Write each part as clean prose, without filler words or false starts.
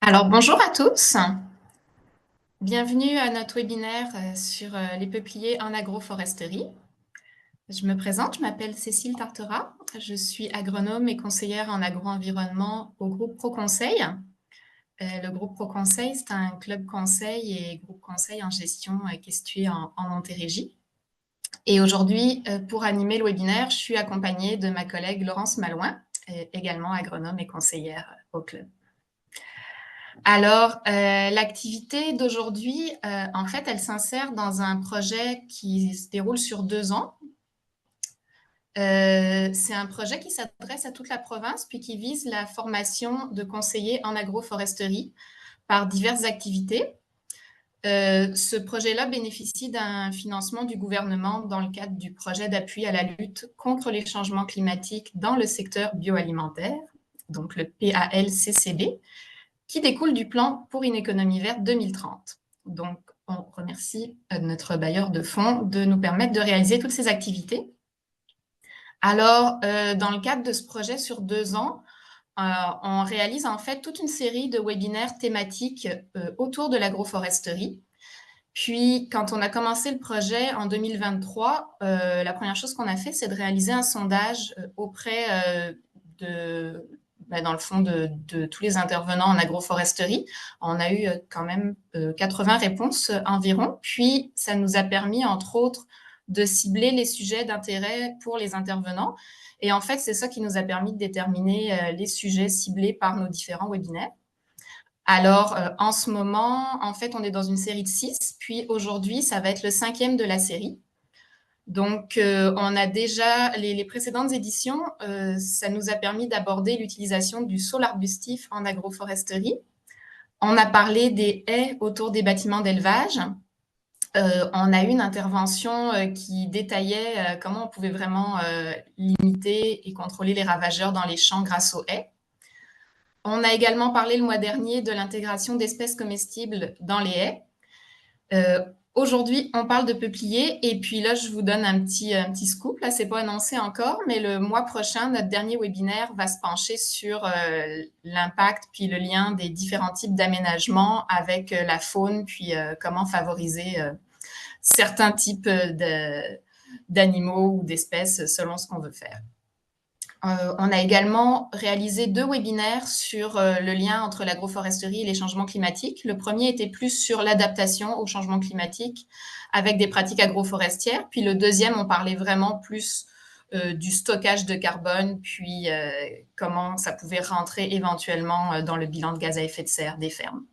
Alors, bonjour à tous. Bienvenue à notre webinaire sur les peupliers en agroforesterie. Je me présente, je m'appelle Cécile Tartera. Je suis agronome et conseillère en agro-environnement au groupe ProConseil. Le groupe ProConseil, c'est un club conseil et groupe conseil en gestion qui est situé en Montérégie. Et aujourd'hui, pour animer le webinaire, je suis accompagnée de ma collègue Laurence Malouin, également agronome et conseillère au club. Alors, l'activité d'aujourd'hui, en fait, elle s'insère dans un projet qui se déroule sur 2 ans. C'est un projet qui s'adresse à toute la province, puis qui vise la formation de conseillers en agroforesterie par diverses activités. Ce projet-là bénéficie d'un financement du gouvernement dans le cadre du projet d'appui à la lutte contre les changements climatiques dans le secteur bioalimentaire, donc le PALCCB, qui découle du plan pour une économie verte 2030. Donc, on remercie notre bailleur de fonds de nous permettre de réaliser toutes ces activités. Alors, dans le cadre de ce projet sur 2 ans, on réalise en fait toute une série de webinaires thématiques autour de l'agroforesterie. Puis, quand on a commencé le projet en 2023, la première chose qu'on a fait, c'est de réaliser un sondage auprès dans le fond, de tous les intervenants en agroforesterie. On a eu quand même 80 réponses environ. Puis, ça nous a permis, entre autres, de cibler les sujets d'intérêt pour les intervenants. Et en fait, c'est ça qui nous a permis de déterminer les sujets ciblés par nos différents webinaires. Alors, en ce moment, en fait, on est dans une série de 6, puis aujourd'hui, ça va être le 5e de la série. Donc, on a déjà les précédentes éditions, ça nous a permis d'aborder l'utilisation du sol arbustif en agroforesterie. On a parlé des haies autour des bâtiments d'élevage. On a eu une intervention qui détaillait comment on pouvait vraiment limiter et contrôler les ravageurs dans les champs grâce aux haies. On a également parlé le mois dernier de l'intégration d'espèces comestibles dans les haies. Aujourd'hui, on parle de peupliers. Et puis là, je vous donne un petit scoop. Là, c'est pas annoncé encore, mais le mois prochain, notre dernier webinaire va se pencher sur l'impact puis le lien des différents types d'aménagements avec la faune, puis comment favoriser certains types d'animaux ou d'espèces selon ce qu'on veut faire. On a également réalisé 2 webinaires sur le lien entre l'agroforesterie et les changements climatiques. Le premier était plus sur l'adaptation au changement climatique avec des pratiques agroforestières. Puis le deuxième, on parlait vraiment plus du stockage de carbone, puis comment ça pouvait rentrer éventuellement dans le bilan de gaz à effet de serre des fermes.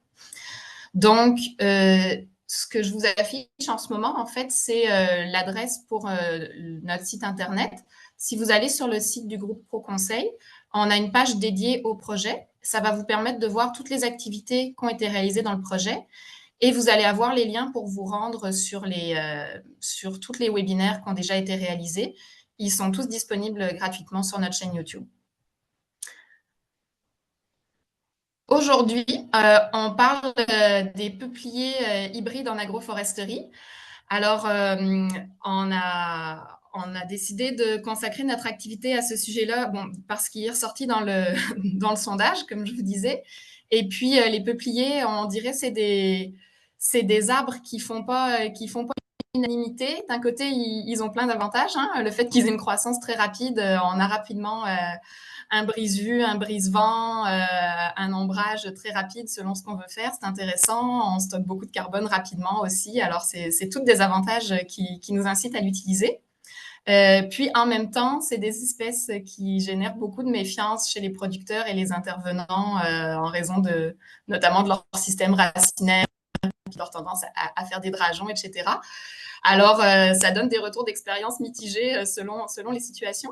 Donc, ce que je vous affiche en ce moment, en fait, c'est l'adresse pour notre site internet. Si vous allez sur le site du groupe ProConseil, on a une page dédiée au projet. Ça va vous permettre de voir toutes les activités qui ont été réalisées dans le projet. Et vous allez avoir les liens pour vous rendre sur tous les webinaires qui ont déjà été réalisés. Ils sont tous disponibles gratuitement sur notre chaîne YouTube. Aujourd'hui, on parle des peupliers hybrides en agroforesterie. Alors, on a décidé de consacrer notre activité à ce sujet-là, bon, parce qu'il est ressorti dans le, dans le sondage, comme je vous disais. Et puis, les peupliers, on dirait, c'est des arbres qui font pas unanimité. D'un côté, ils ont plein d'avantages. Hein. Le fait qu'ils aient une croissance très rapide, on a rapidement un brise-vue, un brise-vent, un ombrage très rapide selon ce qu'on veut faire. C'est intéressant. On stocke beaucoup de carbone rapidement aussi. Alors, c'est tous des avantages qui nous incitent à l'utiliser. Puis, en même temps, c'est des espèces qui génèrent beaucoup de méfiance chez les producteurs et les intervenants en raison notamment de leur système racinaire, de leur tendance à faire des drageons, etc. Alors, ça donne des retours d'expérience mitigés selon les situations.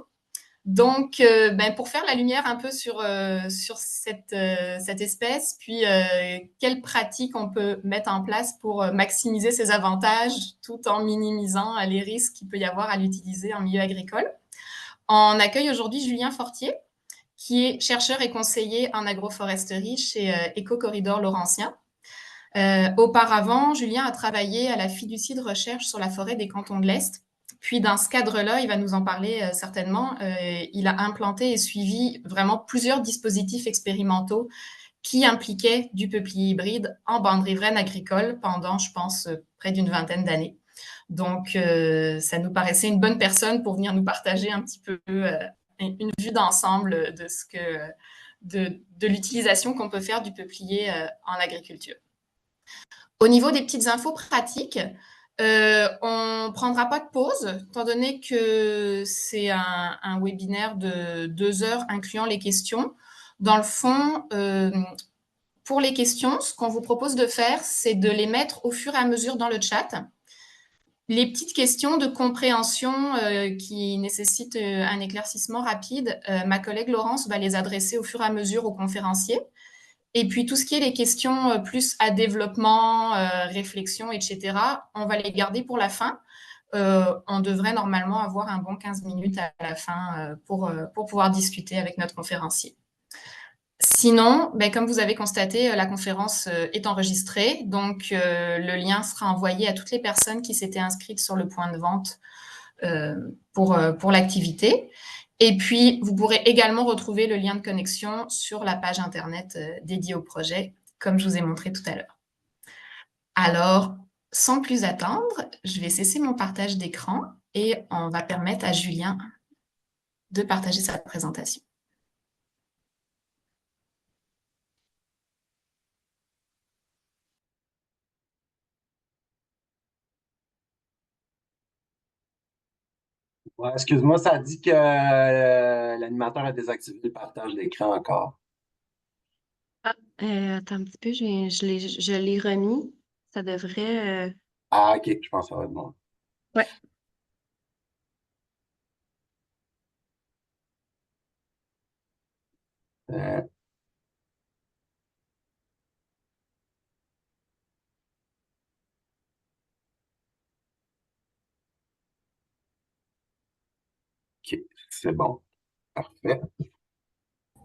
Donc, pour faire la lumière un peu sur cette espèce, puis quelles pratiques on peut mettre en place pour maximiser ses avantages tout en minimisant les risques qu'il peut y avoir à l'utiliser en milieu agricole. On accueille aujourd'hui Julien Fortier, qui est chercheur et conseiller en agroforesterie chez Éco-Corridor Laurentien. Auparavant, Julien a travaillé à la fiducie de recherche sur la forêt des cantons de l'Est. Puis, dans ce cadre-là, il va nous en parler certainement. Il a implanté et suivi vraiment plusieurs dispositifs expérimentaux qui impliquait du peuplier hybride en bande riveraine agricole pendant, je pense, près d'une vingtaine d'années. Donc, ça nous paraissait une bonne personne pour venir nous partager un petit peu une vue d'ensemble de l'utilisation qu'on peut faire du peuplier en agriculture. Au niveau des petites infos pratiques, on ne prendra pas de pause, étant donné que c'est un webinaire de 2 heures incluant les questions. Dans le fond, pour les questions, ce qu'on vous propose de faire, c'est de les mettre au fur et à mesure dans le chat. Les petites questions de compréhension qui nécessitent un éclaircissement rapide, ma collègue Laurence va les adresser au fur et à mesure aux conférenciers. Et puis, tout ce qui est les questions plus développement, réflexion, etc., on va les garder pour la fin. On devrait normalement avoir un bon 15 minutes à la fin pour pouvoir discuter avec notre conférencier. Sinon, comme vous avez constaté, la conférence est enregistrée, donc le lien sera envoyé à toutes les personnes qui s'étaient inscrites sur le point de vente pour l'activité. Et puis, vous pourrez également retrouver le lien de connexion sur la page Internet dédiée au projet, comme je vous ai montré tout à l'heure. Alors, sans plus attendre, je vais cesser mon partage d'écran et on va permettre à Julien de partager sa présentation. Ouais, excuse-moi, ça dit que l'animateur a désactivé le partage d'écran encore. Ah, attends un petit peu, je l'ai remis. Ça devrait. Ah, ok, je pense que ça va être bon. Ouais. Euh, ok, c'est bon. Parfait.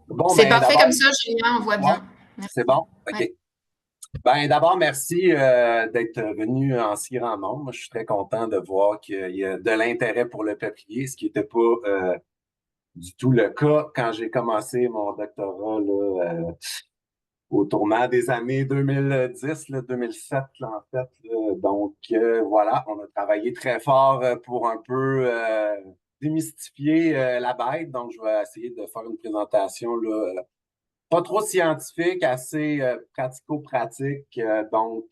Bon, C'est ben parfait d'abord, comme ça, Julien, on voit ouais, bien. Merci. c'est bon. OK. Ouais. Ben d'abord, merci d'être venu en si grand nombre. Moi, je suis très content de voir qu'il y a de l'intérêt pour le peuplier, ce qui n'était pas du tout le cas quand j'ai commencé mon doctorat là, au tournant des années 2010, là, 2007, là, en fait. Là. Donc, voilà, on a travaillé très fort pour un peu démystifier la bête. Donc, je vais essayer de faire une présentation là, pas trop scientifique, assez pratico-pratique. Donc,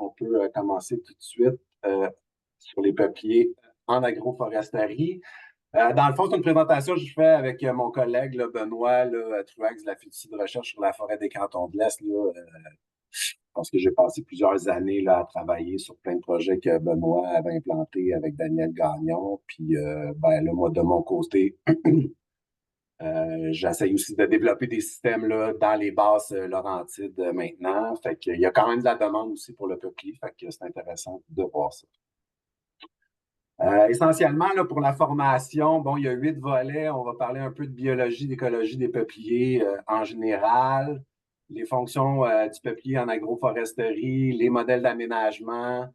on peut commencer tout de suite sur les peupliers en agroforesterie. Dans le fond, c'est une présentation que je fais avec mon collègue là, Benoît là, Truax de la Fiducie de recherche sur la forêt des Cantons de l'Est. Là, parce que j'ai passé plusieurs années là, à travailler sur plein de projets que Benoît avait implantés avec Daniel Gagnon. Puis, ben, là, moi, de mon côté, j'essaye aussi de développer des systèmes là, dans les basses Laurentides maintenant. Fait qu'il y a quand même de la demande aussi pour le peuplier. Fait que c'est intéressant de voir ça. Essentiellement, là, pour la formation, bon, il y a 8 volets. On va parler un peu de biologie, d'écologie des peupliers en général, les fonctions du peuplier en agroforesterie, les modèles d'aménagement,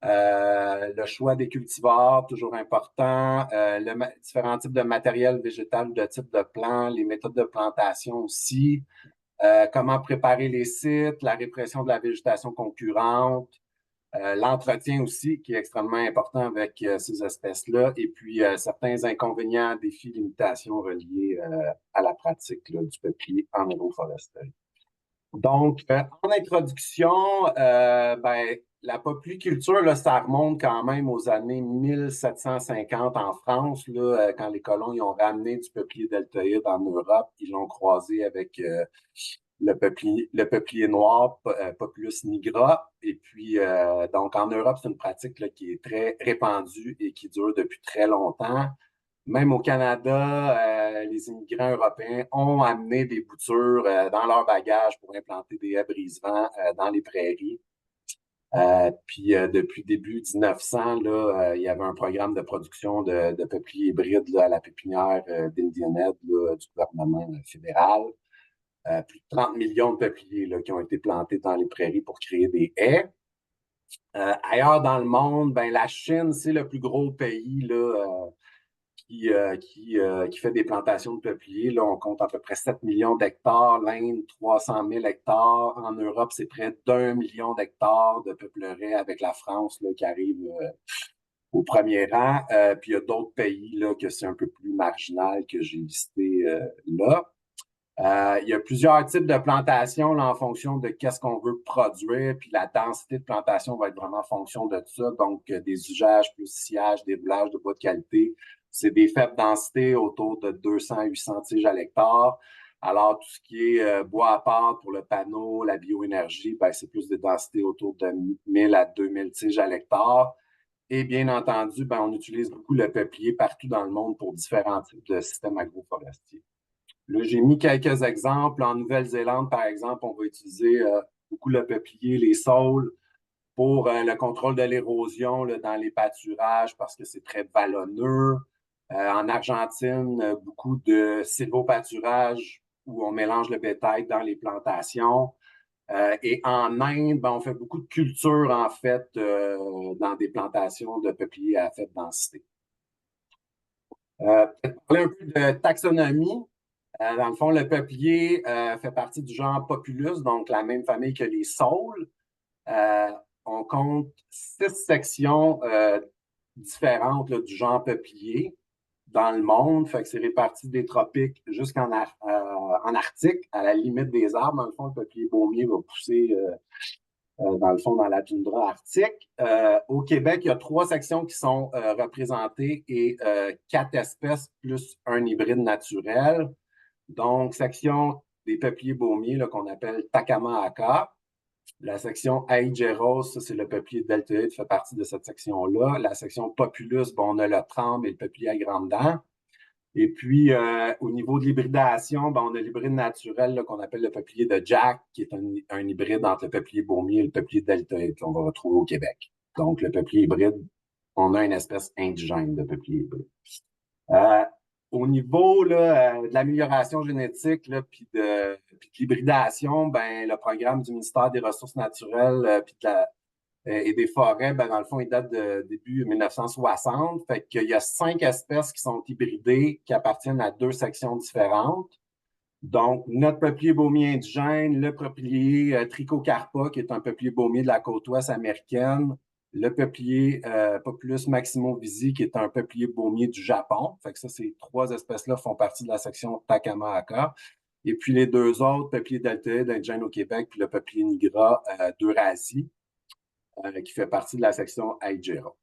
le choix des cultivars, toujours important, différents types de matériel végétal, de types de plants, les méthodes de plantation aussi, comment préparer les sites, la répression de la végétation concurrente, l'entretien aussi, qui est extrêmement important avec ces espèces-là, et puis certains inconvénients, défis, limitations reliés à la pratique là, du peuplier en agroforesterie. Donc, en introduction, ben, la popliculture, là, ça remonte quand même aux années 1750 en France, là, quand les colons ils ont ramené du peuplier deltoïde en Europe. Ils l'ont croisé avec le peuplier noir, Populus nigra. Et puis, donc, en Europe, c'est une pratique là, qui est très répandue et qui dure depuis très longtemps. Même au Canada, les immigrants européens ont amené des boutures dans leur bagage pour implanter des haies brise-vent dans les prairies. Puis depuis début 1900, là, il y avait un programme de production de peupliers hybrides là, à la pépinière d'Indian Head là, du gouvernement fédéral. Plus de 30 millions de peupliers là, qui ont été plantés dans les prairies pour créer des haies. Ailleurs dans le monde, ben, la Chine, c'est le plus gros pays là, qui fait des plantations de peupliers. Là, on compte à peu près 7 millions d'hectares. L'Inde, 300 000 hectares. En Europe, c'est près d'1 million d'hectares de peupleraies avec la France là, qui arrive au premier rang. Puis il y a d'autres pays là, que c'est un peu plus marginal que j'ai listé là. Il y a plusieurs types de plantations là, en fonction de qu'est-ce qu'on veut produire, puis la densité de plantation va être vraiment en fonction de ça. Donc, des usages plus sillage, des roulages de bois de qualité, c'est des faibles densités autour de 200 à 800 tiges à l'hectare. Alors, tout ce qui est bois à part pour le panneau, la bioénergie, ben, c'est plus des densités autour de 1000 à 2000 tiges à l'hectare. Et bien entendu, ben, on utilise beaucoup le peuplier partout dans le monde pour différents types de systèmes agroforestiers. Là, j'ai mis quelques exemples. En Nouvelle-Zélande, par exemple, on va utiliser beaucoup le peuplier, les saules, pour le contrôle de l'érosion dans les pâturages parce que c'est très vallonneux. En Argentine, beaucoup de sylvopâturage où on mélange le bétail dans les plantations. Et en Inde, ben, on fait beaucoup de culture, en fait, dans des plantations de peupliers à faible densité. Peut-être parler un peu de taxonomie. Dans le fond, le peuplier fait partie du genre Populus, donc la même famille que les saules. On compte 6 sections différentes là, du genre peuplier dans le monde. Fait que c'est réparti des tropiques jusqu'en en Arctique, à la limite des arbres. Dans le fond, le peuplier baumier va pousser dans le fond dans la toundra arctique. Au Québec, il y a 3 sections qui sont représentées et 4 espèces plus un hybride naturel. Donc, section des peupliers baumiers qu'on appelle Takama-Aka. La section Aegeros, ça, c'est le peuplier deltoïde, fait partie de cette section-là. La section Populus, bon, on a le tremble et le peuplier à grandes dents. Et puis, au niveau de l'hybridation, ben, on a l'hybride naturel qu'on appelle le peuplier de Jack, qui est un hybride entre le peuplier baumier et le peuplier deltoïde qu'on va retrouver au Québec. Donc, le peuplier hybride, on a une espèce indigène de peuplier hybride. Au niveau là, de l'amélioration génétique puis de l'hybridation, ben, le programme du ministère des Ressources naturelles et des forêts, ben, dans le fond, il date de début 1960. Fait qu'il y a 5 espèces qui sont hybridées, qui appartiennent à 2 sections différentes. Donc, notre peuplier baumier indigène, le peuplier Trichocarpa, qui est un peuplier baumier de la côte ouest américaine, le peuplier Populus maximovisi, qui est un peuplier baumier du Japon. Fait que ça, ces 3 espèces-là font partie de la section Takama-Aka. Et puis les 2 autres, peuplier deltoïde indigène au Québec, puis le peuplier nigra d'Eurasie, qui fait partie de la section Aegeros.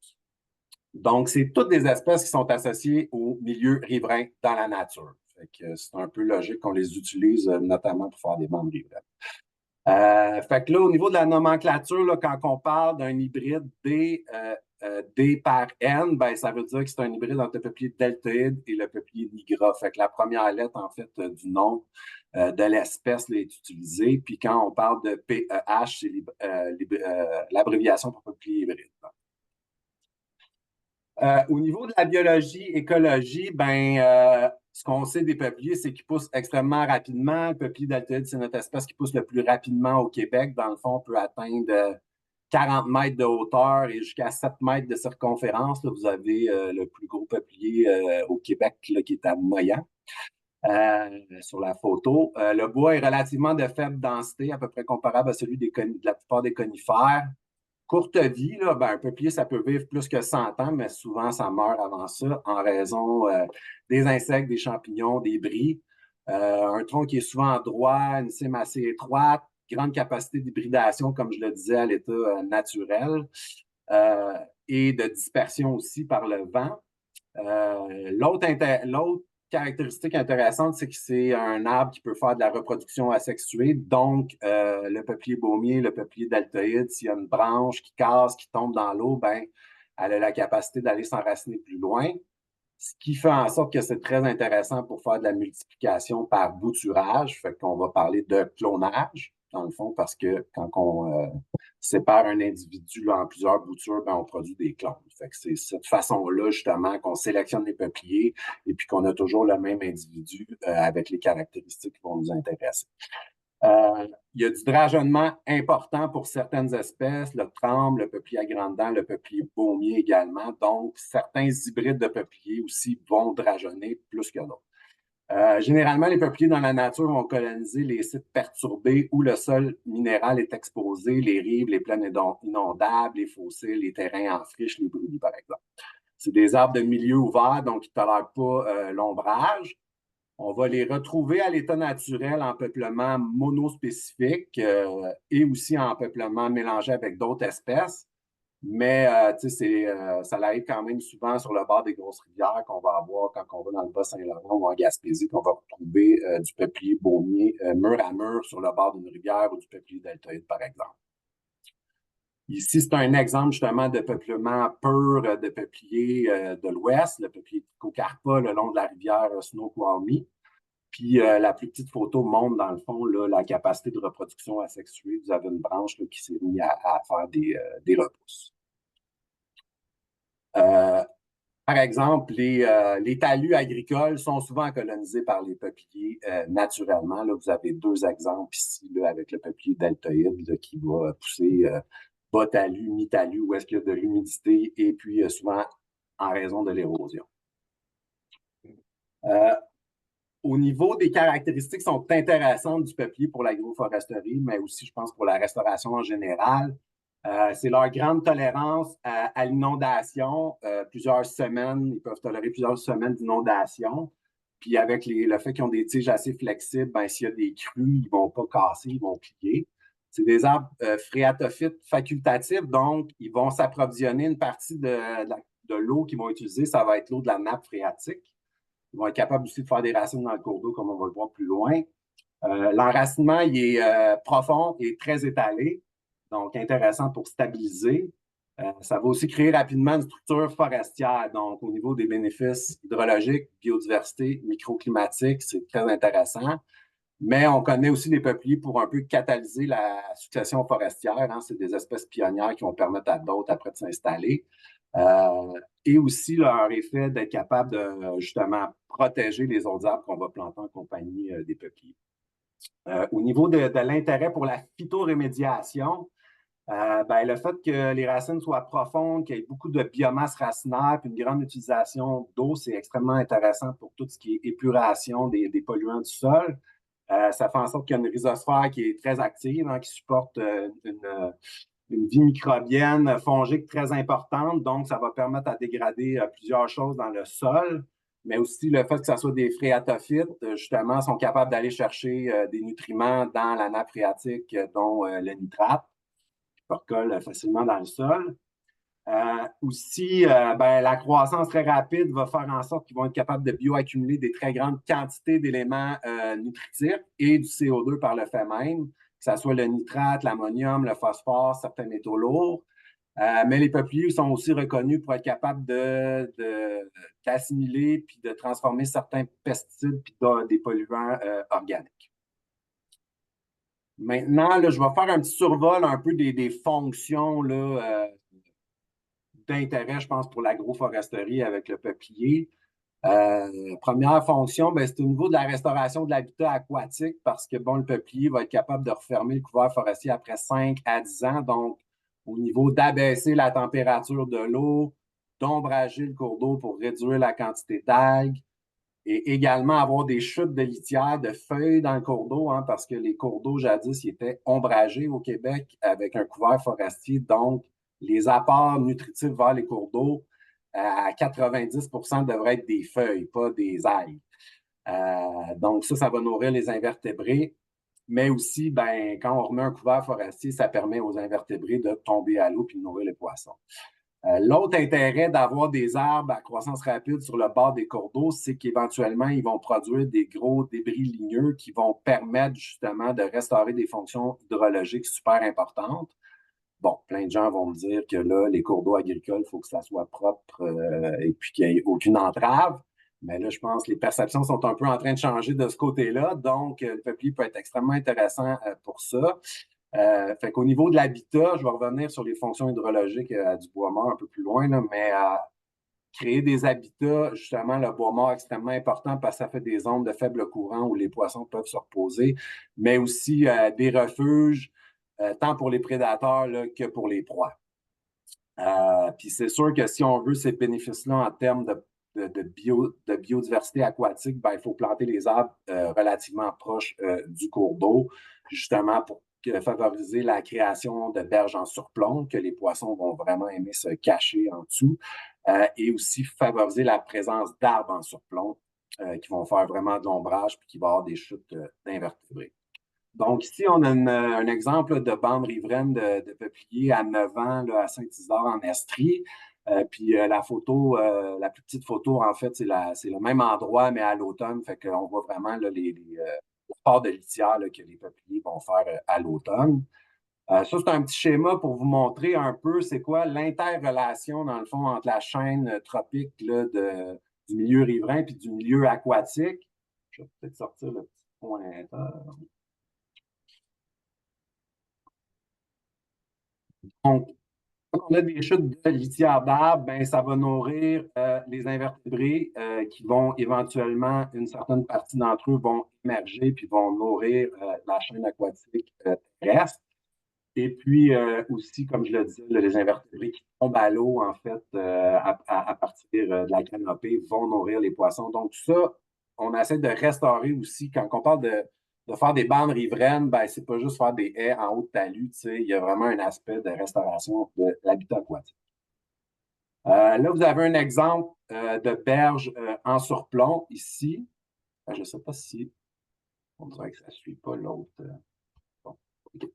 Donc, c'est toutes des espèces qui sont associées au milieu riverain dans la nature. Fait que c'est un peu logique qu'on les utilise notamment pour faire des bandes riveraines. Fait que là, au niveau de la nomenclature, là, quand on parle d'un hybride D par N, ben, ça veut dire que c'est un hybride entre le peuplier deltoïde et le peuplier nigra. Fait que la première lettre, en fait, du nom de l'espèce là, est utilisée. Puis quand on parle de PEH, c'est l'abréviation pour peuplier hybride. Au niveau de la biologie, écologie, ben, ce qu'on sait des peupliers, c'est qu'ils poussent extrêmement rapidement. Le peuplier deltoïde, c'est notre espèce qui pousse le plus rapidement au Québec. Dans le fond, on peut atteindre 40 mètres de hauteur et jusqu'à 7 mètres de circonférence. Là, vous avez le plus gros peuplier au Québec là, qui est à Moyan sur la photo. Le bois est relativement de faible densité, à peu près comparable à celui de la plupart des conifères. Courte vie, là, ben, un peuplier, ça peut vivre plus que 100 ans, mais souvent, ça meurt avant ça en raison des insectes, des champignons, des bris. Un tronc qui est souvent droit, une cime assez étroite, grande capacité d'hybridation, comme je le disais, à l'état naturel, et de dispersion aussi par le vent. L'autre caractéristique intéressante, c'est que c'est un arbre qui peut faire de la reproduction asexuée. Donc, le peuplier baumier, le peuplier deltoïde, s'il y a une branche qui casse, qui tombe dans l'eau, ben, elle a la capacité d'aller s'enraciner plus loin. Ce qui fait en sorte que c'est très intéressant pour faire de la multiplication par bouturage. Fait qu'on va parler de clonage, dans le fond, parce que quand on sépare un individu là, en plusieurs boutures, ben, on produit des clones. Fait que c'est cette façon-là, justement, qu'on sélectionne les peupliers et puis qu'on a toujours le même individu avec les caractéristiques qui vont nous intéresser. Il y a du drageonnement important pour certaines espèces, le tremble, le peuplier à grandes dents, le peuplier baumier également. Donc, certains hybrides de peupliers aussi vont drageonner plus que d'autres. Généralement, les peupliers dans la nature vont coloniser les sites perturbés où le sol minéral est exposé, les rives, les plaines inondables, les fossés, les terrains en friche, les brûlis, par exemple. C'est des arbres de milieu ouvert, donc ils ne tolèrent pas l'ombrage. On va les retrouver à l'état naturel en peuplement monospécifique et aussi en peuplement mélangé avec d'autres espèces. Mais ça arrive quand même souvent sur le bord des grosses rivières qu'on va avoir quand on va dans le Bas-Saint-Laurent ou en Gaspésie, qu'on va retrouver du peuplier baumier mur à mur sur le bord d'une rivière ou du peuplier deltoïde, par exemple. Ici, c'est un exemple justement de peuplement pur de peuplier de l'Ouest, le peuplier Trichocarpa le long de la rivière Snoqualmie. Puis la plus petite photo montre, dans le fond, là, la capacité de reproduction asexuée. Vous avez une branche là, qui s'est mise à faire des repousses. Par exemple, les talus agricoles sont souvent colonisés par les peupliers naturellement. Là, vous avez deux exemples ici là, avec le peuplier deltoïde là, qui va pousser bas talus, mi-talus, où est-ce qu'il y a de l'humidité et puis souvent en raison de l'érosion. Au niveau des caractéristiques qui sont intéressantes du peuplier pour l'agroforesterie, mais aussi, je pense, pour la restauration en général, c'est leur grande tolérance à l'inondation. Plusieurs semaines, ils peuvent tolérer plusieurs semaines d'inondation. Puis avec le fait qu'ils ont des tiges assez flexibles, ben, s'il y a des crues, ils ne vont pas casser, ils vont plier. C'est des arbres phréatophytes facultatifs, donc ils vont s'approvisionner une partie de l'eau qu'ils vont utiliser, ça va être l'eau de la nappe phréatique. Ils vont être capables aussi de faire des racines dans le cours d'eau, comme on va le voir plus loin. L'enracinement, il est profond et très étalé, donc intéressant pour stabiliser. Ça va aussi créer rapidement une structure forestière, donc au niveau des bénéfices hydrologiques, biodiversité, microclimatique, c'est très intéressant. Mais on connaît aussi les peupliers pour un peu catalyser la succession forestière. Hein. C'est des espèces pionnières qui vont permettre à d'autres après de s'installer. Et aussi leur effet d'être capable de justement protéger les autres arbres qu'on va planter en compagnie des peupliers. Au niveau de l'intérêt pour la phytorémédiation, le fait que les racines soient profondes, qu'il y ait beaucoup de biomasse racinaire, puis une grande utilisation d'eau, c'est extrêmement intéressant pour tout ce qui est épuration des polluants du sol. Ça fait en sorte qu'il y a une rhizosphère qui est très active, hein, qui supporte une vie microbienne fongique très importante. Donc, ça va permettre à dégrader plusieurs choses dans le sol, mais aussi le fait que ça soit des phréatophytes, justement, sont capables d'aller chercher des nutriments dans la nappe phréatique, dont le nitrate, qui percole facilement dans le sol. La croissance très rapide va faire en sorte qu'ils vont être capables de bioaccumuler des très grandes quantités d'éléments nutritifs et du CO2 par le fait même, que ce soit le nitrate, l'ammonium, le phosphore, certains métaux lourds. Mais les peupliers sont aussi reconnus pour être capables d'assimiler puis de transformer certains pesticides puis des polluants organiques. Maintenant, là, je vais faire un petit survol un peu des fonctions là, d'intérêt, je pense, pour l'agroforesterie avec le peuplier. Première fonction, c'est au niveau de la restauration de l'habitat aquatique parce que, le peuplier va être capable de refermer le couvert forestier après 5 à 10 ans. Donc, au niveau d'abaisser la température de l'eau, d'ombrager le cours d'eau pour réduire la quantité d'algues et également avoir des chutes de litière, de feuilles dans le cours d'eau, hein, parce que les cours d'eau, jadis, ils étaient ombragés au Québec avec un couvert forestier. Donc, les apports nutritifs vers les cours d'eau, à 90 devraient être des feuilles, pas des algues. Donc, ça va nourrir les invertébrés. Mais aussi, quand on remet un couvert forestier, ça permet aux invertébrés de tomber à l'eau et de nourrir les poissons. L'autre intérêt d'avoir des arbres à croissance rapide sur le bord des cours d'eau, c'est qu'éventuellement, ils vont produire des gros débris ligneux qui vont permettre justement de restaurer des fonctions hydrologiques super importantes. Bon, plein de gens vont me dire que là, les cours d'eau agricoles, il faut que ça soit propre et puis qu'il n'y ait aucune entrave. Mais là, je pense que les perceptions sont un peu en train de changer de ce côté-là. Donc, le peuplier peut être extrêmement intéressant pour ça. Fait qu'au niveau de l'habitat, je vais revenir sur les fonctions hydrologiques du bois mort un peu plus loin, là, mais créer des habitats, justement, le bois mort extrêmement important parce que ça fait des zones de faible courant où les poissons peuvent se reposer, mais aussi des refuges, tant pour les prédateurs là, que pour les proies. Puis c'est sûr que si on veut ces bénéfices-là en termes de biodiversité aquatique, ben, il faut planter les arbres relativement proches du cours d'eau, justement pour favoriser la création de berges en surplomb, que les poissons vont vraiment aimer se cacher en dessous, et aussi favoriser la présence d'arbres en surplomb qui vont faire vraiment de l'ombrage puis qui vont avoir des chutes d'invertébrés. Donc, ici, on a un exemple de bande riveraine de peupliers à 9 ans là, à Saint-Isidore en Estrie. Puis la photo, la plus petite photo, en fait, c'est le même endroit, mais à l'automne. Fait qu'on voit vraiment là, les ports de litière là, que les peupliers vont faire à l'automne. Ça, c'est un petit schéma pour vous montrer un peu c'est quoi l'interrelation, dans le fond, entre la chaîne tropique là, du milieu riverain et du milieu aquatique. Je vais peut-être sortir le petit pointeur. Donc, quand on a des chutes de litière d'arbres, ben, ça va nourrir les invertébrés qui vont éventuellement, une certaine partie d'entre eux vont émerger puis vont nourrir la chaîne aquatique terrestre. Et puis aussi, comme je le disais, les invertébrés qui tombent à l'eau, en fait, à partir de la canopée, vont nourrir les poissons. Donc, tout ça, on essaie de restaurer aussi. Quand on parle de faire des bandes riveraines, ben, c'est pas juste faire des haies en haut de talus. Il y a vraiment un aspect de restauration de l'habitat aquatique. Là, vous avez un exemple de berge en surplomb ici. Je ne sais pas si on dirait que ça ne suit pas l'autre. Bon, OK.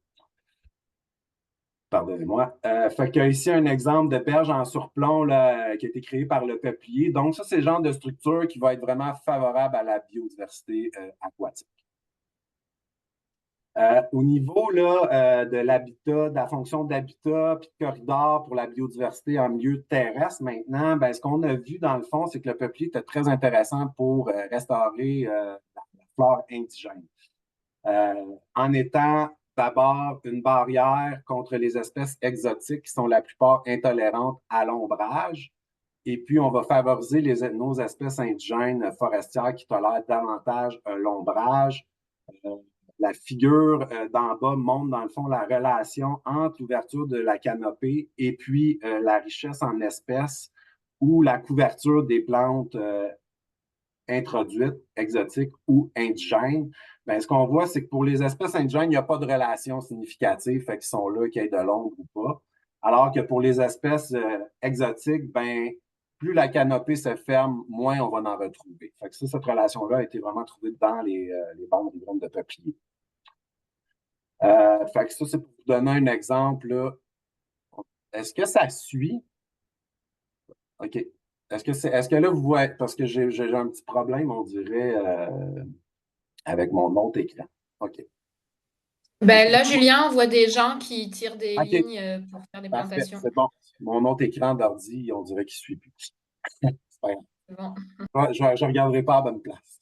Pardonnez-moi. Fait qu'il y a ici un exemple de berge en surplomb là, qui a été créé par le peuplier. Donc, ça, c'est le genre de structure qui va être vraiment favorable à la biodiversité aquatique. Au niveau là, de l'habitat, de la fonction d'habitat puis de corridor pour la biodiversité en milieu terrestre, maintenant, ben, ce qu'on a vu dans le fond, c'est que le peuplier était très intéressant pour restaurer la flore indigène. En étant d'abord une barrière contre les espèces exotiques qui sont la plupart intolérantes à l'ombrage. Et puis, on va favoriser nos espèces indigènes forestières qui tolèrent davantage l'ombrage. La figure d'en bas montre, dans le fond, la relation entre l'ouverture de la canopée et puis la richesse en espèces ou la couverture des plantes introduites, exotiques ou indigènes. Bien, ce qu'on voit, c'est que pour les espèces indigènes, il n'y a pas de relation significative, fait qu'ils sont là, qu'il y ait de l'ombre ou pas. Alors que pour les espèces exotiques, ben, plus la canopée se ferme, moins on va en retrouver. Fait que ça, cette relation-là a été vraiment trouvée dans les bandes riveraines de peupliers. Fait que ça, c'est pour vous donner un exemple. Là. Est-ce que ça suit? OK. Est-ce que là, vous voyez, parce que j'ai un petit problème, on dirait, avec mon autre écran. OK. Ben là, Julien, on voit des gens qui tirent des OK, lignes pour faire des parfait, plantations. c'est bon. Mon autre écran d'ordi, on dirait qu'il ne suit plus. C'est pas grave. C'est bon. Je ne regarderai pas à bonne place.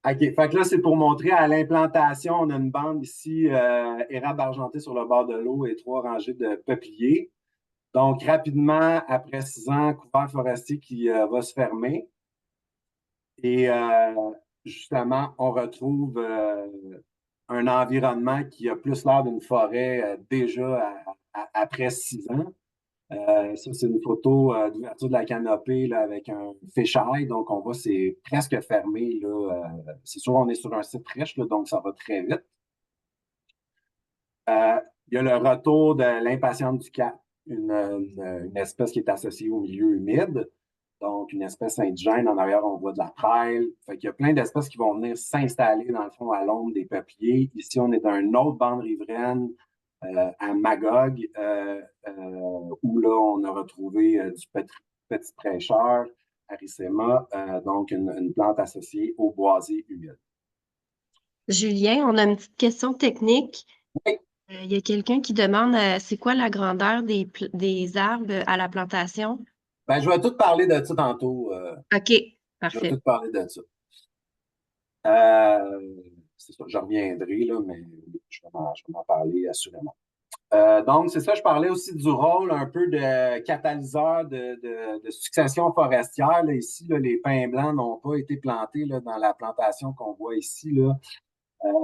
OK, fait que là, c'est pour montrer à l'implantation, on a une bande ici, érable argenté sur le bord de l'eau et 3 rangées de peupliers. Donc, rapidement, après 6 ans, couvert forestier qui va se fermer. Et justement, on retrouve un environnement qui a plus l'air d'une forêt déjà après 6 ans. Ça, c'est une photo d'ouverture de la canopée là, avec un fisheye. Donc, on voit c'est presque fermé. Là, c'est sûr, on est sur un site riche, là, donc ça va très vite. Il y a le retour de l'impatiente du Cap, une espèce qui est associée au milieu humide. Donc, une espèce indigène. En arrière, on voit de la prêle. Fait qu'il y a plein d'espèces qui vont venir s'installer, dans le fond, à l'ombre des peupliers. Ici, on est dans une autre bande riveraine à Magog, où là, on a retrouvé du petit prêcheur, Aricema, donc une plante associée au boisier humide. Julien, on a une petite question technique. Oui. Il y a quelqu'un qui demande c'est quoi la grandeur des arbres à la plantation? Ben, je vais tout parler de ça tantôt. OK, Je vais parfait. tout parler de ça. C'est ça, je reviendrai, là, mais je vais en parler assurément. Donc, c'est ça, je parlais aussi du rôle un peu de catalyseur de succession forestière. Là, ici, là, les pins blancs n'ont pas été plantés là, dans la plantation qu'on voit ici. Là.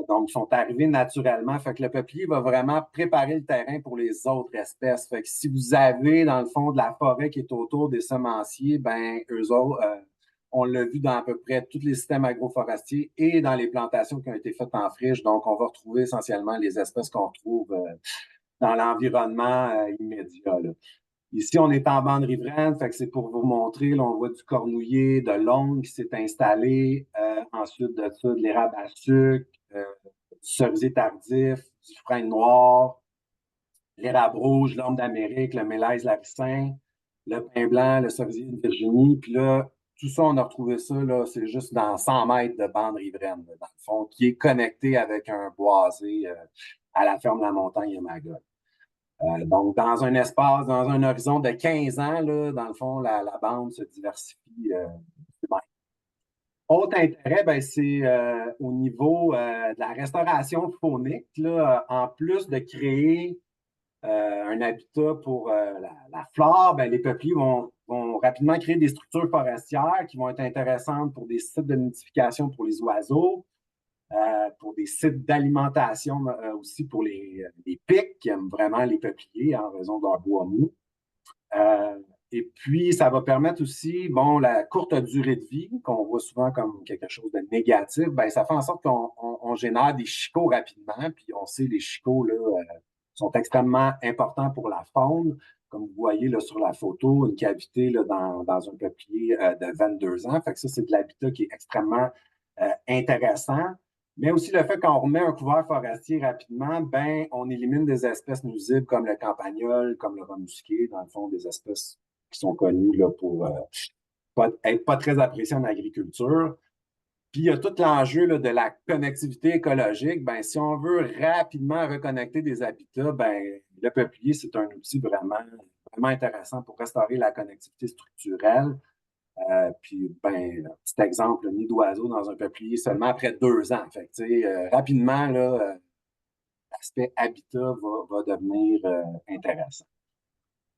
Donc, ils sont arrivés naturellement. Fait que le peuplier va vraiment préparer le terrain pour les autres espèces. Fait que si vous avez, dans le fond, de la forêt qui est autour des semenciers, ben, eux autres, on l'a vu dans à peu près tous les systèmes agroforestiers et dans les plantations qui ont été faites en friche. Donc, on va retrouver essentiellement les espèces qu'on retrouve dans l'environnement immédiat. Là. Ici, on est en bande riveraine, fait que c'est pour vous montrer, là, on voit du cornouiller, de l'ongle qui s'est installé, ensuite de ça, de l'érable à sucre, du cerisier tardif, du frêne noir, l'érable rouge, l'orme d'Amérique, le mélèze laricin, le pin blanc, le cerisier de Virginie. Puis là, tout ça, on a retrouvé ça, là, c'est juste dans 100 mètres de bande riveraine, là, dans le fond, qui est connecté avec un boisé à la ferme La Montagne et Magog. Donc, dans un espace, dans un horizon de 15 ans, là, dans le fond, la bande se diversifie. Autre intérêt, ben, c'est au niveau de la restauration faunique. Là, en plus de créer un habitat pour la flore, ben, les peupliers vont rapidement créer des structures forestières qui vont être intéressantes pour des sites de nidification pour les oiseaux, pour des sites d'alimentation aussi pour les pics qui aiment vraiment les peupliers en raison de leur bois mou. Et puis, ça va permettre aussi, bon, la courte durée de vie, qu'on voit souvent comme quelque chose de négatif, ben, ça fait en sorte qu'on génère des chicots rapidement. Puis, on sait, les chicots, là, sont extrêmement importants pour la faune. Comme vous voyez là, sur la photo, une cavité là, dans un peuplier de 22 ans. Fait que ça, c'est de l'habitat qui est extrêmement intéressant. Mais aussi le fait qu'on remet un couvert forestier rapidement, ben, on élimine des espèces nuisibles comme le campagnol, comme le rat musqué, dans le fond, des espèces qui sont connues là, pour être pas très appréciées en agriculture. Puis il y a tout l'enjeu là, de la connectivité écologique. Ben, si on veut rapidement reconnecter des habitats, ben, le peuplier, c'est un outil vraiment, vraiment intéressant pour restaurer la connectivité structurelle. Puis, ben, petit exemple, le nid d'oiseau dans un peuplier seulement après 2 ans. Fait que, rapidement, là, l'aspect habitat va devenir intéressant.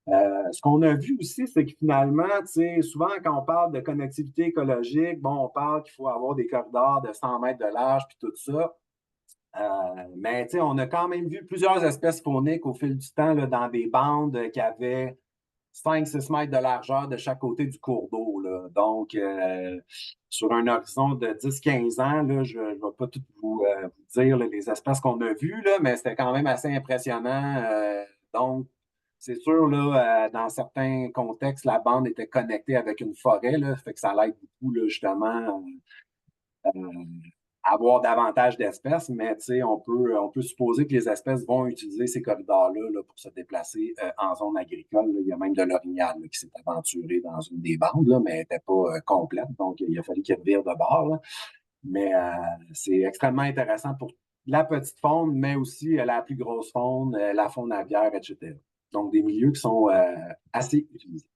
Ce qu'on a vu aussi, c'est que finalement, souvent quand on parle de connectivité écologique, bon, on parle qu'il faut avoir des corridors de 100 mètres de large puis tout ça. Mais on a quand même vu plusieurs espèces fauniques au fil du temps là, dans des bandes qui avaient 5-6 mètres de largeur de chaque côté du cours d'eau. Là. Donc, sur un horizon de 10-15 ans, là, je ne vais pas tout vous dire là, les espèces qu'on a vues, là, mais c'était quand même assez impressionnant. Donc, c'est sûr, là, dans certains contextes, la bande était connectée avec une forêt, là, fait que ça l'aide beaucoup, là, justement, avoir davantage d'espèces, mais on peut supposer que les espèces vont utiliser ces corridors-là là, pour se déplacer en zone agricole. Là. Il y a même de l'orignal qui s'est aventuré dans une des bandes, là, mais elle n'était pas complète, donc il a fallu qu'elle vire de bord. Là. Mais c'est extrêmement intéressant pour la petite faune, mais aussi la plus grosse faune, la faune aviaire, etc. Donc, des milieux qui sont assez utilisés.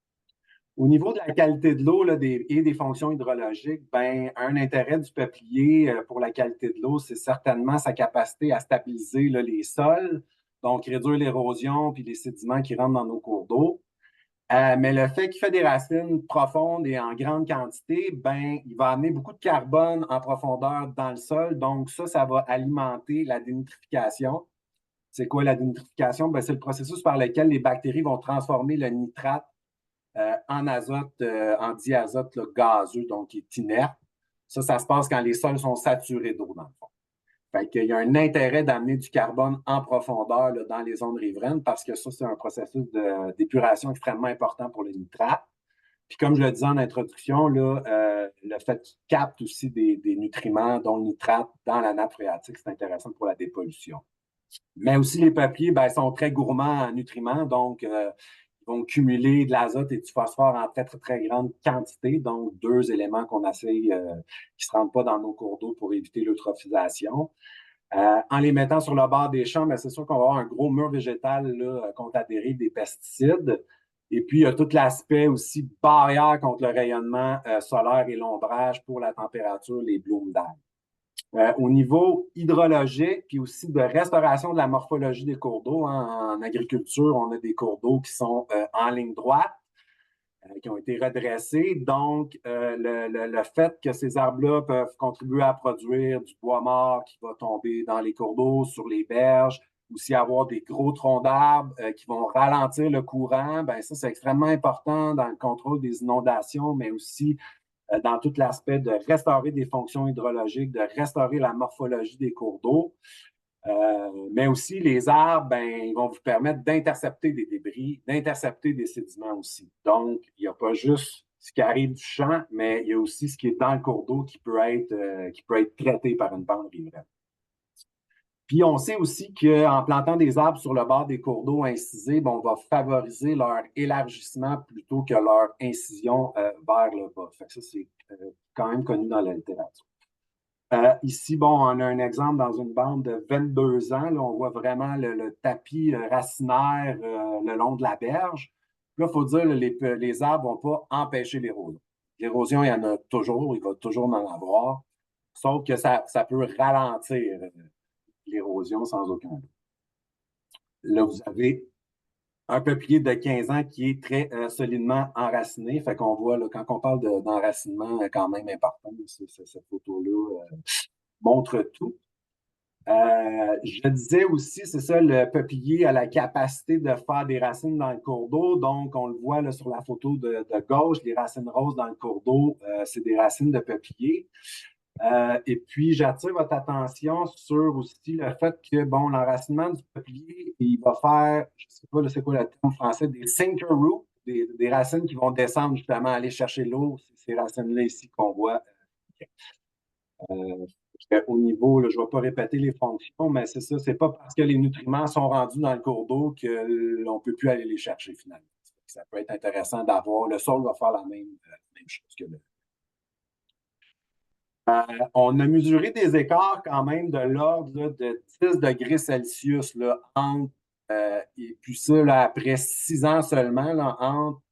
Au niveau de la qualité de l'eau et des fonctions hydrologiques, ben, un intérêt du peuplier pour la qualité de l'eau, c'est certainement sa capacité à stabiliser là, les sols, donc réduire l'érosion puis les sédiments qui rentrent dans nos cours d'eau. Mais le fait qu'il fait des racines profondes et en grande quantité, ben, il va amener beaucoup de carbone en profondeur dans le sol. Donc, ça va alimenter la dénitrification. C'est quoi la dénitrification? Ben, c'est le processus par lequel les bactéries vont transformer le nitrate en azote, en diazote là, gazeux, donc qui est inerte. Ça se passe quand les sols sont saturés d'eau, dans le fond. Fait qu'il y a un intérêt d'amener du carbone en profondeur là, dans les zones riveraines parce que ça, c'est un processus d'épuration extrêmement important pour les nitrates. Puis comme je le disais en introduction, là, le fait qu'ils captent aussi des nutriments, dont le nitrate, dans la nappe phréatique, c'est intéressant pour la dépollution. Mais aussi, les peupliers ben, sont très gourmands en nutriments, donc ils vont cumuler de l'azote et du phosphore en très, très, très grande quantité, donc 2 éléments qu'on essaye qui ne se rendent pas dans nos cours d'eau pour éviter l'eutrophisation. En les mettant sur le bord des champs, ben, c'est sûr qu'on va avoir un gros mur végétal là, contre la dérive des pesticides. Et puis, il y a tout l'aspect aussi barrière contre le rayonnement solaire et l'ombrage pour la température, les blooms d'algues. Au niveau hydrologique, puis aussi de restauration de la morphologie des cours d'eau, hein. En agriculture, on a des cours d'eau qui sont en ligne droite, qui ont été redressés. Donc, le fait que ces arbres-là peuvent contribuer à produire du bois mort qui va tomber dans les cours d'eau, sur les berges, aussi avoir des gros troncs d'arbres qui vont ralentir le courant, ben ça, c'est extrêmement important dans le contrôle des inondations, mais aussi dans tout l'aspect de restaurer des fonctions hydrologiques, de restaurer la morphologie des cours d'eau. Mais aussi, les arbres, ben, ils vont vous permettre d'intercepter des débris, d'intercepter des sédiments aussi. Donc, il n'y a pas juste ce qui arrive du champ, mais il y a aussi ce qui est dans le cours d'eau qui peut être traité par une bande riveraine. Puis, on sait aussi qu'en plantant des arbres sur le bord des cours d'eau incisés, bon, on va favoriser leur élargissement plutôt que leur incision vers le bas. Fait que ça, c'est quand même connu dans la littérature. Ici, bon, on a un exemple dans une bande de 22 ans. Là, on voit vraiment le tapis racinaire le long de la berge. Là, il faut dire que les arbres ne vont pas empêcher l'érosion. L'érosion, il y en a toujours, il va toujours en avoir. Sauf que ça peut ralentir l'érosion sans aucun doute. Là, vous avez un peuplier de 15 ans qui est très solidement enraciné. Fait qu'on voit, là, quand on parle d'enracinement quand même important, cette photo-là montre tout. Je disais aussi, c'est ça, le peuplier a la capacité de faire des racines dans le cours d'eau. Donc, on le voit là, sur la photo de gauche, les racines roses dans le cours d'eau, c'est des racines de peuplier. Et puis, j'attire votre attention sur aussi le fait que, bon, l'enracinement du peuplier, il va faire, je ne sais pas c'est quoi le terme français, des sinker roots, des racines qui vont descendre justement, aller chercher l'eau. C'est ces racines-là ici qu'on voit. Au niveau, là, je ne vais pas répéter les fonctions, mais c'est ça, c'est pas parce que les nutriments sont rendus dans le cours d'eau qu'on ne peut plus aller les chercher finalement. Ça peut être intéressant d'avoir, le sol va faire la même chose que le. On a mesuré des écarts quand même de l'ordre de 10 degrés Celsius là, entre, et puis ça, là, après 6 ans seulement, là, entre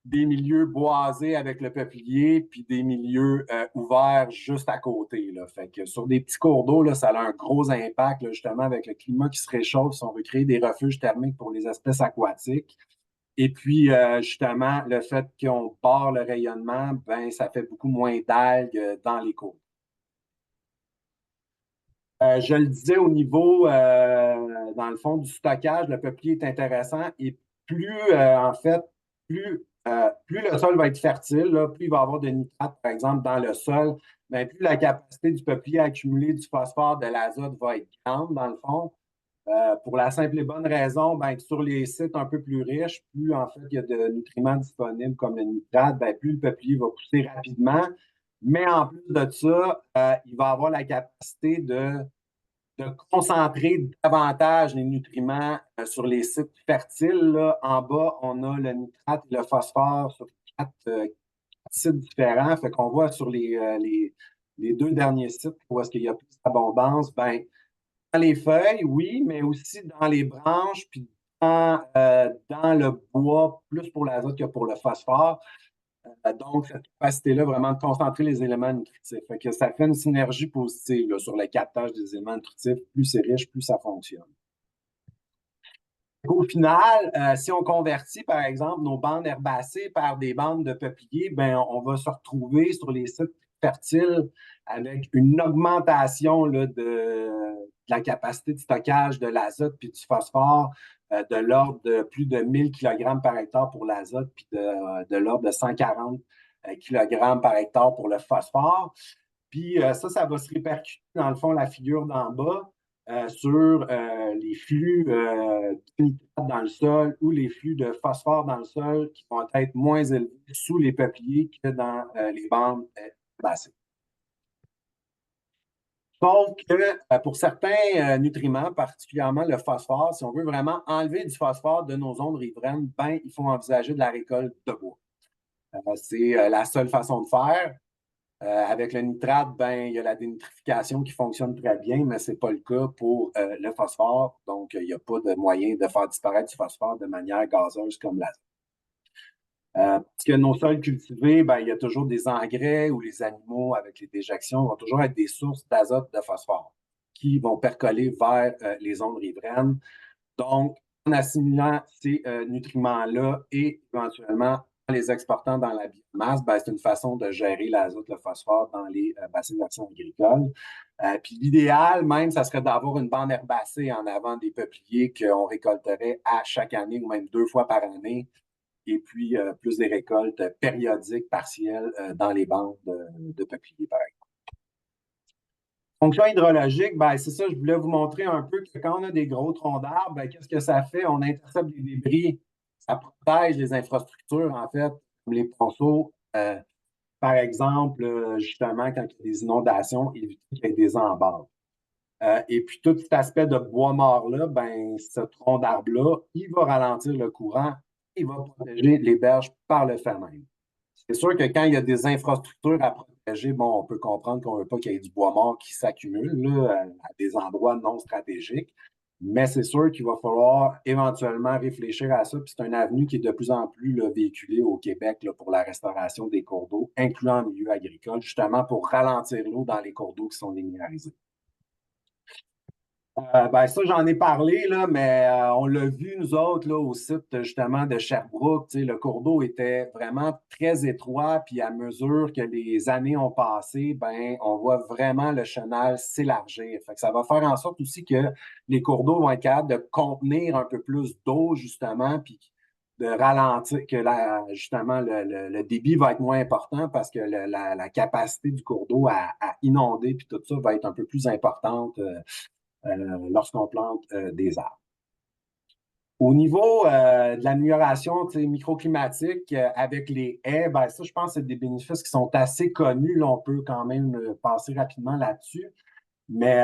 des milieux boisés avec le peuplier puis des milieux ouverts juste à côté. Là. Fait que sur des petits cours d'eau, là, ça a un gros impact là, justement avec le climat qui se réchauffe si on veut créer des refuges thermiques pour les espèces aquatiques. Et puis, justement, le fait qu'on barre le rayonnement, ben, ça fait beaucoup moins d'algues dans les cours. Je le disais au niveau, dans le fond, du stockage, le peuplier est intéressant et plus, en fait, plus le sol va être fertile, là, plus il va y avoir de nitrates, par exemple, dans le sol, bien, plus la capacité du peuplier à accumuler du phosphore, de l'azote va être grande, dans le fond. Pour la simple et bonne raison, bien, que sur les sites un peu plus riches, plus en fait il y a de nutriments disponibles comme le nitrate, bien, plus le peuplier va pousser rapidement. Mais en plus de ça, il va avoir la capacité de concentrer davantage les nutriments sur les sites fertiles. Là, en bas, on a le nitrate et le phosphore sur quatre sites différents. Fait qu'on voit sur les deux derniers sites où est-ce qu'il y a plus d'abondance, ben, dans les feuilles, oui, mais aussi dans les branches, puis dans le bois, plus pour l'azote que pour le phosphore. Donc, cette capacité-là, vraiment de concentrer les éléments nutritifs. Fait que ça fait une synergie positive là, sur le captage des éléments nutritifs. Plus c'est riche, plus ça fonctionne. Au final, si on convertit, par exemple, nos bandes herbacées par des bandes de peupliers, ben, on va se retrouver sur les sites fertiles avec une augmentation là, de la capacité de stockage de l'azote puis du phosphore de l'ordre de plus de 1000 kg par hectare pour l'azote puis de l'ordre de 140 kg par hectare pour le phosphore. Puis ça va se répercuter dans le fond, la figure d'en bas. Sur les flux de nitrate dans le sol ou les flux de phosphore dans le sol qui vont être moins élevés sous les peupliers que dans les bandes herbacées. Sauf que pour certains nutriments, particulièrement le phosphore, si on veut vraiment enlever du phosphore de nos zones riveraines, ben, il faut envisager de la récolte de bois. C'est la seule façon de faire. Avec le nitrate, ben, il y a la dénitrification qui fonctionne très bien, mais ce n'est pas le cas pour le phosphore. Donc, il n'y a pas de moyen de faire disparaître du phosphore de manière gazeuse comme l'azote. Parce que nos sols cultivés, ben, il y a toujours des engrais ou les animaux avec les déjections vont toujours être des sources d'azote, de phosphore qui vont percoler vers les zones riveraines. Donc, en assimilant ces nutriments-là et éventuellement en les exportant dans la biomasse, ben, c'est une façon de gérer l'azote, le phosphore dans les bassins d'action agricole. Puis l'idéal, même, ça serait d'avoir une bande herbacée en avant des peupliers qu'on récolterait à chaque année ou même 2 fois par année. Et puis, plus des récoltes périodiques, partielles, dans les bandes de peupliers, par exemple. Fonction hydrologique, ben, c'est ça, je voulais vous montrer un peu que quand on a des gros troncs d'arbres, ben, qu'est-ce que ça fait? On intercepte des débris, ça protège les infrastructures, en fait, comme les ponceaux. Par exemple, justement, quand il y a des inondations, éviter qu'il y ait des embâches. Et puis, tout cet aspect de bois mort-là, ben, ce tronc d'arbre-là, il va ralentir le courant, il va protéger les berges par le fait même. C'est sûr que quand il y a des infrastructures à protéger, bon, on peut comprendre qu'on ne veut pas qu'il y ait du bois mort qui s'accumule là, à des endroits non stratégiques, mais c'est sûr qu'il va falloir éventuellement réfléchir à ça. Puis c'est un avenue qui est de plus en plus là, véhiculé au Québec là, pour la restauration des cours d'eau, incluant en milieu agricole, justement pour ralentir l'eau dans les cours d'eau qui sont déminéralisés. Ben ça, j'en ai parlé, là, mais on l'a vu, nous autres, là, au site justement de Sherbrooke. Le cours d'eau était vraiment très étroit, puis à mesure que les années ont passé, ben, on voit vraiment le chenal s'élargir. Fait que ça va faire en sorte aussi que les cours d'eau vont être capables de contenir un peu plus d'eau, justement, puis de ralentir, que justement le débit va être moins important parce que la capacité du cours d'eau à inonder, puis tout ça va être un peu plus importante. Lorsqu'on plante des arbres. Au niveau de l'amélioration microclimatique avec les haies, ben, ça, je pense que c'est des bénéfices qui sont assez connus. Là, on peut quand même passer rapidement là-dessus. Mais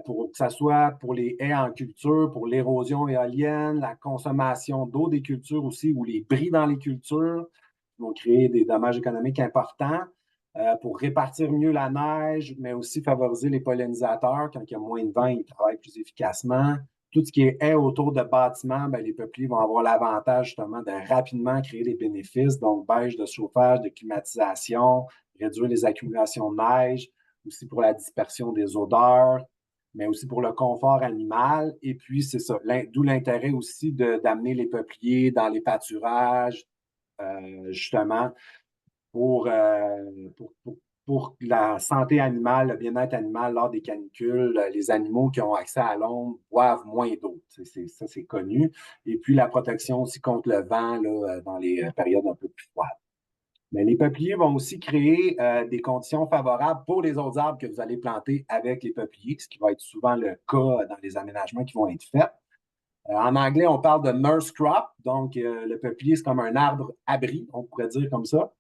pour que ce soit pour les haies en culture, pour l'érosion éolienne, la consommation d'eau des cultures aussi, ou les bris dans les cultures, qui vont créer des dommages économiques importants. Pour répartir mieux la neige, mais aussi favoriser les pollinisateurs. Quand il y a moins de vent, ils travaillent plus efficacement. Tout ce qui est haies autour de bâtiments, ben, les peupliers vont avoir l'avantage justement de rapidement créer des bénéfices, donc beige de chauffage, de climatisation, réduire les accumulations de neige, aussi pour la dispersion des odeurs, mais aussi pour le confort animal. Et puis, c'est ça, d'où l'intérêt aussi d'amener les peupliers dans les pâturages, justement, pour, pour la santé animale, le bien-être animal lors des canicules. Les animaux qui ont accès à l'ombre boivent moins d'eau. Ça, c'est connu. Et puis, la protection aussi contre le vent là, dans les périodes un peu plus froides. Mais les peupliers vont aussi créer des conditions favorables pour les autres arbres que vous allez planter avec les peupliers, ce qui va être souvent le cas dans les aménagements qui vont être faits. En anglais, on parle de nurse crop. Donc, le peuplier, c'est comme un arbre abri, on pourrait dire comme ça.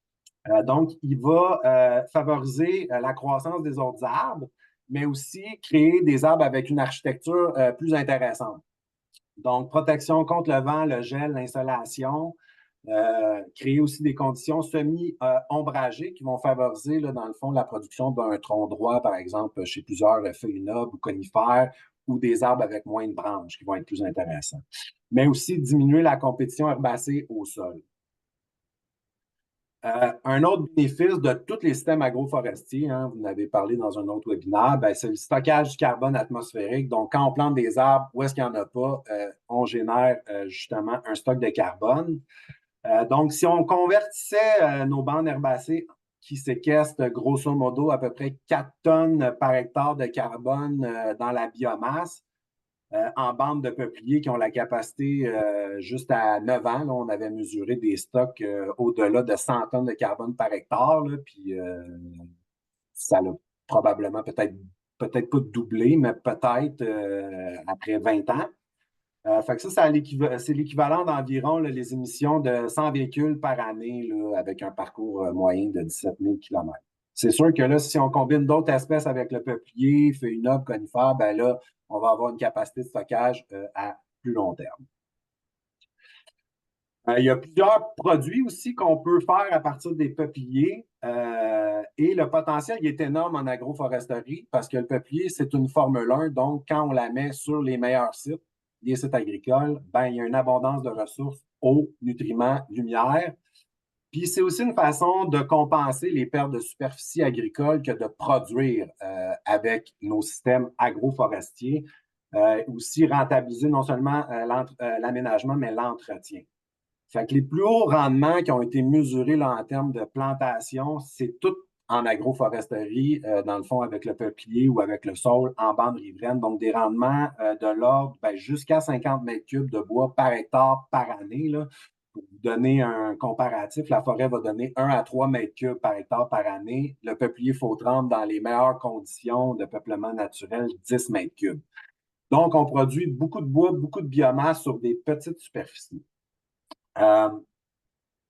Donc, il va favoriser la croissance des autres arbres, mais aussi créer des arbres avec une architecture plus intéressante. Donc, protection contre le vent, le gel, l'insolation, créer aussi des conditions semi-ombragées qui vont favoriser, là, dans le fond, la production d'un tronc droit, par exemple, chez plusieurs feuilles nobles ou conifères, ou des arbres avec moins de branches qui vont être plus intéressants. Mais aussi diminuer la compétition herbacée au sol. Un autre bénéfice de tous les systèmes agroforestiers, hein, vous en avez parlé dans un autre webinaire, ben, c'est le stockage du carbone atmosphérique. Donc, quand on plante des arbres, où est-ce qu'il n'y en a pas, on génère justement un stock de carbone. Donc, si on convertissait nos bandes herbacées qui séquestrent grosso modo à peu près 4 tonnes par hectare de carbone dans la biomasse, en bandes de peupliers qui ont la capacité, juste à 9 ans, là, on avait mesuré des stocks au-delà de 100 tonnes de carbone par hectare, là, puis ça l'a probablement peut-être pas doublé, mais peut-être après 20 ans. Fait que ça c'est l'équivalent d'environ là, les émissions de 100 véhicules par année là, avec un parcours moyen de 17 000 km. C'est sûr que là, si on combine d'autres espèces avec le peuplier, feuilles nobles, conifères, ben là, on va avoir une capacité de stockage à plus long terme. Il y a plusieurs produits aussi qu'on peut faire à partir des peupliers et le potentiel il est énorme en agroforesterie parce que le peuplier, c'est une Formule 1, donc quand on la met sur les meilleurs sites, les sites agricoles, ben, il y a une abondance de ressources, eau, nutriments, lumière. Puis c'est aussi une façon de compenser les pertes de superficie agricole que de produire avec nos systèmes agroforestiers. Aussi rentabiliser non seulement l'aménagement, mais l'entretien. Fait que les plus hauts rendements qui ont été mesurés là, en termes de plantation, c'est tout en agroforesterie, dans le fond, avec le peuplier ou avec le saule en bande riveraine. Donc, des rendements de l'ordre jusqu'à 50 mètres cubes de bois par hectare par année. Là. Pour vous donner un comparatif, la forêt va donner 1 à 3 mètres cubes par hectare par année. Le peuplier fautrempe, dans les meilleures conditions de peuplement naturel, 10 mètres cubes. Donc, on produit beaucoup de bois, beaucoup de biomasse sur des petites superficies.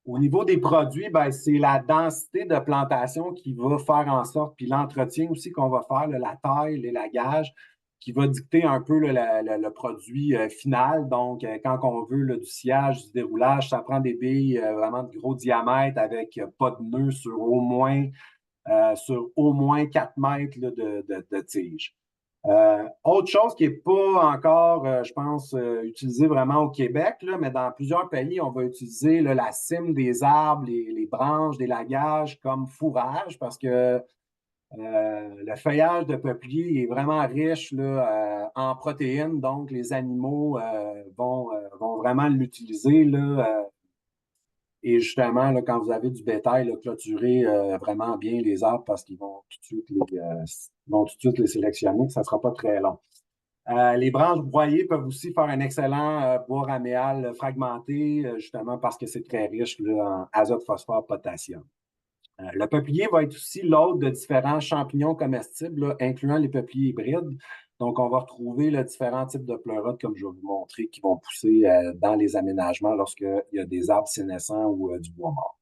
Au niveau des produits, c'est la densité de plantation qui va faire en sorte, puis l'entretien aussi qu'on va faire, là, la taille, l'élagage, qui va dicter un peu le produit final. Donc, quand on veut du sciage, du déroulage, ça prend des billes vraiment de gros diamètre avec pas de nœuds sur au moins 4 mètres là, de tige. Autre chose qui n'est pas encore, je pense, utilisée vraiment au Québec, là, mais dans plusieurs pays, on va utiliser là, la cime des arbres, les branches, des lagages comme fourrage parce que le feuillage de peuplier est vraiment riche là, en protéines, donc les animaux vont vraiment l'utiliser là, et justement, là, quand vous avez du bétail, là, clôturez vraiment bien les arbres parce qu'ils vont tout de suite les sélectionner. Ça ne sera pas très long. Les branches broyées peuvent aussi faire un excellent bois raméal fragmenté, justement parce que c'est très riche là, en azote, phosphore, potassium. Le peuplier va être aussi l'hôte de différents champignons comestibles, là, incluant les peupliers hybrides. Donc, on va retrouver là, différents types de pleurotes, comme je vais vous montrer, qui vont pousser dans les aménagements lorsqu'il y a des arbres sénescents ou du bois mort.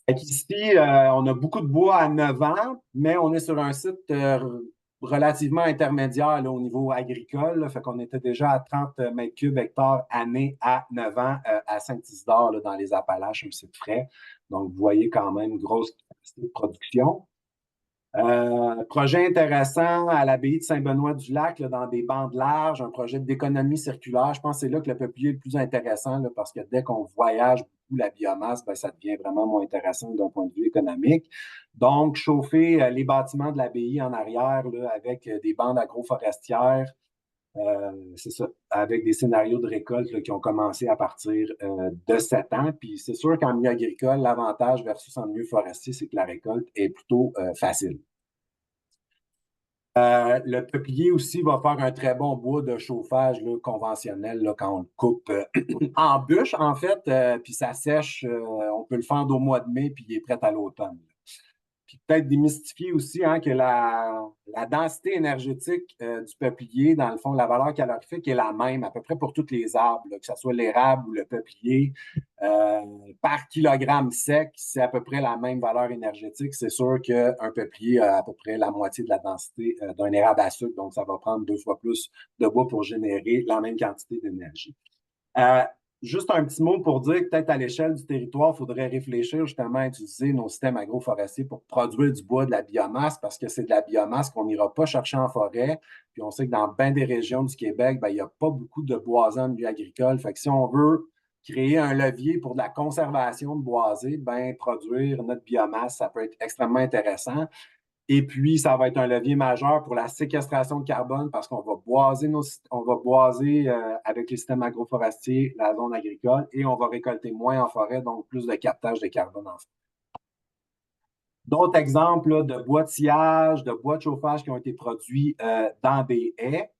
Ici, on a beaucoup de bois à 9 ans, mais on est sur un site relativement intermédiaire là, au niveau agricole. Là, fait qu'on était déjà à 30 mètres cubes hectares année à 9 ans à Saint-Isidore, là, dans les Appalaches, un site frais. Donc, vous voyez quand même une grosse capacité de production. Projet intéressant à l'abbaye de Saint-Benoît-du-Lac, là, dans des bandes larges, un projet d'économie circulaire. Je pense que c'est là que le peuplier est le plus intéressant là, parce que dès qu'on voyage beaucoup la biomasse, ça devient vraiment moins intéressant d'un point de vue économique. Donc, chauffer les bâtiments de l'abbaye en arrière là, avec des bandes agroforestières, c'est ça, avec des scénarios de récolte là, qui ont commencé à partir de 7 ans. Puis c'est sûr qu'en milieu agricole, l'avantage versus en milieu forestier, c'est que la récolte est plutôt facile. Le peuplier aussi va faire un très bon bois de chauffage là, conventionnel là, quand on le coupe en bûche, en fait, puis ça sèche. On peut le faire au mois de mai, puis il est prêt à l'automne. Puis peut-être démystifier aussi hein, que la densité énergétique du peuplier, dans le fond, la valeur calorifique est la même à peu près pour tous les arbres, là, que ce soit l'érable ou le peuplier. Par kilogramme sec, c'est à peu près la même valeur énergétique. C'est sûr qu'un peuplier a à peu près la moitié de la densité d'un érable à sucre, donc ça va prendre 2 fois plus de bois pour générer la même quantité d'énergie. Juste un petit mot pour dire que peut-être à l'échelle du territoire, il faudrait réfléchir justement à utiliser nos systèmes agroforestiers pour produire du bois, de la biomasse, parce que c'est de la biomasse qu'on n'ira pas chercher en forêt. Puis on sait que dans bien des régions du Québec, il n'y a pas beaucoup de boisés en milieu agricole. Fait que si on veut créer un levier pour de la conservation de boisés, produire notre biomasse, ça peut être extrêmement intéressant. Et puis, ça va être un levier majeur pour la séquestration de carbone parce qu'on va boiser avec les systèmes agroforestiers la zone agricole et on va récolter moins en forêt, donc plus de captage de carbone en forêt. D'autres exemples là, de bois de sciage, de bois de chauffage qui ont été produits dans des haies.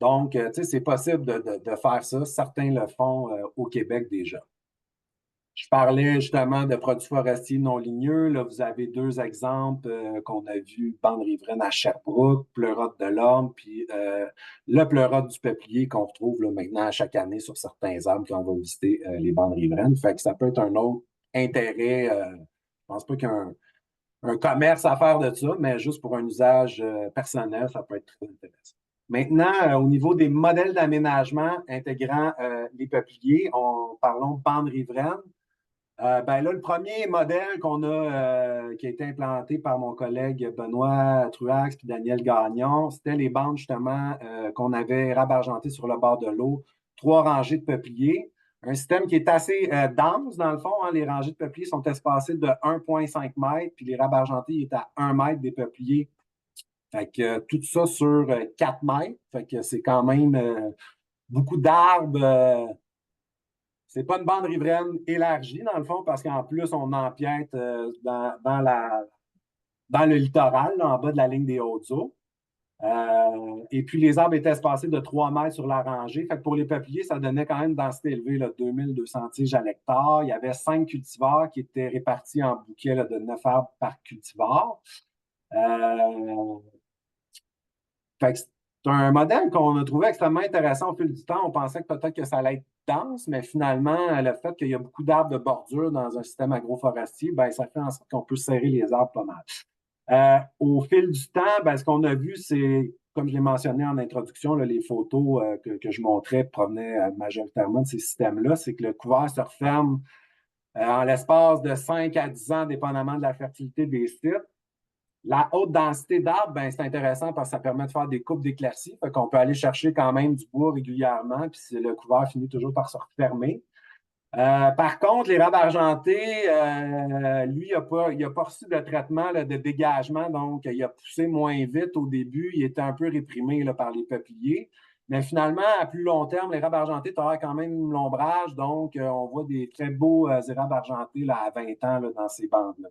Donc, c'est possible de faire ça. Certains le font au Québec déjà. Je parlais justement de produits forestiers non ligneux. Là, vous avez 2 exemples qu'on a vus, bande riveraine à Sherbrooke, pleurote de l'Orme, puis le pleurote du peuplier qu'on retrouve là, maintenant à chaque année sur certains arbres quand on va visiter les bandes riveraines. Fait que ça peut être un autre intérêt. Je ne pense pas qu'il y a un commerce à faire de ça, mais juste pour un usage personnel, ça peut être très intéressant. Maintenant, au niveau des modèles d'aménagement intégrant les peupliers, parlons de bandes riveraines. Là, le premier modèle qui a été implanté par mon collègue Benoît Truax et Daniel Gagnon, c'était les bandes justement qu'on avait rabargentées sur le bord de l'eau, 3 rangées de peupliers. Un système qui est assez dense, dans le fond. Hein, les rangées de peupliers sont espacées de 1,5 mètres, puis les rabe argentés est à 1 mètre des peupliers. Fait que tout ça sur 4 mètres. Fait que c'est quand même beaucoup d'arbres. C'est pas une bande riveraine élargie, dans le fond, parce qu'en plus, on empiète dans le littoral, là, en bas de la ligne des Hautes-Eaux. Et puis, les arbres étaient espacés de 3 mètres sur la rangée. Fait que pour les peupliers, ça donnait quand même une densité élevée, là, 2200 tiges à l'hectare. Il y avait 5 cultivars qui étaient répartis en bouquets là, de 9 arbres par cultivar. Fait que c'est un modèle qu'on a trouvé extrêmement intéressant au fil du temps. On pensait que peut-être que ça allait être dense, mais finalement, le fait qu'il y a beaucoup d'arbres de bordure dans un système agroforestier, ben, ça fait en sorte qu'on peut serrer les arbres pas mal. Au fil du temps, ben, ce qu'on a vu, c'est, comme je l'ai mentionné en introduction, là, les photos que je montrais provenaient majoritairement de ces systèmes-là, c'est que le couvert se referme en l'espace de 5 à 10 ans, dépendamment de la fertilité des sites. La haute densité d'arbres, ben, c'est intéressant parce que ça permet de faire des coupes d'éclaircies. Fait qu'on peut aller chercher quand même du bois régulièrement, puis le couvert finit toujours par se refermer. Par contre, les rabes argentés, lui, il n'a pas reçu de traitement là, de dégagement, donc il a poussé moins vite au début. Il était un peu réprimé là, par les peupliers. Mais finalement, à plus long terme, les rabes argentés tolèrent quand même l'ombrage, donc on voit des très beaux érables argentés là, à 20 ans là, dans ces bandes-là.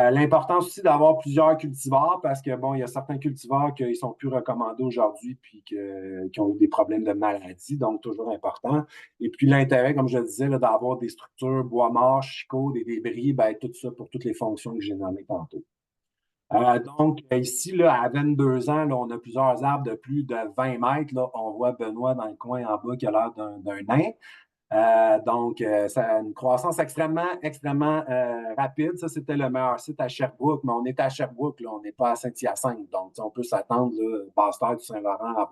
L'importance aussi d'avoir plusieurs cultivars parce que, bon, il y a certains cultivars qui ne sont plus recommandés aujourd'hui puis qui ont eu des problèmes de maladie, donc toujours important. Et puis l'intérêt, comme je le disais, d'avoir des structures bois mort, chicots, des débris, ben, tout ça pour toutes les fonctions que j'ai nommées tantôt. Donc, ici, là, à 22 ans, là, on a plusieurs arbres de plus de 20 mètres. Là. On voit Benoît dans le coin en bas qui a l'air d'un nain. Donc, ça a une croissance extrêmement rapide. Ça, c'était le meilleur site à Sherbrooke, mais on est à Sherbrooke, là, on n'est pas à Saint-Hyacinthe. Donc, on peut s'attendre, Basse-Terre du Saint-Laurent, à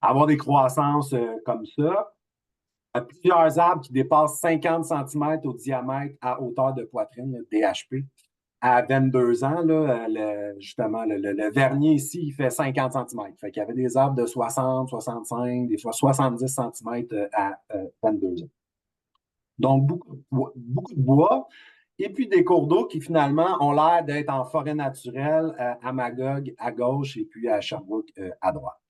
avoir des croissances comme ça. Plusieurs arbres qui dépassent 50 cm au diamètre à hauteur de poitrine, le DHP. À 22 ans, là, justement, le vernier ici, il fait 50 cm. Fait qu'il y avait des arbres de 60, 65, des fois 70 cm à 22 ans. Donc, beaucoup de bois. Et puis des cours d'eau qui, finalement, ont l'air d'être en forêt naturelle à Magog à gauche et puis à Sherbrooke à droite.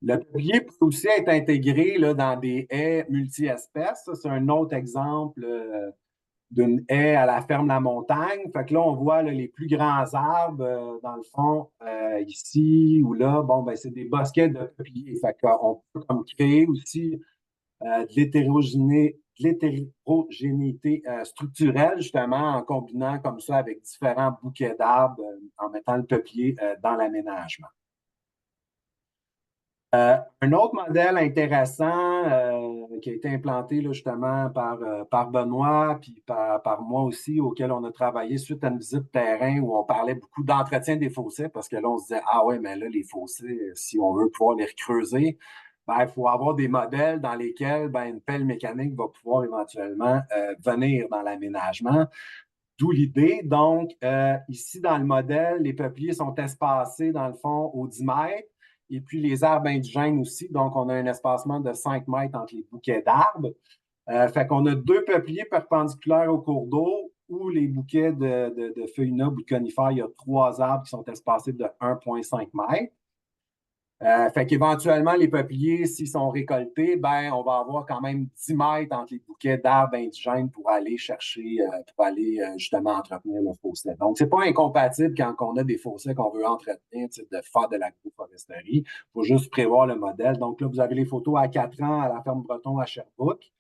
Le peuplier peut aussi être intégré là, dans des haies multi-espèces. Ça, c'est un autre exemple d'une haie à la ferme La Montagne. Fait que là, on voit là, les plus grands arbres, dans le fond, ici ou là. Bon, ben, c'est des bosquets de peupliers. Fait qu'on peut comme créer aussi de l'hétérogénéité structurelle, justement, en combinant comme ça avec différents bouquets d'arbres, en mettant le peuplier dans l'aménagement. Un autre modèle intéressant qui a été implanté là, justement par Benoît puis par moi aussi, auquel on a travaillé suite à une visite terrain où on parlait beaucoup d'entretien des fossés parce que là, on se disait, ah ouais, mais là, les fossés, si on veut pouvoir les recreuser, ben, il faut avoir des modèles dans lesquels ben, une pelle mécanique va pouvoir éventuellement venir dans l'aménagement. D'où l'idée. Donc, ici, dans le modèle, les peupliers sont espacés, dans le fond, au 10 mètres. Et puis, les arbres indigènes aussi. Donc, on a un espacement de 5 mètres entre les bouquets d'arbres. Fait qu'on a 2 peupliers perpendiculaires au cours d'eau ou les bouquets de feuilles nobles ou de conifères. Il y a 3 arbres qui sont espacés de 1,5 mètres. Fait qu'éventuellement, les peupliers, s'ils sont récoltés, ben, on va avoir quand même 10 mètres entre les bouquets d'arbres indigènes pour aller chercher, pour aller justement entretenir le fossé. Donc, c'est pas incompatible quand on a des fossés qu'on veut entretenir, de faire de l'agroforesterie. Il faut juste prévoir le modèle. Donc, là, vous avez les photos à 4 ans à la ferme Breton à Sherbrooke.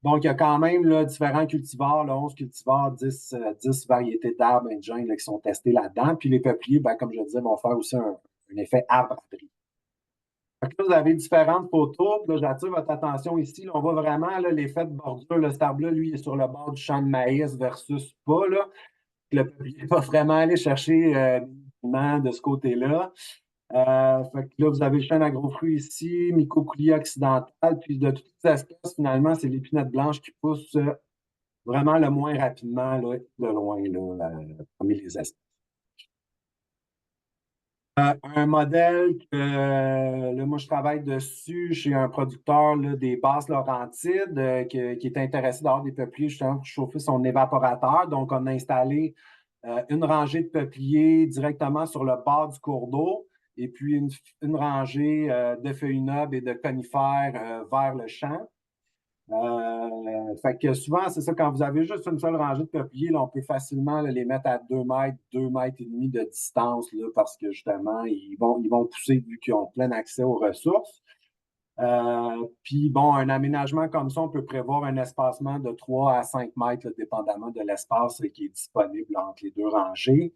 Donc, il y a quand même là, différents cultivars, là, 11 cultivars, 10 variétés d'arbres indigènes là, qui sont testés là-dedans. Puis les peupliers, ben, comme je disais, vont faire aussi un effet arbre-abri. Là, vous avez différentes photos. Là, j'attire votre attention ici. Là, on voit vraiment l'effet de bordure. Le arbre-là, lui, est sur le bord du champ de maïs versus pas. Là. Le peuplier va vraiment aller chercher de ce côté-là. Fait que là, vous avez le champ d'agro-fruits ici, mycocoulier occidental, puis de toutes les espèces, finalement, c'est l'épinette blanche qui pousse vraiment le moins rapidement, là, de loin, là, parmi les espèces. Un modèle que là, moi, je travaille dessus chez un producteur là, des Basses-Laurentides qui est intéressé d'avoir des peupliers justement pour chauffer son évaporateur. Donc, on a installé une rangée de peupliers directement sur le bord du cours d'eau et puis une rangée de feuilles nobles et de conifères vers le champ. Fait que souvent, c'est ça, quand vous avez juste une seule rangée de peupliers, là, on peut facilement là, les mettre à 2 mètres, 2 mètres et demi de distance, là, parce que justement, ils vont pousser vu qu'ils ont plein accès aux ressources. Puis bon, un aménagement comme ça, on peut prévoir un espacement de 3 à 5 mètres, là, dépendamment de l'espace qui est disponible entre les deux rangées.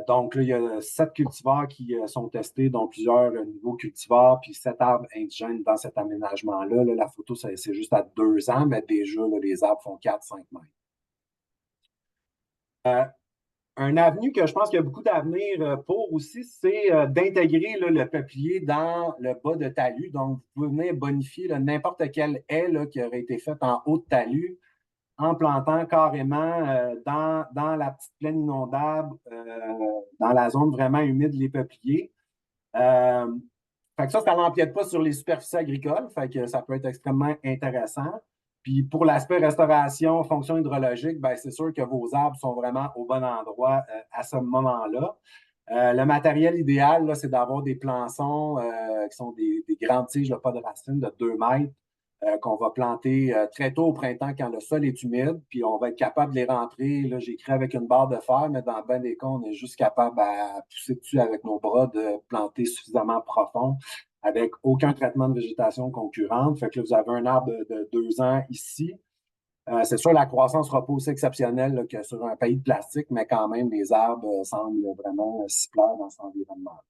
Donc, là, il y a 7 cultivars qui sont testés, dont plusieurs nouveaux cultivars, puis 7 arbres indigènes dans cet aménagement-là. Là, la photo, c'est juste à 2 ans, mais déjà, là, les arbres font 4-5 mètres. Un avenue que je pense qu'il y a beaucoup d'avenir pour aussi, c'est d'intégrer le peuplier dans le bas de talus. Donc, vous pouvez venir bonifier n'importe quelle haie là, qui aurait été faite en haut de talus en plantant carrément dans la petite plaine inondable, dans la zone vraiment humide, les peupliers. Fait que ça n'empiète pas sur les superficies agricoles, fait que ça peut être extrêmement intéressant. Puis pour l'aspect restauration, fonction hydrologique, ben c'est sûr que vos arbres sont vraiment au bon endroit à ce moment-là. Le matériel idéal, là, c'est d'avoir des plançons qui sont des grandes tiges, là, pas de racines, de 2 mètres, qu'on va planter très tôt au printemps quand le sol est humide, puis on va être capable de les rentrer. Là, j'ai écrit avec une barre de fer, mais dans ben des cas, on est juste capable à pousser dessus avec nos bras de planter suffisamment profond avec aucun traitement de végétation concurrente. Fait que là, vous avez un arbre de 2 ans ici. C'est sûr, la croissance ne sera pas aussi exceptionnelle là, que sur un pays de plastique, mais quand même, les arbres semblent vraiment s'y plaire dans cet environnement.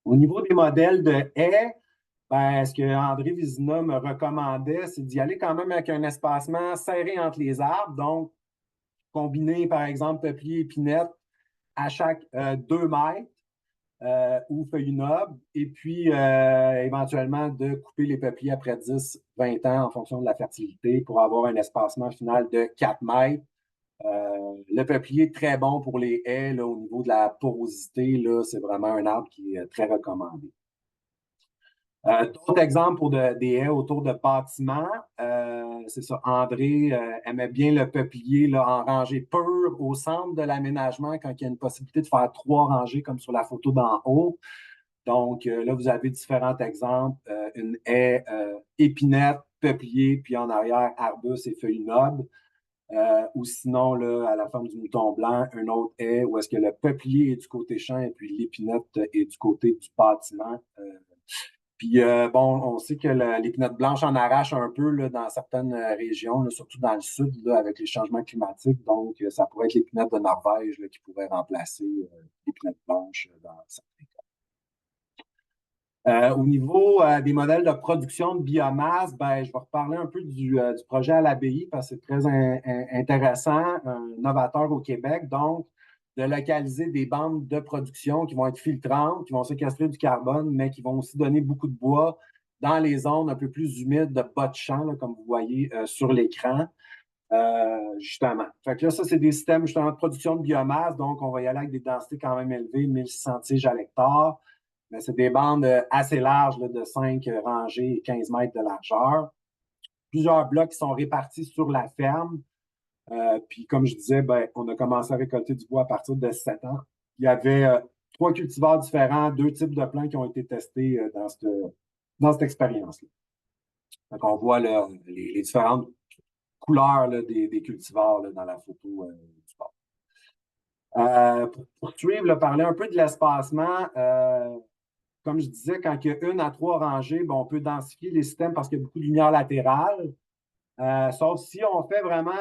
Au niveau des modèles de haies, ben, ce que André Vizina me recommandait, c'est d'y aller quand même avec un espacement serré entre les arbres. Donc, combiner, par exemple, peuplier et épinette à chaque 2 mètres ou feuilles nobles. Et puis, éventuellement, de couper les peupliers après 10-20 ans en fonction de la fertilité pour avoir un espacement final de 4 mètres. Le peuplier est très bon pour les haies là, au niveau de la porosité. Là, c'est vraiment un arbre qui est très recommandé. D'autres exemples pour des haies autour de bâtiments, c'est ça, André aimait bien le peuplier là, en rangée pure au centre de l'aménagement quand il y a une possibilité de faire 3 rangées comme sur la photo d'en haut. Donc là, vous avez différents exemples, une haie épinette, peuplier, puis en arrière, arbuste et feuilles nobles. Ou sinon, là, à la forme du mouton blanc, une autre haie où est-ce que le peuplier est du côté champ et puis l'épinette est du côté du bâtiment. Puis, bon, on sait que l'épinette blanche en arrache un peu là, dans certaines régions, là, surtout dans le sud, là, avec les changements climatiques. Donc, ça pourrait être l'épinette de Norvège là, qui pourrait remplacer l'épinette blanche dans certains cas. Au niveau des modèles de production de biomasse, ben, je vais reparler un peu du projet à l'abbaye parce que c'est très intéressant, novateur au Québec. Donc, de localiser des bandes de production qui vont être filtrantes, qui vont séquestrer du carbone, mais qui vont aussi donner beaucoup de bois dans les zones un peu plus humides de bas de champ, là, comme vous voyez sur l'écran, justement. Fait que là, ça, c'est des systèmes justement de production de biomasse, donc on va y aller avec des densités quand même élevées, 1600 tiges à l'hectare. Mais c'est des bandes assez larges, là, de 5 rangées et 15 mètres de largeur. Plusieurs blocs qui sont répartis sur la ferme. Puis comme je disais, ben, on a commencé à récolter du bois à partir de 7 ans. Il y avait 3 cultivars différents, 2 types de plants qui ont été testés dans cette expérience-là. Donc on voit là, les différentes couleurs là, des cultivars là, dans la photo du bord. Pour poursuivre, là, parler un peu de l'espacement. Comme je disais, quand il y a 1 à 3 rangées, ben, on peut densifier les systèmes parce qu'il y a beaucoup de lumière latérale. Sauf si on fait vraiment,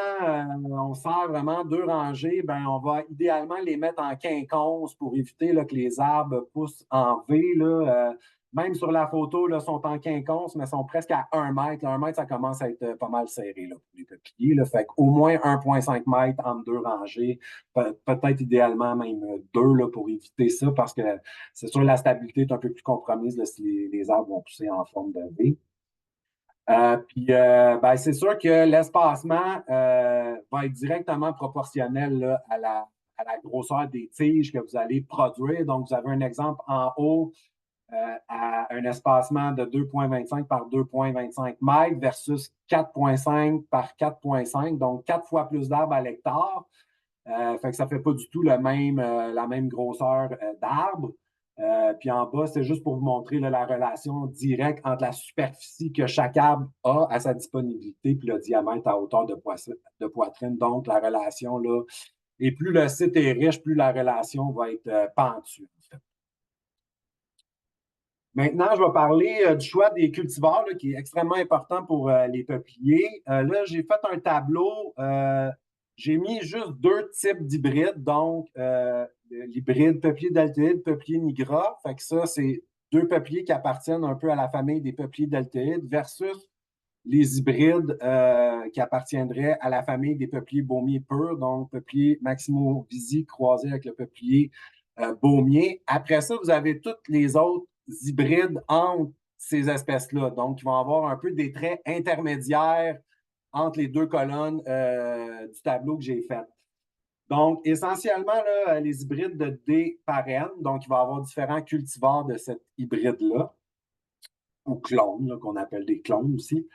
on sert vraiment 2 rangées, ben on va idéalement les mettre en quinconce pour éviter là, que les arbres poussent en V. Là, même sur la photo, là, sont en quinconce, mais sont presque à 1 mètre. Là, 1 mètre, ça commence à être pas mal serré là, pour les peupliers. Là, fait qu'au moins 1,5 mètre entre 2 rangées, peut-être idéalement même 2 là, pour éviter ça, parce que c'est sûr la stabilité est un peu plus compromise là, si les arbres vont pousser en forme de V. Puis, ben, c'est sûr que l'espacement va être directement proportionnel là, à à la grosseur des tiges que vous allez produire. Donc, vous avez un exemple en haut à un espacement de 2,25 par 2,25 mètres versus 4,5 par 4,5, donc 4 fois plus d'arbres à l'hectare. Fait que ça ne fait pas du tout la même grosseur d'arbre. Puis en bas, c'est juste pour vous montrer là, la relation directe entre la superficie que chaque arbre a à sa disponibilité puis le diamètre à hauteur de poitrine. Donc, la relation là, et plus le site est riche, plus la relation va être pentue. En fait. Maintenant, je vais parler du choix des cultivars là, qui est extrêmement important pour les peupliers. Là, j'ai fait un tableau. J'ai mis juste 2 types d'hybrides, donc l'hybride peuplier deltoïde, peuplier nigra. Fait que ça, c'est 2 peupliers qui appartiennent un peu à la famille des peupliers deltoïdes versus les hybrides qui appartiendraient à la famille des peupliers baumiers purs, donc peuplier maximo-visi croisé avec le peuplier baumier. Après ça, vous avez toutes les autres hybrides entre ces espèces-là. Donc, ils vont avoir un peu des traits intermédiaires entre les 2 colonnes du tableau que j'ai fait. Donc, essentiellement, là, les hybrides de D par N, donc il va y avoir différents cultivars de cet hybride-là, ou clones, qu'on appelle des clones aussi,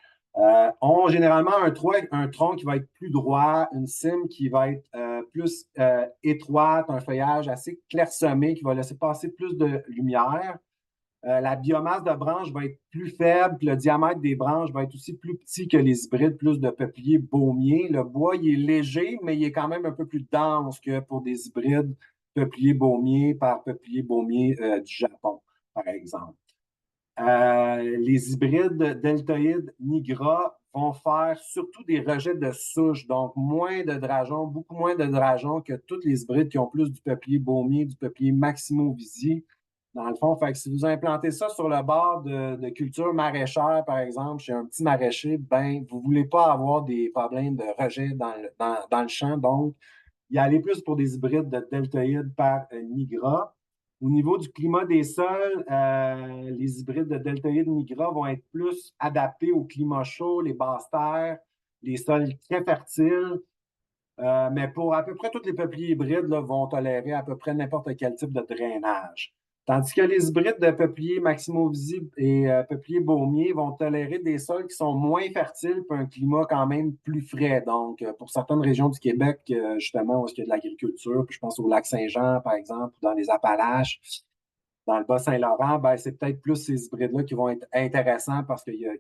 ont généralement un tronc qui va être plus droit, une cime qui va être plus étroite, un feuillage assez clairsemé qui va laisser passer plus de lumière. La biomasse de branches va être plus faible, puis le diamètre des branches va être aussi plus petit que les hybrides, plus de peupliers baumiers. Le bois, il est léger, mais il est quand même un peu plus dense que pour des hybrides peupliers baumiers par peuplier baumier du Japon, par exemple. Les hybrides deltoïdes nigra vont faire surtout des rejets de souche, donc moins de drageons, beaucoup moins de drageons que tous les hybrides qui ont plus du peuplier baumier, du peuplier maximo-visi. Dans le fond, fait que si vous implantez ça sur le bord de culture maraîchère, par exemple, chez un petit maraîcher, ben, vous ne voulez pas avoir des problèmes de rejet dans le champ. Donc, y aller plus pour des hybrides de deltoïdes par nigra. Au niveau du climat des sols, les hybrides de deltoïdes nigra vont être plus adaptés au climat chaud, les basses terres, les sols très fertiles. Mais pour à peu près tous les peupliers hybrides là, vont tolérer à peu près n'importe quel type de drainage. Tandis que les hybrides de peupliers maximo-visi et peupliers baumiers vont tolérer des sols qui sont moins fertiles et un climat quand même plus frais. Donc, pour certaines régions du Québec, justement, où il y a de l'agriculture, puis je pense au lac Saint-Jean, par exemple, ou dans les Appalaches, dans le Bas-Saint-Laurent, ben, c'est peut-être plus ces hybrides-là qui vont être intéressants parce qu'il y a,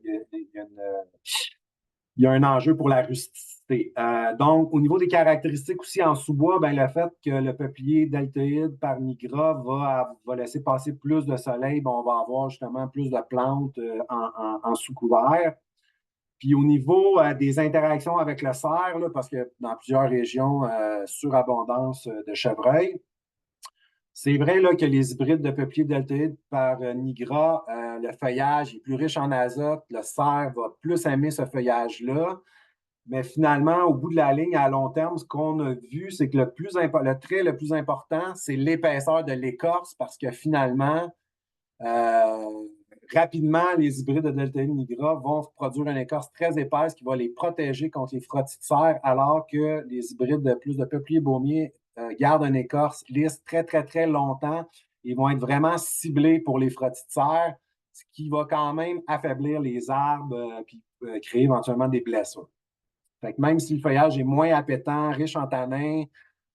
il y a un enjeu pour la rusticité. Donc, au niveau des caractéristiques aussi en sous-bois, ben, le fait que le peuplier deltoïde par nigra va laisser passer plus de soleil, ben, on va avoir justement plus de plantes en sous-couvert. Puis au niveau des interactions avec le cerf, là, parce que dans plusieurs régions, surabondance de chevreuils, c'est vrai là, que les hybrides de peuplier deltoïde par nigra, le feuillage est plus riche en azote, le cerf va plus aimer ce feuillage-là. Mais finalement, au bout de la ligne, à long terme, ce qu'on a vu, c'est que le trait le plus important, c'est l'épaisseur de l'écorce parce que finalement, rapidement, les hybrides de deltoïde nigra vont produire une écorce très épaisse qui va les protéger contre les frottis de serre, alors que les hybrides de plus de peuplier baumier gardent une écorce lisse très, très, très longtemps. Ils vont être vraiment ciblés pour les frottis de serre, ce qui va quand même affaiblir les arbres puis créer éventuellement des blessures. Fait que même si le feuillage est moins appétant, riche en tanins,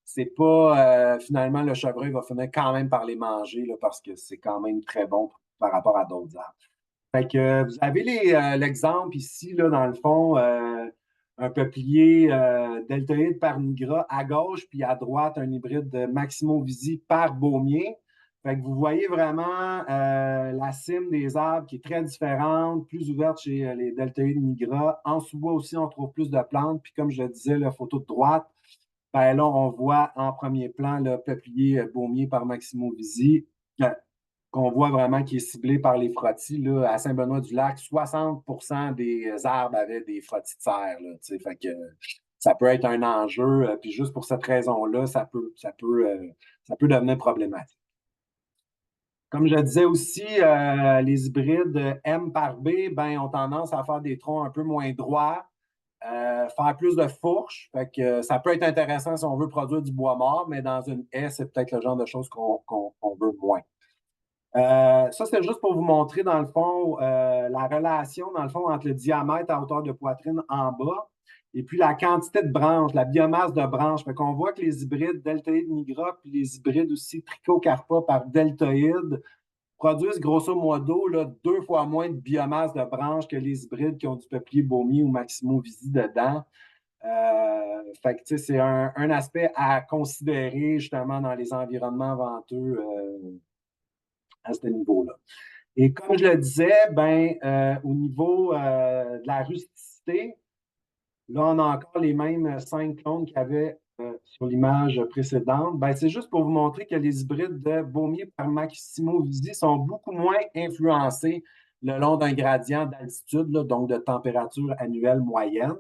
c'est pas finalement le chevreuil va finir quand même par les manger là, parce que c'est quand même très bon par rapport à d'autres arbres. Fait que vous avez l'exemple ici, là, dans le fond, un peuplier deltoïde par nigra à gauche, puis à droite, un hybride de maximo-visi par baumier. Fait que vous voyez vraiment la cime des arbres qui est très différente, plus ouverte chez les deltoïdes nigra. En sous-bois aussi, on trouve plus de plantes. Puis comme je le disais, la photo de droite, ben là, on voit en premier plan le peuplier baumier par maximo-visi, qu'on voit vraiment qui est ciblé par les frottis. Là, à Saint-Benoît-du-Lac, 60% des arbres avaient des frottis de serre. Là, fait que ça peut être un enjeu. Puis juste pour cette raison-là, ça peut devenir problématique. Comme je disais aussi, les hybrides M par B ben, ont tendance à faire des troncs un peu moins droits. faire plus de fourches. Fait que, ça peut être intéressant si on veut produire du bois mort, mais dans une haie, c'est peut-être le genre de choses qu'on veut moins. Ça, c'est juste pour vous montrer, dans le fond, la relation, dans le fond, entre le diamètre à hauteur de poitrine en bas et puis la quantité de branches, la biomasse de branches. Fait qu'on voit que les hybrides deltoïdes nigra puis les hybrides aussi trichocarpa par deltoïde produisent grosso modo là, 2 fois moins de biomasse de branches que les hybrides qui ont du peuplier baumier ou maximo-visi dedans. Fait que, c'est un aspect à considérer justement dans les environnements venteux à ce niveau-là. Et comme je le disais, au niveau de la rusticité, là, on a encore les mêmes 5 clones qu'il y avait sur l'image précédente. C'est juste pour vous montrer que les hybrides de Baumier par Maximo Visi sont beaucoup moins influencés le long d'un gradient d'altitude, donc de température annuelle moyenne.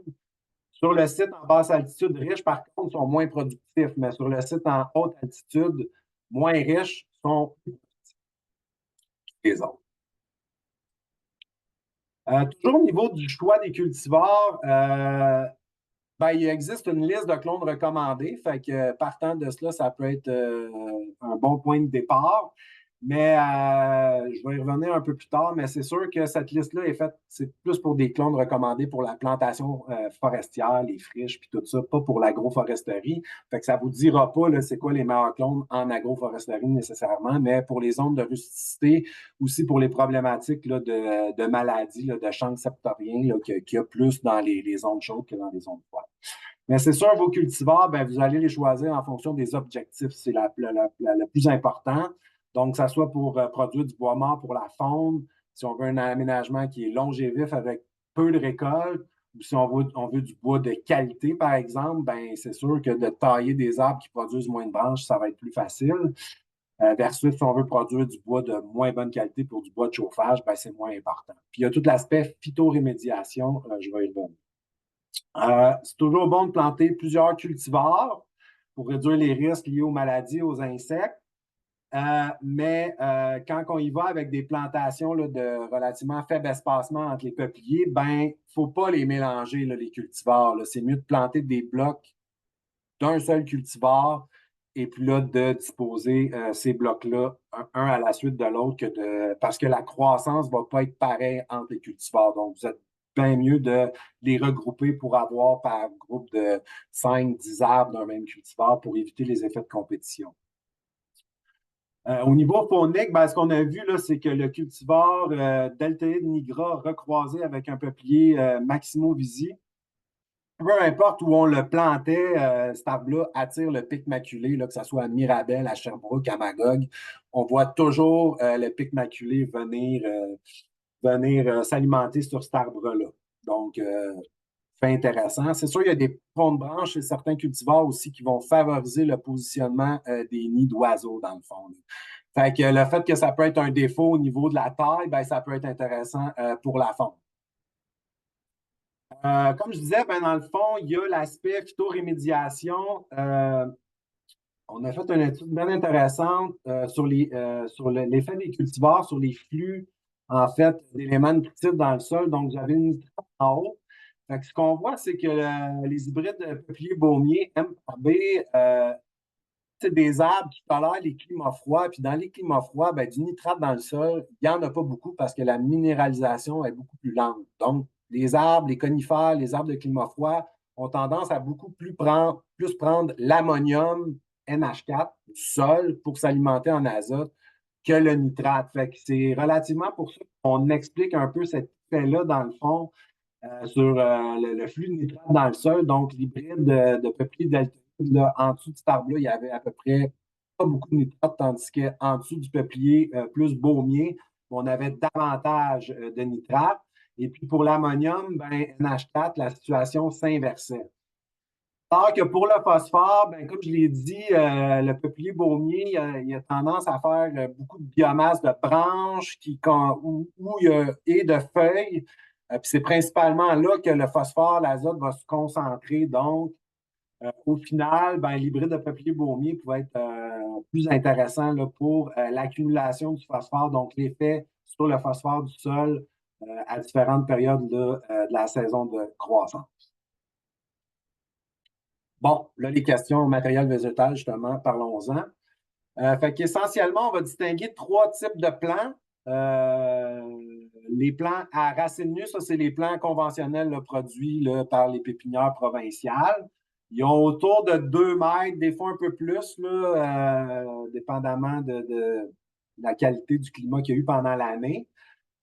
Sur le site en basse altitude riche, par contre, sont moins productifs, mais sur le site en haute altitude, moins riches, sont plus productifs que les autres. Toujours au niveau du choix des cultivars, il existe une liste de clones recommandés. Fait que partant de cela, ça peut être un bon point de départ. Mais je vais y revenir un peu plus tard, mais c'est sûr que cette liste-là est faite, c'est plus pour des clones recommandés pour la plantation forestière, les friches, puis tout ça, pas pour l'agroforesterie. Fait que ça ne vous dira pas là, c'est quoi les meilleurs clones en agroforesterie nécessairement, mais pour les zones de rusticité, aussi pour les problématiques là, de maladies, là, de chancres septoriens, qu'il y a plus dans les zones chaudes que dans les zones froides. Mais c'est sûr, vos cultivars, vous allez les choisir en fonction des objectifs. C'est le plus important. Donc, que ça soit pour produire du bois mort pour la faune, si on veut un aménagement qui est longévif avec peu de récoltes, ou si on veut du bois de qualité, par exemple, c'est sûr que de tailler des arbres qui produisent moins de branches, ça va être plus facile. Versus si on veut produire du bois de moins bonne qualité pour du bois de chauffage, c'est moins important. Puis il y a tout l'aspect phytorémédiation, je vais y revenir. C'est toujours bon de planter plusieurs cultivars pour réduire les risques liés aux maladies, aux insectes. Mais quand on y va avec des plantations là, de relativement faible espacement entre les peupliers, il ne faut pas les mélanger, là, les cultivars. C'est mieux de planter des blocs d'un seul cultivar et puis là, de disposer ces blocs-là un à la suite de l'autre parce que la croissance ne va pas être pareille entre les cultivars. Donc, vous êtes bien mieux de les regrouper pour avoir par groupe de 5-10 arbres d'un même cultivar pour éviter les effets de compétition. Au niveau faunique, ce qu'on a vu, là, c'est que le cultivar deltoïde nigra recroisé avec un peuplier Maximo Visi, peu importe où on le plantait, cet arbre-là attire le pic maculé, là, que ce soit à Mirabel, à Sherbrooke, à Magog. On voit toujours le pic maculé venir s'alimenter sur cet arbre-là. Donc, fait intéressant. C'est sûr, il y a des ponts de branches et certains cultivars aussi qui vont favoriser le positionnement des nids d'oiseaux, dans le fond. Là. Fait que le fait que ça peut être un défaut au niveau de la taille, ça peut être intéressant pour la faune. Comme je disais, dans le fond, il y a l'aspect phytorémédiation. On a fait une étude bien intéressante sur l'effet des cultivars sur les flux, en fait, d'éléments nutritifs dans le sol. Donc, j'avais une nitrate en haut. Fait que ce qu'on voit, c'est que les hybrides de peuplier baumier MAB, c'est des arbres qui tolèrent les climats froids. Puis dans les climats froids, du nitrate dans le sol, il n'y en a pas beaucoup parce que la minéralisation est beaucoup plus lente. Donc, les arbres, les conifères, les arbres de climat froid ont tendance à beaucoup plus prendre l'ammonium NH4 du sol pour s'alimenter en azote que le nitrate. Fait que c'est relativement pour ça qu'on explique un peu cet effet-là, dans le fond, sur le flux de nitrate dans le sol. Donc, l'hybride de peuplier deltoïde, en dessous de cet arbre-là, il y avait à peu près pas beaucoup de nitrate, tandis qu'en dessous du peuplier plus baumier, on avait davantage de nitrate. Et puis, pour l'ammonium, NH4, la situation s'inversait. Alors que pour le phosphore, comme je l'ai dit, le peuplier baumier, il a tendance à faire beaucoup de biomasse de branches où il y a et de feuilles. Puis c'est principalement là que le phosphore, l'azote va se concentrer. Donc, au final, l'hybride de peuplier baumier pouvait être plus intéressant là, pour l'accumulation du phosphore, donc l'effet sur le phosphore du sol à différentes périodes de la saison de croissance. Bon, là, les questions matériel végétal, justement, parlons-en. Fait qu'essentiellement, on va distinguer trois types de plants. Les plants à racines nues, ça, c'est les plants conventionnels là, produits là, par les pépinières provinciales. Ils ont autour de 2 mètres, des fois un peu plus, là, dépendamment de la qualité du climat qu'il y a eu pendant l'année.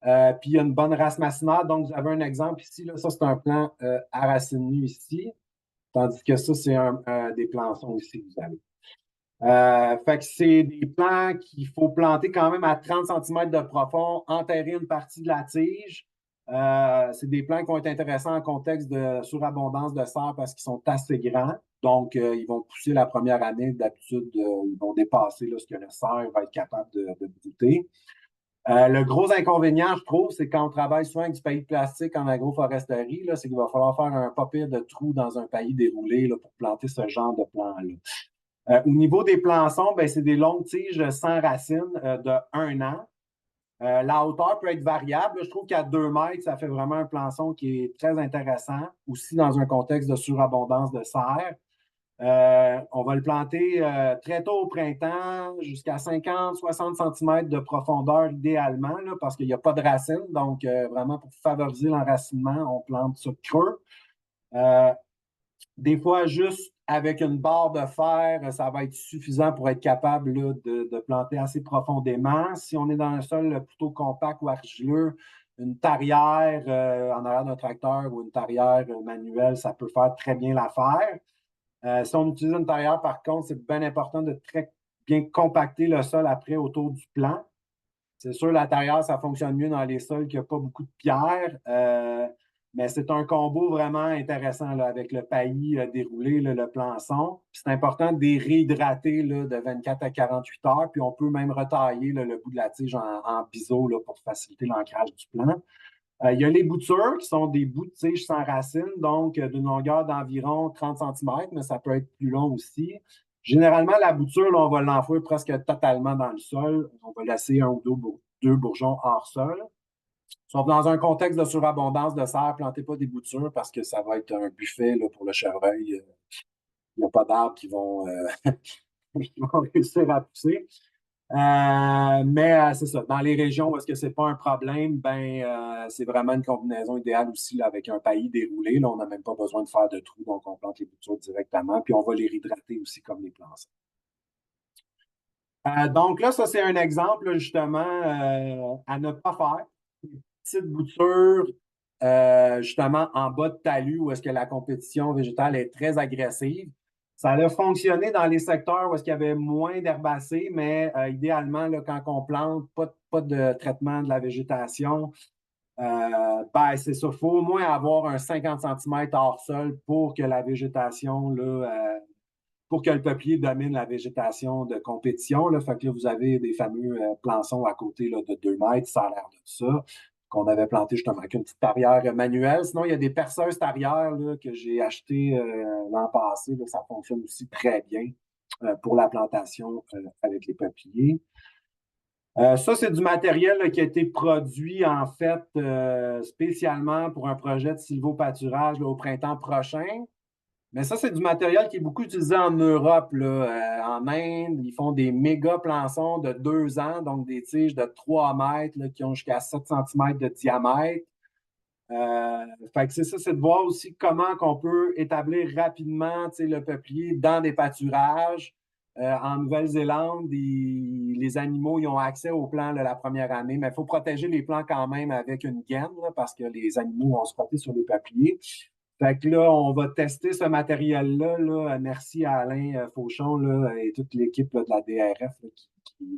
Puis il y a une bonne race macinaire. Donc, vous avez un exemple ici. Là, ça, c'est un plant à racines nues ici. Tandis que ça, c'est des plançons ici que vous avez. Fait que c'est des plants qu'il faut planter quand même à 30 cm de profond, enterrer une partie de la tige. C'est des plants qui vont être intéressants en contexte de surabondance de serre parce qu'ils sont assez grands. Donc, ils vont pousser la première année. D'habitude, ils vont dépasser là, ce que le cerf va être capable de brouter. Le gros inconvénient, je trouve, c'est quand on travaille souvent avec du paillis de plastique en agroforesterie, là, c'est qu'il va falloir faire un pas pire de trou dans un paillis déroulé là, pour planter ce genre de plant-là. Au niveau des plançons, ben, c'est des longues tiges sans racines de 1 an. La hauteur peut être variable. Je trouve qu'à 2 mètres, ça fait vraiment un plançon qui est très intéressant, aussi dans un contexte de surabondance de serre. On va le planter très tôt au printemps, jusqu'à 50-60 cm de profondeur idéalement, là, parce qu'il n'y a pas de racines. Donc, vraiment, pour favoriser l'enracinement, on plante ça creux. Des fois, juste avec une barre de fer, ça va être suffisant pour être capable là, de planter assez profondément. Si on est dans un sol plutôt compact ou argileux, une tarière en arrière d'un tracteur ou une tarière manuelle, ça peut faire très bien l'affaire. Si on utilise une tarière, par contre, c'est bien important de très bien compacter le sol après autour du plant. C'est sûr, la tarière, ça fonctionne mieux dans les sols qui n'ont pas beaucoup de pierres, mais c'est un combo vraiment intéressant là, avec le paillis déroulé, là, le plançon. C'est important de les réhydrater là, de 24 à 48 heures, puis on peut même retailler là, le bout de la tige en biseau là, pour faciliter l'ancrage du plant. Il y a les boutures qui sont des bouts de tige sans racines, donc d'une longueur d'environ 30 cm, mais ça peut être plus long aussi. Généralement, la bouture, là, on va l'enfouir presque totalement dans le sol. On va laisser un ou deux bourgeons hors sol. Sauf dans un contexte de surabondance de serre, plantez pas des boutures parce que ça va être un buffet là, pour le chevreuil. Il n'y a pas d'arbres qui vont, qui vont réussir à pousser. Mais c'est ça. Dans les régions où est-ce que c'est pas un problème, c'est vraiment une combinaison idéale aussi là, avec un paillis déroulé. Là, on n'a même pas besoin de faire de trous, donc on plante les boutures directement, puis on va les réhydrater aussi comme les plançons. Donc là, ça, c'est un exemple justement à ne pas faire. Une petite bouture justement en bas de talus où est-ce que la compétition végétale est très agressive. Ça a fonctionné dans les secteurs où est-ce qu'il y avait moins d'herbacées, mais idéalement, là, quand on plante, pas de traitement de la végétation, c'est ça. Il faut au moins avoir un 50 cm hors sol pour que la végétation, là, pour que le peuplier domine la végétation de compétition. Là. Fait que là, vous avez des fameux plançons à côté là, de 2 mètres, ça a l'air de ça, qu'on avait planté justement avec une petite tarière manuelle. Sinon, il y a des perceuses tarières là, que j'ai achetées l'an passé. Là, ça fonctionne aussi très bien pour la plantation avec les peupliers. Ça, c'est du matériel là, qui a été produit en fait spécialement pour un projet de sylvopâturage là, au printemps prochain. Mais ça, c'est du matériel qui est beaucoup utilisé en Europe. Là. En Inde, ils font des méga plançons de 2 ans, donc des tiges de 3 mètres là, qui ont jusqu'à 7 cm de diamètre. Fait que c'est ça, c'est de voir aussi comment on peut établir rapidement le peuplier dans des pâturages. En Nouvelle-Zélande, les animaux ils ont accès aux plants là, la première année, mais il faut protéger les plants quand même avec une gaine là, parce que les animaux vont se frotter sur les peupliers. Fait que là, on va tester ce matériel-là. Là. Merci à Alain Fauchon là, et toute l'équipe là, de la DRF là,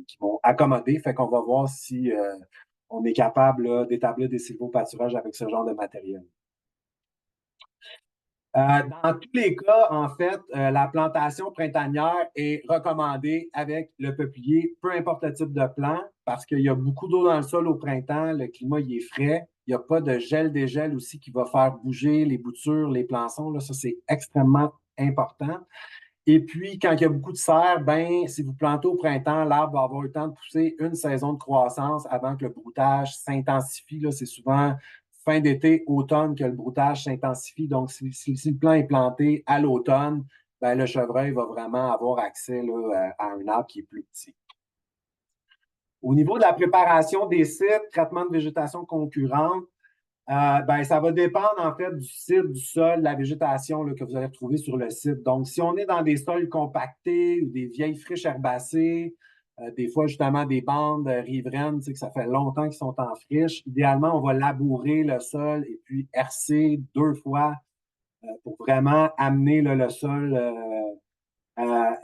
qui vont accommoder. Fait qu'on va voir si on est capable là, d'établir des sylvopâturages avec ce genre de matériel. Dans tous les cas, en fait, la plantation printanière est recommandée avec le peuplier, peu importe le type de plant, parce qu'il y a beaucoup d'eau dans le sol au printemps, le climat il est frais, il n'y a pas de gel-dégel aussi qui va faire bouger les boutures, les plançons, là, ça c'est extrêmement important. Et puis, quand il y a beaucoup de serre, si vous plantez au printemps, l'arbre va avoir le temps de pousser une saison de croissance avant que le broutage s'intensifie. Là, c'est souvent fin d'été, automne que le broutage s'intensifie. Donc, si le plant est planté à l'automne, ben, le chevreuil va vraiment avoir accès là, à un arbre qui est plus petit. Au niveau de la préparation des sites, traitement de végétation concurrente, ben, ça va dépendre en fait du site, du sol, de la végétation là, que vous allez retrouver sur le site. Donc, si on est dans des sols compactés ou des vieilles friches herbacées, des fois justement des bandes riveraines, tu sais, que ça fait longtemps qu'ils sont en friche, idéalement, on va labourer le sol et puis hercer 2 fois pour vraiment amener là, le sol à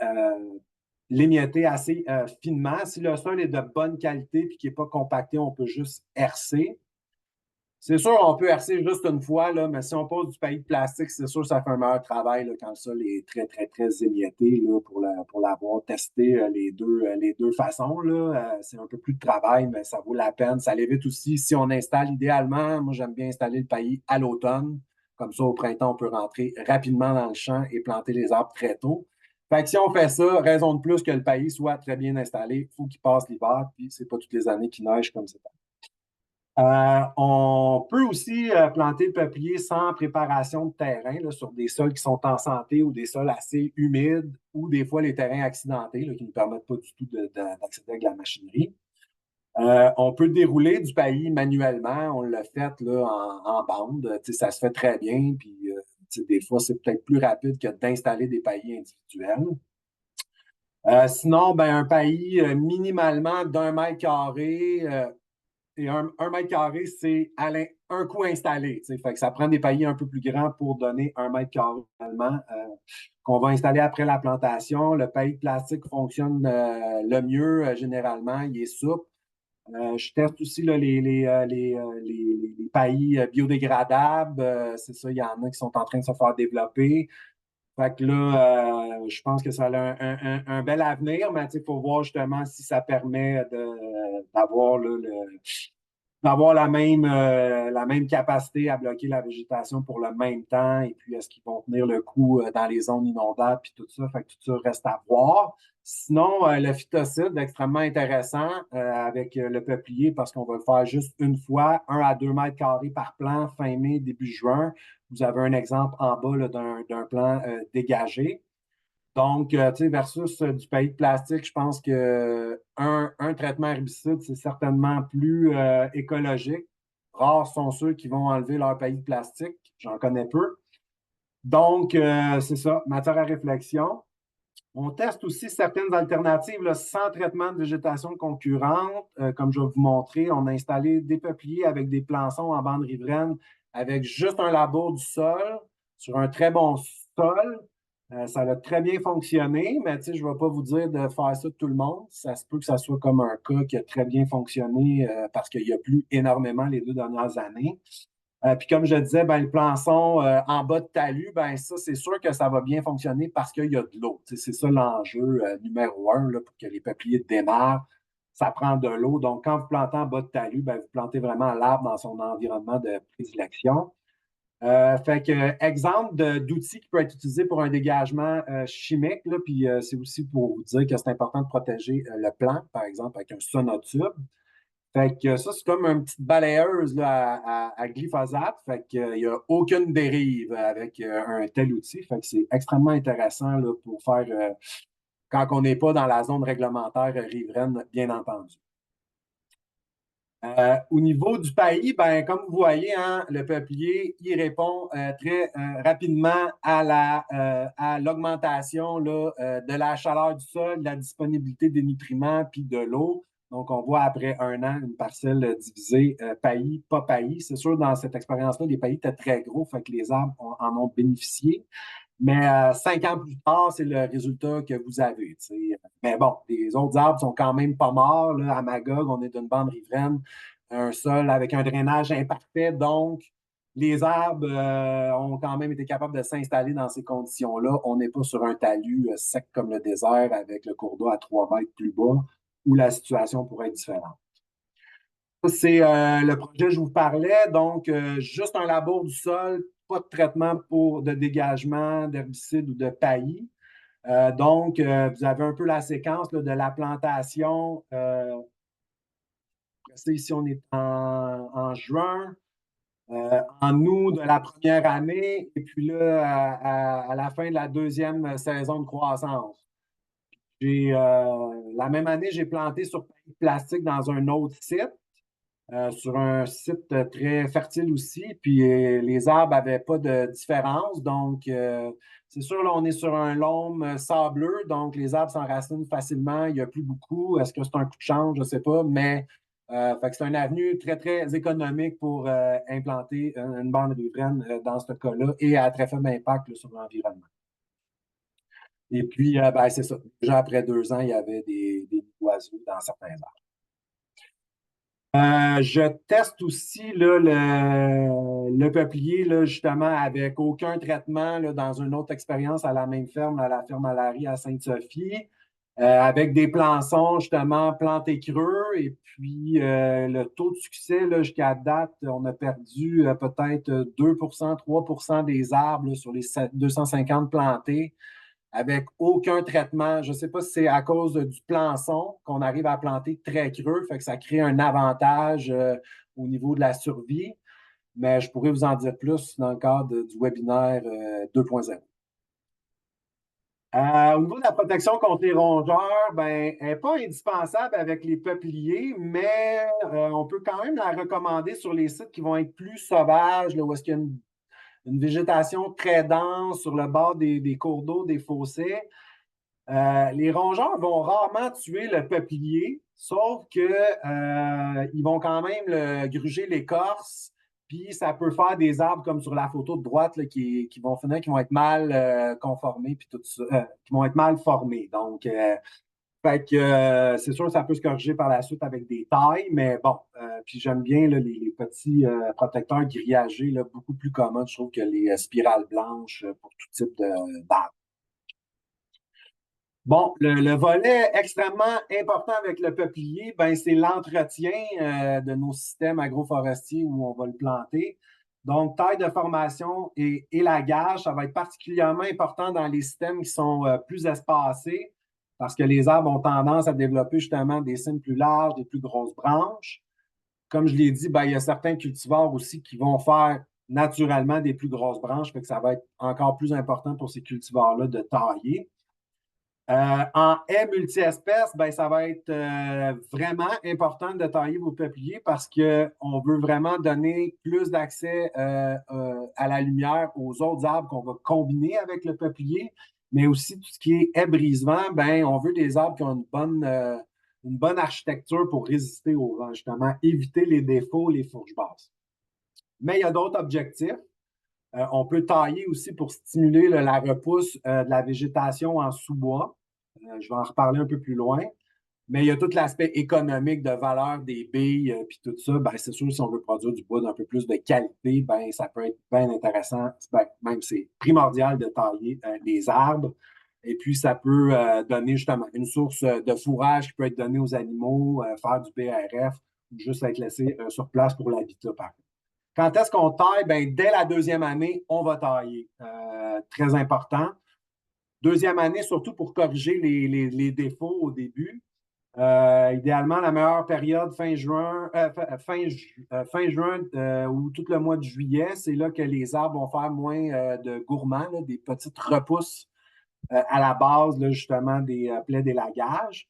l'émietter assez finement. Si le sol est de bonne qualité et qu'il n'est pas compacté, on peut juste hercer. C'est sûr, on peut hercer juste une fois, là, mais si on pose du paillis de plastique, c'est sûr que ça fait un meilleur travail là, quand le sol est très, très, très émietté là, pour l'avoir testé les deux façons. Là. C'est un peu plus de travail, mais ça vaut la peine. Ça l'évite aussi si on installe idéalement. Moi, j'aime bien installer le paillis à l'automne. Comme ça, au printemps, on peut rentrer rapidement dans le champ et planter les arbres très tôt. Fait que si on fait ça, raison de plus que le paillis soit très bien installé, il faut qu'il passe l'hiver, puis c'est pas toutes les années qu'il neige comme c'est. On peut aussi planter le peuplier sans préparation de terrain là, sur des sols qui sont en santé ou des sols assez humides ou des fois les terrains accidentés là, qui ne permettent pas du tout d'accéder avec la machinerie. On peut dérouler du paillis manuellement. On l'a fait là, en bande. Ça se fait très bien. Puis, des fois, c'est peut-être plus rapide que d'installer des paillis individuels. Sinon, ben, un paillis minimalement d'1 mètre carré. Et 1 mètre carré, c'est un coup installé. Fait que ça prend des paillis un peu plus grands pour donner 1 mètre carré finalement, qu'on va installer après la plantation. Le paillis de plastique fonctionne le mieux généralement. Il est souple. Je teste aussi là, les paillis biodégradables. C'est ça, il y en a qui sont en train de se faire développer. Fait que là, je pense que ça a un bel avenir, mais il faut voir justement si ça permet d'avoir la même capacité à bloquer la végétation pour le même temps, et puis est-ce qu'ils vont tenir le coup dans les zones inondables, puis tout ça. Fait que tout ça reste à voir. Sinon, le phytocide, extrêmement intéressant avec le peuplier, parce qu'on va le faire juste une fois, 1 à 2 mètres carrés par plan, fin mai, début juin. Vous avez un exemple en bas d'un plan dégagé. Donc, tu sais, versus du paillis de plastique, je pense qu'un traitement herbicide, c'est certainement plus écologique. Rares sont ceux qui vont enlever leur paillis de plastique. J'en connais peu. Donc, c'est ça, matière à réflexion. On teste aussi certaines alternatives là, sans traitement de végétation concurrente. Comme je vais vous montrer, on a installé des peupliers avec des plançons en bande riveraine avec juste un labour du sol sur un très bon sol. Ça a très bien fonctionné, mais je ne vais pas vous dire de faire ça de tout le monde. Ça se peut que ça soit comme un cas qui a très bien fonctionné parce qu'il n'y a plus énormément les 2 dernières années. Puis comme je disais, ben, le plançon en bas de talus, ben, ça, c'est sûr que ça va bien fonctionner parce qu'il y a de l'eau. C'est ça l'enjeu numéro un là, pour que les peupliers démarrent. Ça prend de l'eau. Donc, quand vous plantez en bas de talus, ben, vous plantez vraiment l'arbre dans son environnement de prédilection. Fait que, exemple d'outils qui peut être utilisé pour un dégagement chimique, là, puis c'est aussi pour vous dire que c'est important de protéger le plant, par exemple, avec un sonotube. Fait que ça, c'est comme une petite balayeuse là, à glyphosate. Fait qu'il n'y a aucune dérive avec un tel outil. Fait que c'est extrêmement intéressant là, pour faire quand on n'est pas dans la zone réglementaire riveraine, bien entendu. Au niveau du paillis, ben, comme vous voyez, hein, le peuplier, il répond très rapidement à l'augmentation de la chaleur du sol, de la disponibilité des nutriments puis de l'eau. Donc, on voit après 1 an une parcelle divisée paillis, pas paillis. C'est sûr, dans cette expérience-là, les paillis étaient très gros, fait que les arbres en ont bénéficié. Mais 5 ans plus tard, c'est le résultat que vous avez. T'sais. Mais bon, les autres arbres sont quand même pas morts. Là. À Magog, on est d'une bande riveraine, un sol avec un drainage imparfait. Donc, les arbres ont quand même été capables de s'installer dans ces conditions-là. On n'est pas sur un talus sec comme le désert avec le cours d'eau à 3 mètres plus bas où la situation pourrait être différente. Ça, c'est le projet que je vous parlais. Donc, juste un labour du sol, pas de traitement de dégagement d'herbicides ou de paillis. Donc, vous avez un peu la séquence là, de la plantation. Ici, on est en juin. en août de la première année, et puis là, à la fin de la deuxième saison de croissance. La même année, j'ai planté sur papier plastique dans un autre site, sur un site très fertile aussi. Puis les arbres n'avaient pas de différence. Donc, c'est sûr, là, on est sur un loam sableux. Donc, les arbres s'enracinent facilement. Il n'y a plus beaucoup. Est-ce que c'est un coup de chance? Je ne sais pas. Mais fait que c'est une avenue très, très économique pour implanter une bande riveraine dans ce cas-là et à très faible impact là, sur l'environnement. Et puis, ben, c'est ça. Déjà après 2 ans, il y avait des oiseaux dans certains arbres. Je teste aussi là, le peuplier, là, justement, avec aucun traitement là, dans une autre expérience à la même ferme, à la ferme à Larry à Sainte-Sophie, avec des plançons, justement, plantés creux. Et puis, le taux de succès, là, jusqu'à date, on a perdu peut-être 2 3 des arbres là, sur les 250 plantés avec aucun traitement. Je ne sais pas si c'est à cause du plançon qu'on arrive à planter très creux, fait que ça crée un avantage au niveau de la survie, mais je pourrais vous en dire plus dans le cadre du webinaire 2.0. Au niveau de la protection contre les rongeurs, ben, elle n'est pas indispensable avec les peupliers, mais on peut quand même la recommander sur les sites qui vont être plus sauvages, là, où est-ce qu'il y a une végétation très dense sur le bord des cours d'eau, des fossés. Les rongeurs vont rarement tuer le peuplier, sauf qu'ils vont quand même gruger l'écorce, puis ça peut faire des arbres comme sur la photo de droite là, qui vont finir, qui vont être mal conformés, puis tout ça, qui vont être mal formés. Donc, fait que c'est sûr que ça peut se corriger par la suite avec des tailles, mais bon, puis j'aime bien là, les petits protecteurs grillagés, là, beaucoup plus communs, je trouve, que les spirales blanches pour tout type d'arbres. Bon, le volet extrêmement important avec le peuplier, ben, c'est l'entretien de nos systèmes agroforestiers où on va le planter. Donc, taille de formation et élagage, ça va être particulièrement important dans les systèmes qui sont plus espacés parce que les arbres ont tendance à développer justement des cimes plus larges, des plus grosses branches. Comme je l'ai dit, ben, il y a certains cultivars aussi qui vont faire naturellement des plus grosses branches, fait que ça va être encore plus important pour ces cultivars-là de tailler. En haies multi-espèces, ben, ça va être vraiment important de tailler vos peupliers parce qu'on veut vraiment donner plus d'accès à la lumière aux autres arbres qu'on va combiner avec le peuplier, mais aussi tout ce qui est haies-brisement, ben, on veut des arbres qui ont une bonne architecture pour résister au vent, justement, éviter les défauts, les fourches basses. Mais il y a d'autres objectifs. On peut tailler aussi pour stimuler la repousse de la végétation en sous-bois. Je vais en reparler un peu plus loin. Mais il y a tout l'aspect économique de valeur des billes puis tout ça. Ben, c'est sûr, si on veut produire du bois d'un peu plus de qualité, ben, ça peut être bien intéressant. Ben, même c'est primordial de tailler des arbres. Et puis, ça peut donner justement une source de fourrage qui peut être donnée aux animaux, faire du BRF ou juste être laissé sur place pour l'habitat, par exemple. Quand est-ce qu'on taille? Ben, dès la deuxième année, on va tailler. Très important. Deuxième année, surtout pour corriger les défauts au début. Idéalement, la meilleure période fin juin ou tout le mois de juillet, c'est là que les arbres vont faire moins de gourmands, là, des petites repousses à la base, là, justement, des plaies d'élagage.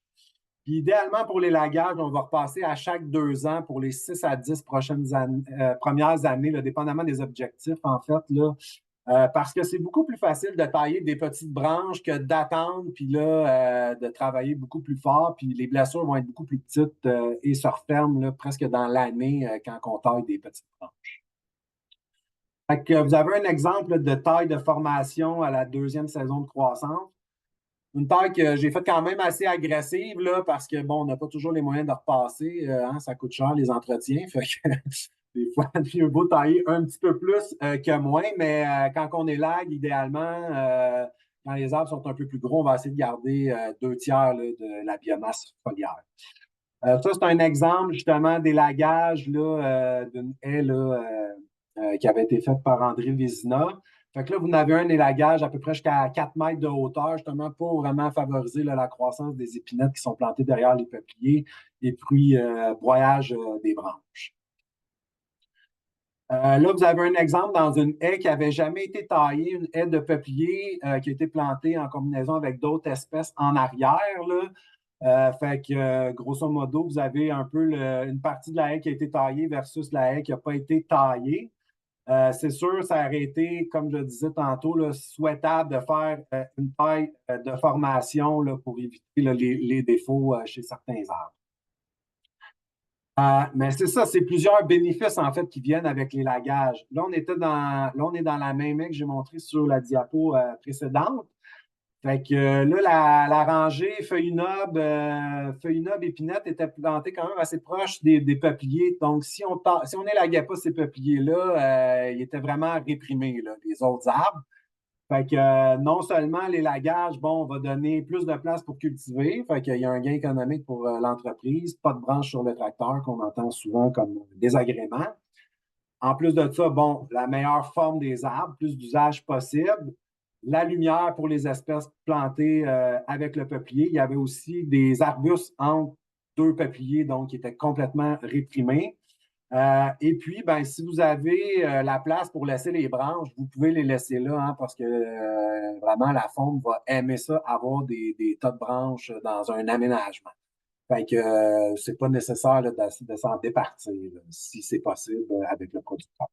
Puis idéalement, pour l'élagage, on va repasser à chaque 2 ans pour les 6 à 10 premières années, là, dépendamment des objectifs, en fait, là, parce que c'est beaucoup plus facile de tailler des petites branches que d'attendre, puis là, de travailler beaucoup plus fort, puis les blessures vont être beaucoup plus petites et se referment là, presque dans l'année quand on taille des petites branches. Fait que vous avez un exemple là, de taille de formation à la deuxième saison de croissance. Une taille que j'ai faite quand même assez agressive, là, parce que, bon, on n'a pas toujours les moyens de repasser. Hein, ça coûte cher, les entretiens. Fait que, des fois, il vaut tailler un petit peu plus que moins, mais quand on élague, idéalement, quand les arbres sont un peu plus gros, on va essayer de garder 2 tiers là, de la biomasse foliaire. Ça, c'est un exemple, justement, d'élagage d'une haie là, qui avait été faite par André Vézina. Fait que là, vous en avez un élagage à peu près jusqu'à 4 mètres de hauteur, justement, pour vraiment favoriser là, la croissance des épinettes qui sont plantées derrière les peupliers et puis broyage des branches. Là, vous avez un exemple dans une haie qui n'avait jamais été taillée, une haie de peuplier qui a été plantée en combinaison avec d'autres espèces en arrière, là. Fait que, grosso modo, vous avez un peu une partie de la haie qui a été taillée versus la haie qui n'a pas été taillée. C'est sûr, ça aurait été, comme je disais tantôt, là, souhaitable de faire une taille de formation là, pour éviter là, les défauts chez certains arbres. Mais c'est ça, c'est plusieurs bénéfices en fait qui viennent avec les lagages. Là, on est dans la même haie que j'ai montré sur la diapo précédente. Fait que là, la rangée feuille noble épinette était plantée quand même assez proche des peupliers. Donc, si on n'élaguait pas ces peupliers-là, ils étaient vraiment réprimés, là, les autres arbres. Fait que non seulement l'élagage, bon, va donner plus de place pour cultiver, fait qu'il y a un gain économique pour l'entreprise, pas de branche sur le tracteur qu'on entend souvent comme désagrément. En plus de ça, bon, la meilleure forme des arbres, plus d'usage possible. La lumière pour les espèces plantées avec le peuplier. Il y avait aussi des arbustes entre deux peupliers, donc qui étaient complètement réprimés. Et puis, ben, si vous avez la place pour laisser les branches, vous pouvez les laisser là, hein, parce que vraiment, la faune va aimer ça, avoir des tas de branches dans un aménagement. Fait que c'est pas nécessaire là, de s'en départir, là, si c'est possible avec le producteur.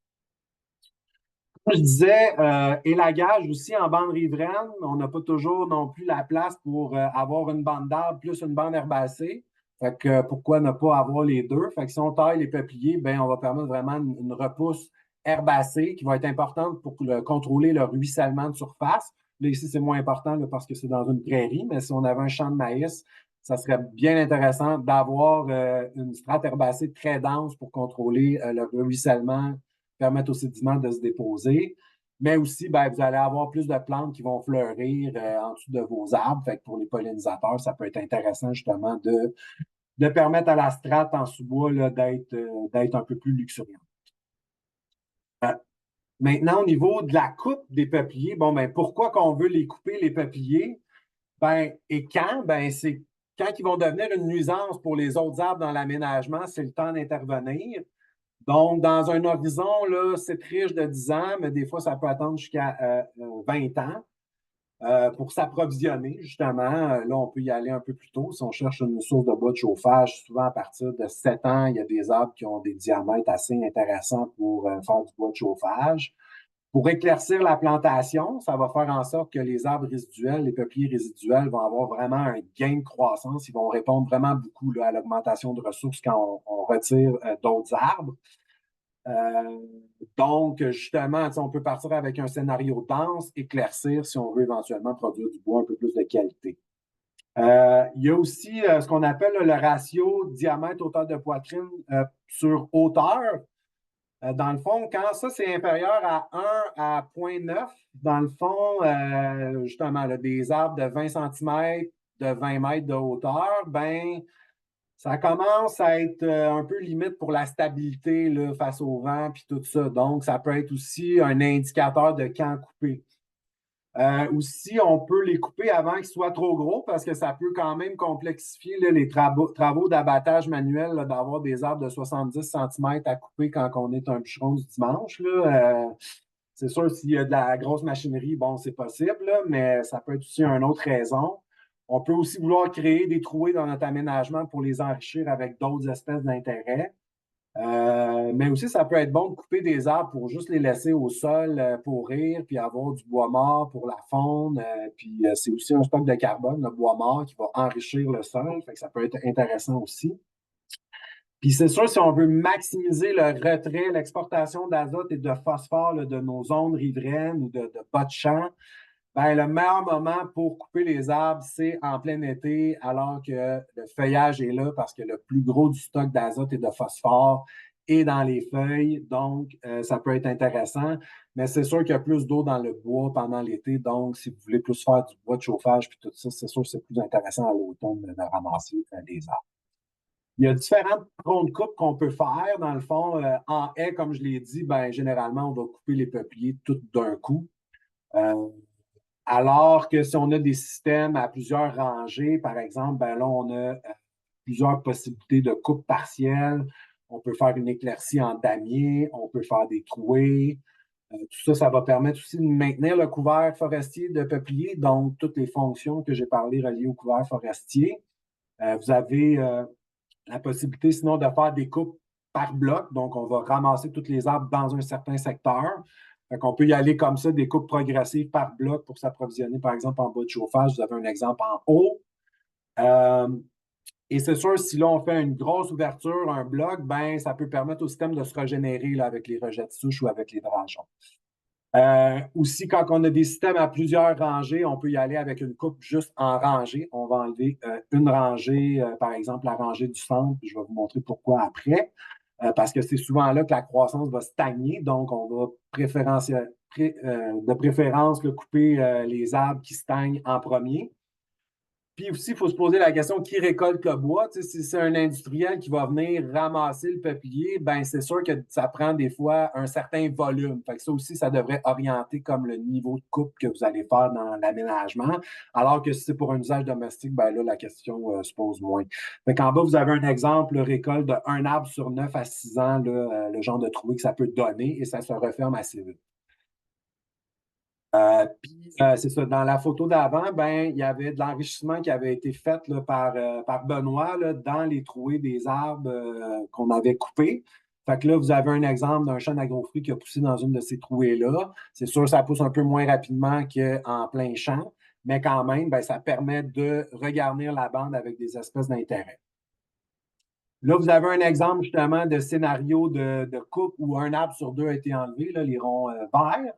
Comme je disais, élagage aussi en bande riveraine, on n'a pas toujours non plus la place pour avoir une bande d'arbres plus une bande herbacée. Fait que pourquoi ne pas avoir les deux? Fait que si on taille les peupliers, ben, on va permettre vraiment une repousse herbacée qui va être importante pour contrôler le ruissellement de surface. Là, ici, c'est moins important là, parce que c'est dans une prairie, mais si on avait un champ de maïs, ça serait bien intéressant d'avoir une strate herbacée très dense pour contrôler le ruissellement, permettre aux sédiments de se déposer. Mais aussi, ben, vous allez avoir plus de plantes qui vont fleurir en dessous de vos arbres. Fait que pour les pollinisateurs, ça peut être intéressant justement de permettre à la strate en sous-bois d'être un peu plus luxuriante. Euh, Maintenant, au niveau de la coupe des peupliers, bon, ben, pourquoi qu'on veut les couper, les peupliers? Ben, et quand? Ben, c'est quand ils vont devenir une nuisance pour les autres arbres dans l'aménagement, c'est le temps d'intervenir. Donc, dans un horizon, là, c'est riche de 10 ans, mais des fois, ça peut attendre jusqu'à 20 ans pour s'approvisionner, justement. Là, on peut y aller un peu plus tôt. Si on cherche une source de bois de chauffage, souvent à partir de 7 ans, il y a des arbres qui ont des diamètres assez intéressants pour faire du bois de chauffage. Pour éclaircir la plantation, ça va faire en sorte que les arbres résiduels, les peupliers résiduels vont avoir vraiment un gain de croissance. Ils vont répondre vraiment beaucoup là, à l'augmentation de ressources quand on retire d'autres arbres. Euh, donc, justement, on peut partir avec un scénario dense, éclaircir si on veut éventuellement produire du bois un peu plus de qualité. Il y a aussi ce qu'on appelle le ratio diamètre-hauteur de poitrine sur hauteur. Dans le fond, quand ça, c'est inférieur à 1 à 0,9, dans le fond, justement, là, des arbres de 20 cm, de 20 mètres de hauteur, ben, ça commence à être un peu limite pour la stabilité là, face au vent puis tout ça. Donc, ça peut être aussi un indicateur de quand couper. Aussi, on peut les couper avant qu'ils soient trop gros parce que ça peut quand même complexifier là, les travaux d'abattage manuel là, d'avoir des arbres de 70 cm à couper quand on est un bûcheron du dimanche. Là. C'est sûr, s'il y a de la grosse machinerie, bon, c'est possible, là, mais ça peut être aussi une autre raison. On peut aussi vouloir créer des trouées dans notre aménagement pour les enrichir avec d'autres espèces d'intérêt. Mais aussi, ça peut être bon de couper des arbres pour juste les laisser au sol pourrir, puis avoir du bois mort pour la faune. Puis c'est aussi un stock de carbone, le bois mort, qui va enrichir le sol. Fait que ça peut être intéressant aussi. Puis c'est sûr, si on veut maximiser le retrait, l'exportation d'azote et de phosphore là, de nos zones riveraines ou de bas de champ, ben, le meilleur moment pour couper les arbres, c'est en plein été, alors que le feuillage est là parce que le plus gros du stock d'azote et de phosphore est dans les feuilles. Donc, ça peut être intéressant. Mais c'est sûr qu'il y a plus d'eau dans le bois pendant l'été. Donc, si vous voulez plus faire du bois de chauffage puis tout ça, c'est sûr que c'est plus intéressant à l'automne de ramasser les arbres. Il y a différentes troncs de coupe qu'on peut faire. Dans le fond, en haie, comme je l'ai dit, ben, généralement, on va couper les peupliers tout d'un coup. Euh, Alors que si on a des systèmes à plusieurs rangées, par exemple, ben là, on a plusieurs possibilités de coupe partielle On peut faire une éclaircie en damier, on peut faire des trouées. Tout ça, ça va permettre aussi de maintenir le couvert forestier de peupliers, donc toutes les fonctions que j'ai parlé reliées au couvert forestier. Vous avez la possibilité sinon de faire des coupes par bloc, donc on va ramasser tous les arbres dans un certain secteur. Fait qu'on peut y aller comme ça, des coupes progressives par bloc pour s'approvisionner, par exemple, en bas de chauffage. Vous avez un exemple en haut. Et c'est sûr, si là, on fait une grosse ouverture, un bloc, ben, ça peut permettre au système de se régénérer là, avec les rejets de souche ou avec les drageons. Aussi, quand on a des systèmes à plusieurs rangées, on peut y aller avec une coupe juste en rangée. On va enlever une rangée, par exemple, la rangée du centre. Je vais vous montrer pourquoi après. Parce que c'est souvent là que la croissance va stagner. Donc, on va de préférence couper les arbres qui stagnent en premier. Puis aussi, il faut se poser la question qui récolte le bois. Tu sais, si c'est un industriel qui va venir ramasser le peuplier, ben c'est sûr que ça prend des fois un certain volume. Fait que ça aussi, ça devrait orienter comme le niveau de coupe que vous allez faire dans l'aménagement. Alors que si c'est pour un usage domestique, ben là, la question se pose moins. Fait qu'en bas, vous avez un exemple, récolte d'un arbre sur 9 à 6 ans, là, le genre de trouée que ça peut donner et ça se referme assez vite. Puis, c'est ça, dans la photo d'avant, ben, il y avait de l'enrichissement qui avait été fait là, par Benoît là, dans les trouées des arbres qu'on avait coupés. Fait que là, vous avez un exemple d'un chêne agrofruit qui a poussé dans une de ces trouées-là. C'est sûr, ça pousse un peu moins rapidement qu'en plein champ, mais quand même, ben, ça permet de regarnir la bande avec des espèces d'intérêt. Là, vous avez un exemple justement de scénario de coupe où un arbre sur deux a été enlevé, là, les ronds verts.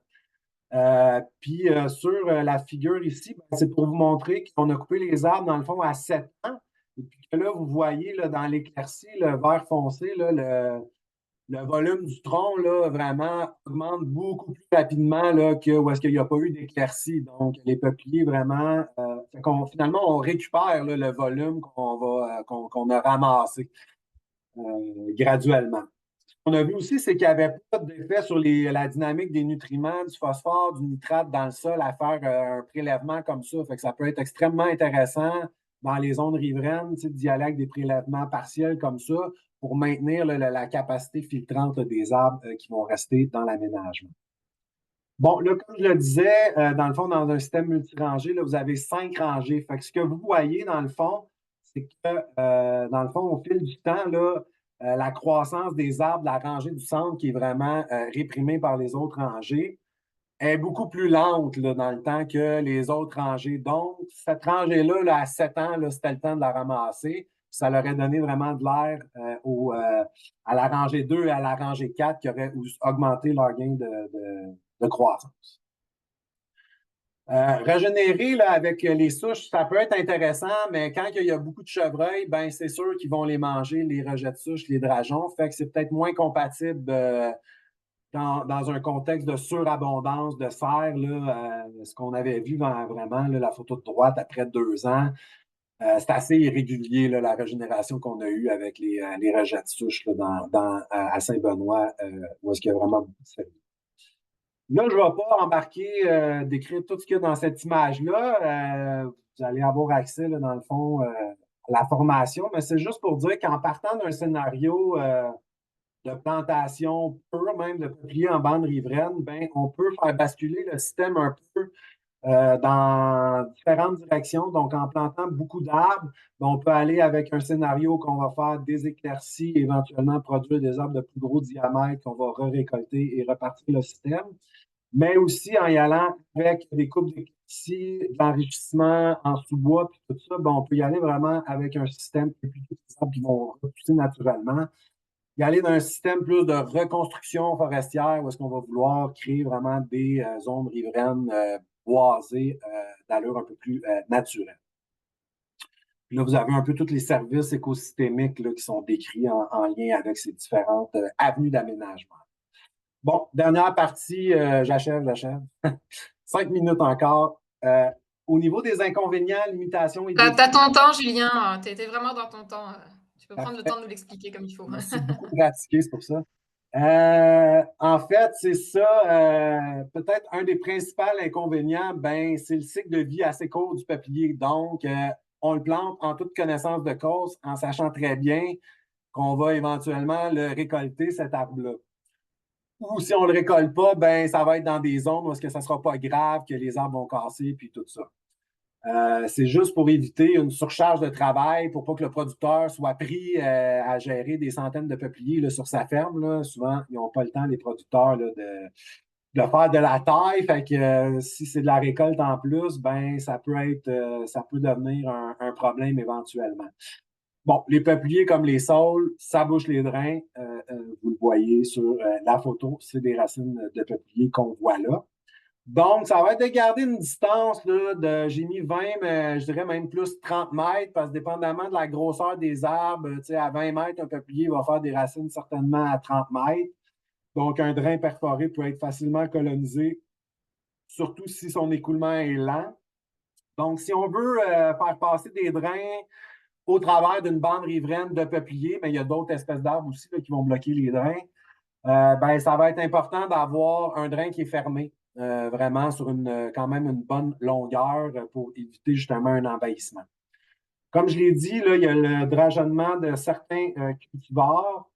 Puis sur la figure ici, ben, c'est pour vous montrer qu'on a coupé les arbres, dans le fond, à 7 ans. Et puis que là, vous voyez là, dans l'éclaircie, le vert foncé, là, le volume du tronc, là, vraiment augmente beaucoup plus rapidement là, que où est-ce qu'il n'y a pas eu d'éclaircie. Donc, les peupliers, vraiment, finalement, on récupère là, le volume qu'on a ramassé graduellement. On a vu aussi, c'est qu'il n'y avait pas d'effet sur la dynamique des nutriments, du phosphore, du nitrate dans le sol à faire un prélèvement comme ça. Fait que ça peut être extrêmement intéressant dans les zones riveraines, d'y aller avec des prélèvements partiels comme ça pour maintenir la capacité filtrante des arbres qui vont rester dans l'aménagement. Bon, là, comme je le disais, dans le fond, dans un système multirangé, là, vous avez 5 rangées. Fait que ce que vous voyez, dans le fond, c'est que, dans le fond, au fil du temps, là, la croissance des arbres, la rangée du centre qui est vraiment réprimée par les autres rangées, est beaucoup plus lente là, dans le temps que les autres rangées. Donc, cette rangée-là, là, à 7 ans, là, c'était le temps de la ramasser. Ça leur aurait donné vraiment de l'air à la rangée 2 et à la rangée 4 qui auraient augmenté leur gain de croissance. Régénérer là, avec les souches, ça peut être intéressant, mais quand il y a beaucoup de chevreuils, ben c'est sûr qu'ils vont les manger, les rejets de souche, les drageons. Fait que c'est peut-être moins compatible dans un contexte de surabondance de serre. Là, ce qu'on avait vu vraiment, là, la photo de droite après 2 ans, c'est assez irrégulier là, la régénération qu'on a eue avec les rejets de souche là, à Saint-Benoît, où est-ce qu'il y a vraiment beaucoup de services. Là, je ne vais pas embarquer, décrire tout ce qu'il y a dans cette image-là. Vous allez avoir accès, là, dans le fond, à la formation, mais c'est juste pour dire qu'en partant d'un scénario de plantation pure, même de peuplier en bande riveraine, ben, on peut faire basculer le système un peu dans différentes directions. Donc, en plantant beaucoup d'arbres, ben, on peut aller avec un scénario qu'on va faire des éclaircies, éventuellement produire des arbres de plus gros diamètre qu'on va récolter et repartir le système. Mais aussi en y allant avec des coupes d'éclaircies, de l'enrichissement en sous-bois, puis tout ça, ben, on peut y aller vraiment avec un système et puis des arbres qui vont repousser naturellement. Y aller dans un système plus de reconstruction forestière où est-ce qu'on va vouloir créer vraiment des zones riveraines boisées d'allure un peu plus naturelle. Puis là, vous avez un peu tous les services écosystémiques là, qui sont décrits en lien avec ces différentes avenues d'aménagement. Bon, dernière partie, j'achève. 5 minutes encore. Au niveau des inconvénients, limitations et T'as ton temps, Julien. Tu étais vraiment dans ton temps. Tu peux prendre le temps de nous l'expliquer comme il faut. Je me suis beaucoup pratiqué, c'est pour ça. En fait, c'est ça. Peut-être un des principaux inconvénients, ben, c'est le cycle de vie assez court du peuplier. Donc, on le plante en toute connaissance de cause, en sachant très bien qu'on va éventuellement le récolter, cet arbre-là. Ou si on ne le récolte pas, ben, ça va être dans des zones où est-ce que ça ne sera pas grave, que les arbres vont casser, puis tout ça. C'est juste pour éviter une surcharge de travail, pour pas que le producteur soit pris à gérer des centaines de peupliers là, sur sa ferme. Là. Souvent, ils n'ont pas le temps, les producteurs, là, de faire de la taille. Fait que si c'est de la récolte en plus, ben ça peut devenir un problème éventuellement. Bon, les peupliers comme les saules, ça bouche les drains. Vous le voyez sur la photo, c'est des racines de peuplier qu'on voit là. Donc, ça va être de garder une distance là, j'ai mis 20, mais je dirais même plus 30 mètres, parce que dépendamment de la grosseur des arbres, à 20 mètres, un peuplier va faire des racines certainement à 30 mètres. Donc, un drain perforé peut être facilement colonisé, surtout si son écoulement est lent. Donc, si on veut faire passer des drains au travers d'une bande riveraine de peupliers, mais il y a d'autres espèces d'arbres aussi là, qui vont bloquer les drains, ben, ça va être important d'avoir un drain qui est fermé, vraiment sur quand même une bonne longueur pour éviter justement un envahissement. Comme je l'ai dit, là, il y a le drageonnement de certains cultivars.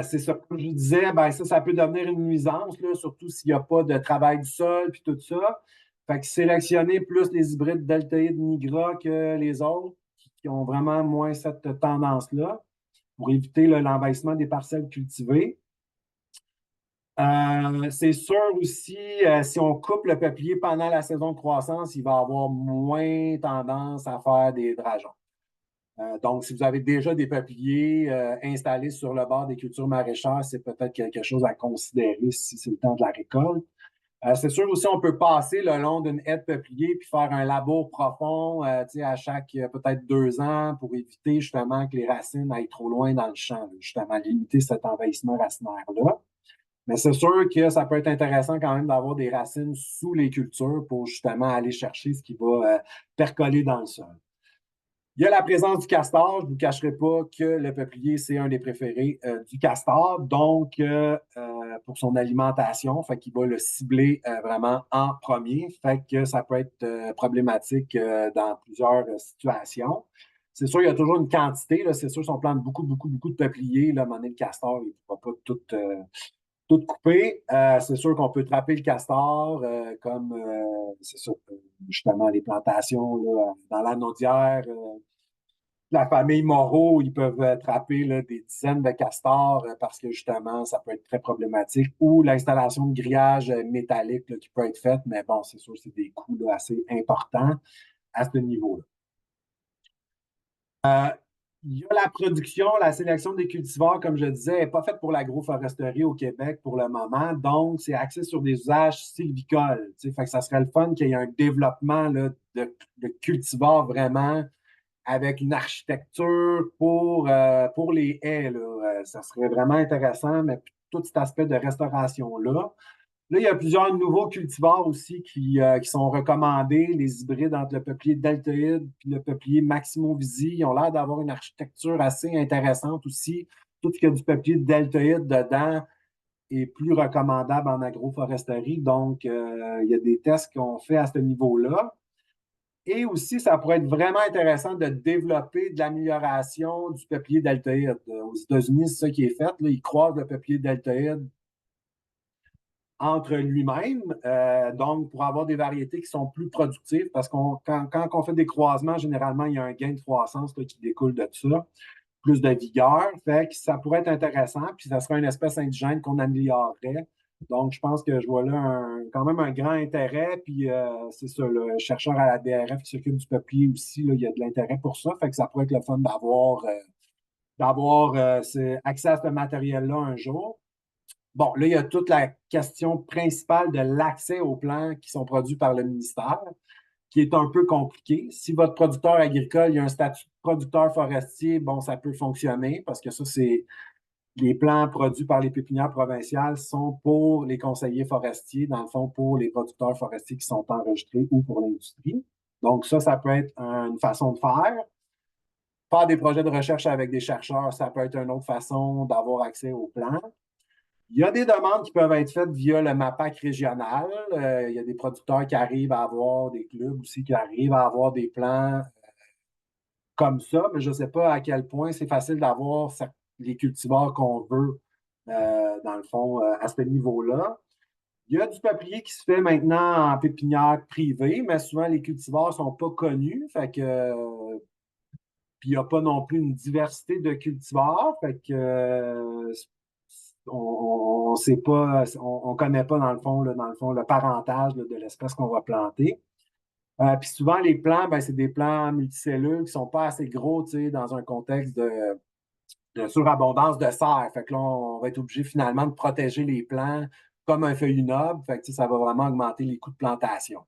C'est ça, comme je vous disais, ben ça peut devenir une nuisance, là, surtout s'il n'y a pas de travail du sol puis tout ça. Fait que sélectionner plus les hybrides deltoïdes nigra que les autres qui ont vraiment moins cette tendance-là pour éviter l'envahissement des parcelles cultivées. C'est sûr aussi, si on coupe le peuplier pendant la saison de croissance, il va avoir moins tendance à faire des drageons. Donc, si vous avez déjà des peupliers installés sur le bord des cultures maraîchères, c'est peut-être quelque chose à considérer si c'est le temps de la récolte. C'est sûr aussi, on peut passer le long d'une haie de peuplier puis faire un labour profond à chaque peut-être 2 ans pour éviter justement que les racines aillent trop loin dans le champ, là, justement limiter cet envahissement racinaire-là. Mais c'est sûr que ça peut être intéressant quand même d'avoir des racines sous les cultures pour justement aller chercher ce qui va percoler dans le sol. Il y a la présence du castor. Je ne vous cacherai pas que le peuplier, c'est un des préférés du castor. Donc, pour son alimentation, fait qu'il va le cibler vraiment en premier. Fait que ça peut être problématique dans plusieurs situations. C'est sûr, il y a toujours une quantité. Là. C'est sûr, si on plante beaucoup, beaucoup, beaucoup de peupliers, là, à un moment donné, le castor, il ne va pas tout couper. C'est sûr qu'on peut trapper le castor comme, c'est sûr, justement, les plantations là, dans la Naudière, la famille Moreau, ils peuvent attraper là, des dizaines de castors parce que justement, ça peut être très problématique. Ou l'installation de grillage métallique là, qui peut être faite, mais bon, c'est sûr, c'est des coûts là, assez importants à ce niveau-là. Il y a la production, la sélection des cultivars, comme je disais, n'est pas faite pour l'agroforesterie au Québec pour le moment. Donc, c'est axé sur des usages sylvicoles. Fait que ça serait le fun qu'il y ait un développement là, de cultivars vraiment avec une architecture pour les haies. Là. Ça serait vraiment intéressant, mais tout cet aspect de restauration-là. Là, il y a plusieurs nouveaux cultivars aussi qui sont recommandés, les hybrides entre le peuplier deltoïde et le peuplier maximovisi. Ils ont l'air d'avoir une architecture assez intéressante aussi. Tout ce qui a du peuplier deltoïde dedans est plus recommandable en agroforesterie. Donc, il y a des tests qu'on fait à ce niveau-là. Et aussi, ça pourrait être vraiment intéressant de développer de l'amélioration du peuplier deltoïde. Aux États-Unis, c'est ça qui est fait. Là, ils croisent le peuplier deltoïde entre lui-même, donc pour avoir des variétés qui sont plus productives, parce quand on fait des croisements, généralement, il y a un gain de croissance là, qui découle de ça, plus de vigueur, fait que ça pourrait être intéressant, puis ça serait une espèce indigène qu'on améliorerait. Donc, je pense que je vois là quand même un grand intérêt, puis c'est ça, le chercheur à la DRF qui s'occupe du peuplier aussi, là, il y a de l'intérêt pour ça, fait que ça pourrait être le fun d'avoir accès à ce matériel-là un jour. Bon, là, il y a toute la question principale de l'accès aux plants qui sont produits par le ministère, qui est un peu compliqué. Si votre producteur agricole, il y a un statut de producteur forestier, bon, ça peut fonctionner parce que ça, c'est les plants produits par les pépinières provinciales sont pour les conseillers forestiers, dans le fond, pour les producteurs forestiers qui sont enregistrés ou pour l'industrie. Donc, ça peut être une façon de faire. Faire des projets de recherche avec des chercheurs, ça peut être une autre façon d'avoir accès aux plants. Il y a des demandes qui peuvent être faites via le MAPAC régional. Il y a des producteurs qui arrivent à avoir des clubs aussi qui arrivent à avoir des plans comme ça, mais je ne sais pas à quel point c'est facile d'avoir les cultivars qu'on veut, dans le fond, à ce niveau-là. Il y a du peuplier qui se fait maintenant en pépinière privée, mais souvent les cultivars ne sont pas connus. Fait que, puis il n'y a pas non plus une diversité de cultivars. Fait que on sait pas, on connaît pas dans le fond, le parentage là, de l'espèce qu'on va planter. Puis souvent, les plants, ben, c'est des plants multicellules qui ne sont pas assez gros, tu sais, dans un contexte de surabondance de serre. Fait que là, on va être obligé finalement de protéger les plants comme un feuillu noble. Fait que, tu sais, ça va vraiment augmenter les coûts de plantation.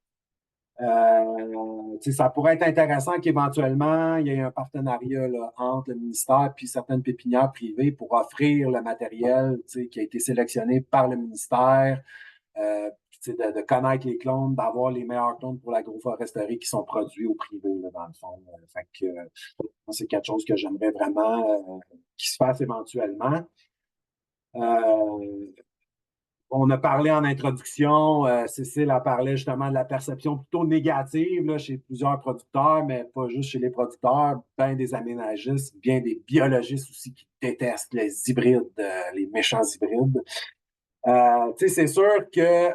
Ça pourrait être intéressant qu'éventuellement, il y ait un partenariat là, entre le ministère et certaines pépinières privées pour offrir le matériel qui a été sélectionné par le ministère, de connaître les clones, d'avoir les meilleurs clones pour l'agroforesterie qui sont produits au privé, là, dans le fond. Fait que, c'est quelque chose que j'aimerais vraiment qui se fasse éventuellement. On a parlé en introduction, Cécile a parlé justement de la perception plutôt négative là, chez plusieurs producteurs, mais pas juste chez les producteurs, bien des aménagistes, bien des biologistes aussi qui détestent les hybrides, les méchants hybrides. C'est sûr que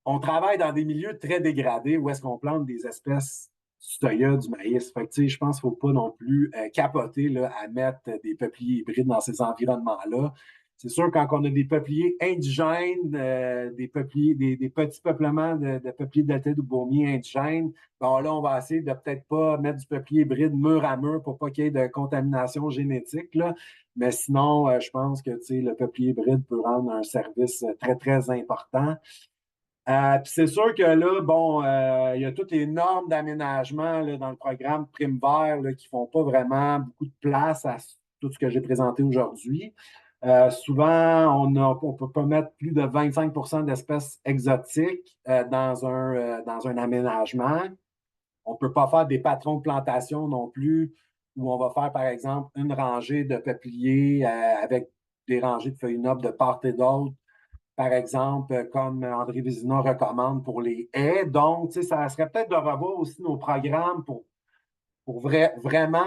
on travaille dans des milieux très dégradés où est-ce qu'on plante des espèces du soya, du maïs. Fait que, je pense qu'il ne faut pas non plus capoter là, à mettre des peupliers hybrides dans ces environnements-là. C'est sûr, quand on a des peupliers indigènes, des petits peuplements de peupliers datés ou baumiers indigènes, bon, là, on va essayer de peut-être pas mettre du peuplier hybride mur à mur pour pas qu'il y ait de contamination génétique, là. Mais sinon, je pense que le peuplier hybride peut rendre un service très, très important. Puis c'est sûr que là, bon, il y a toutes les normes d'aménagement là, dans le programme Prime Vert là, qui ne font pas vraiment beaucoup de place à tout ce que j'ai présenté aujourd'hui. Souvent, on ne peut pas mettre plus de 25 d'espèces exotiques dans un aménagement. On ne peut pas faire des patrons de plantation non plus, où on va faire, par exemple, une rangée de peupliers avec des rangées de feuilles nobles de part et d'autre, par exemple, comme André Vézina recommande pour les haies. Donc, ça serait peut-être de revoir aussi nos programmes pour vraiment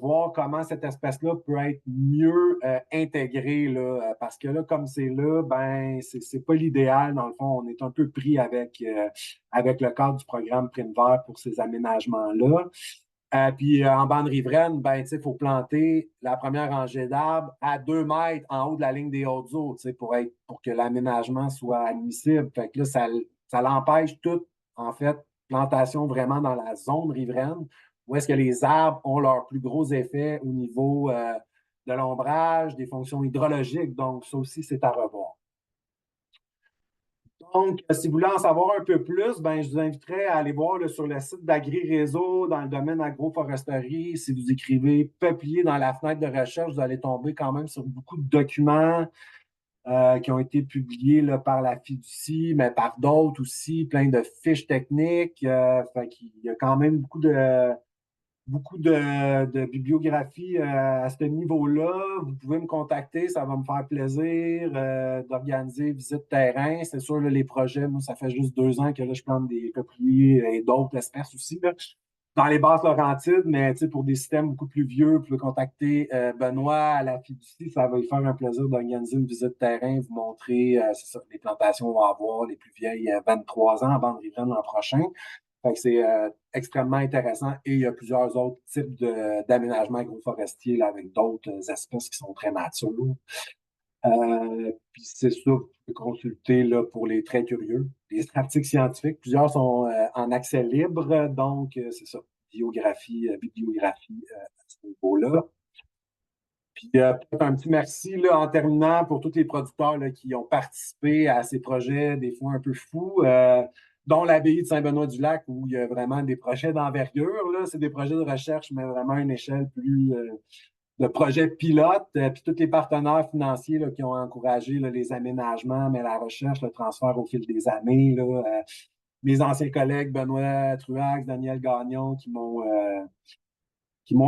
voir comment cette espèce-là peut être mieux intégrée. Là, parce que là, comme c'est là, ben, c'est pas l'idéal. Dans le fond, on est un peu pris avec le cadre du programme Prime Vert pour ces aménagements-là. Puis en bande riveraine, ben, il faut planter la première rangée d'arbres à 2 mètres en haut de la ligne des hautes eaux pour que l'aménagement soit admissible. Fait que là, ça l'empêche toute, en fait, plantation vraiment dans la zone riveraine, où est-ce que les arbres ont leurs plus gros effets au niveau de l'ombrage, des fonctions hydrologiques. Donc, ça aussi, c'est à revoir. Donc, si vous voulez en savoir un peu plus, ben, je vous inviterai à aller voir là, sur le site d'Agri-Réseau dans le domaine agroforesterie. Si vous écrivez peuplier dans la fenêtre de recherche, vous allez tomber quand même sur beaucoup de documents qui ont été publiés là, par la Fiducie, mais par d'autres aussi, plein de fiches techniques. Fait qu'il y a quand même beaucoup de bibliographie à ce niveau-là. Vous pouvez me contacter, ça va me faire plaisir d'organiser visite terrain. C'est sûr, là, les projets, moi, ça fait juste 2 ans que là, je plante des peupliers et d'autres espèces aussi là, dans les basses Laurentides, mais pour des systèmes beaucoup plus vieux, vous pouvez contacter Benoît à la Fiducie. Ça va lui faire un plaisir d'organiser une visite terrain, vous montrer, c'est ça, les plantations qu'on va avoir, les plus vieilles, 23 ans en bande riveraine l'an prochain. Fait que c'est extrêmement intéressant et il y a plusieurs autres types d'aménagements agroforestiers là, avec d'autres espèces qui sont très matures. Puis c'est ça, vous pouvez consulter là, pour les très curieux. Les articles scientifiques, plusieurs sont en accès libre, donc c'est ça, bibliographie à ce niveau-là. Puis peut-être un petit merci là, en terminant pour tous les producteurs là, qui ont participé à ces projets, des fois un peu fous, dont l'abbaye de Saint-Benoît-du-Lac, où il y a vraiment des projets d'envergure. Là. C'est des projets de recherche, mais vraiment à une échelle plus de projets pilotes. Puis tous les partenaires financiers là, qui ont encouragé là, les aménagements, mais la recherche, le transfert au fil des années. Là, mes anciens collègues, Benoît Truax, Daniel Gagnon, qui m'ont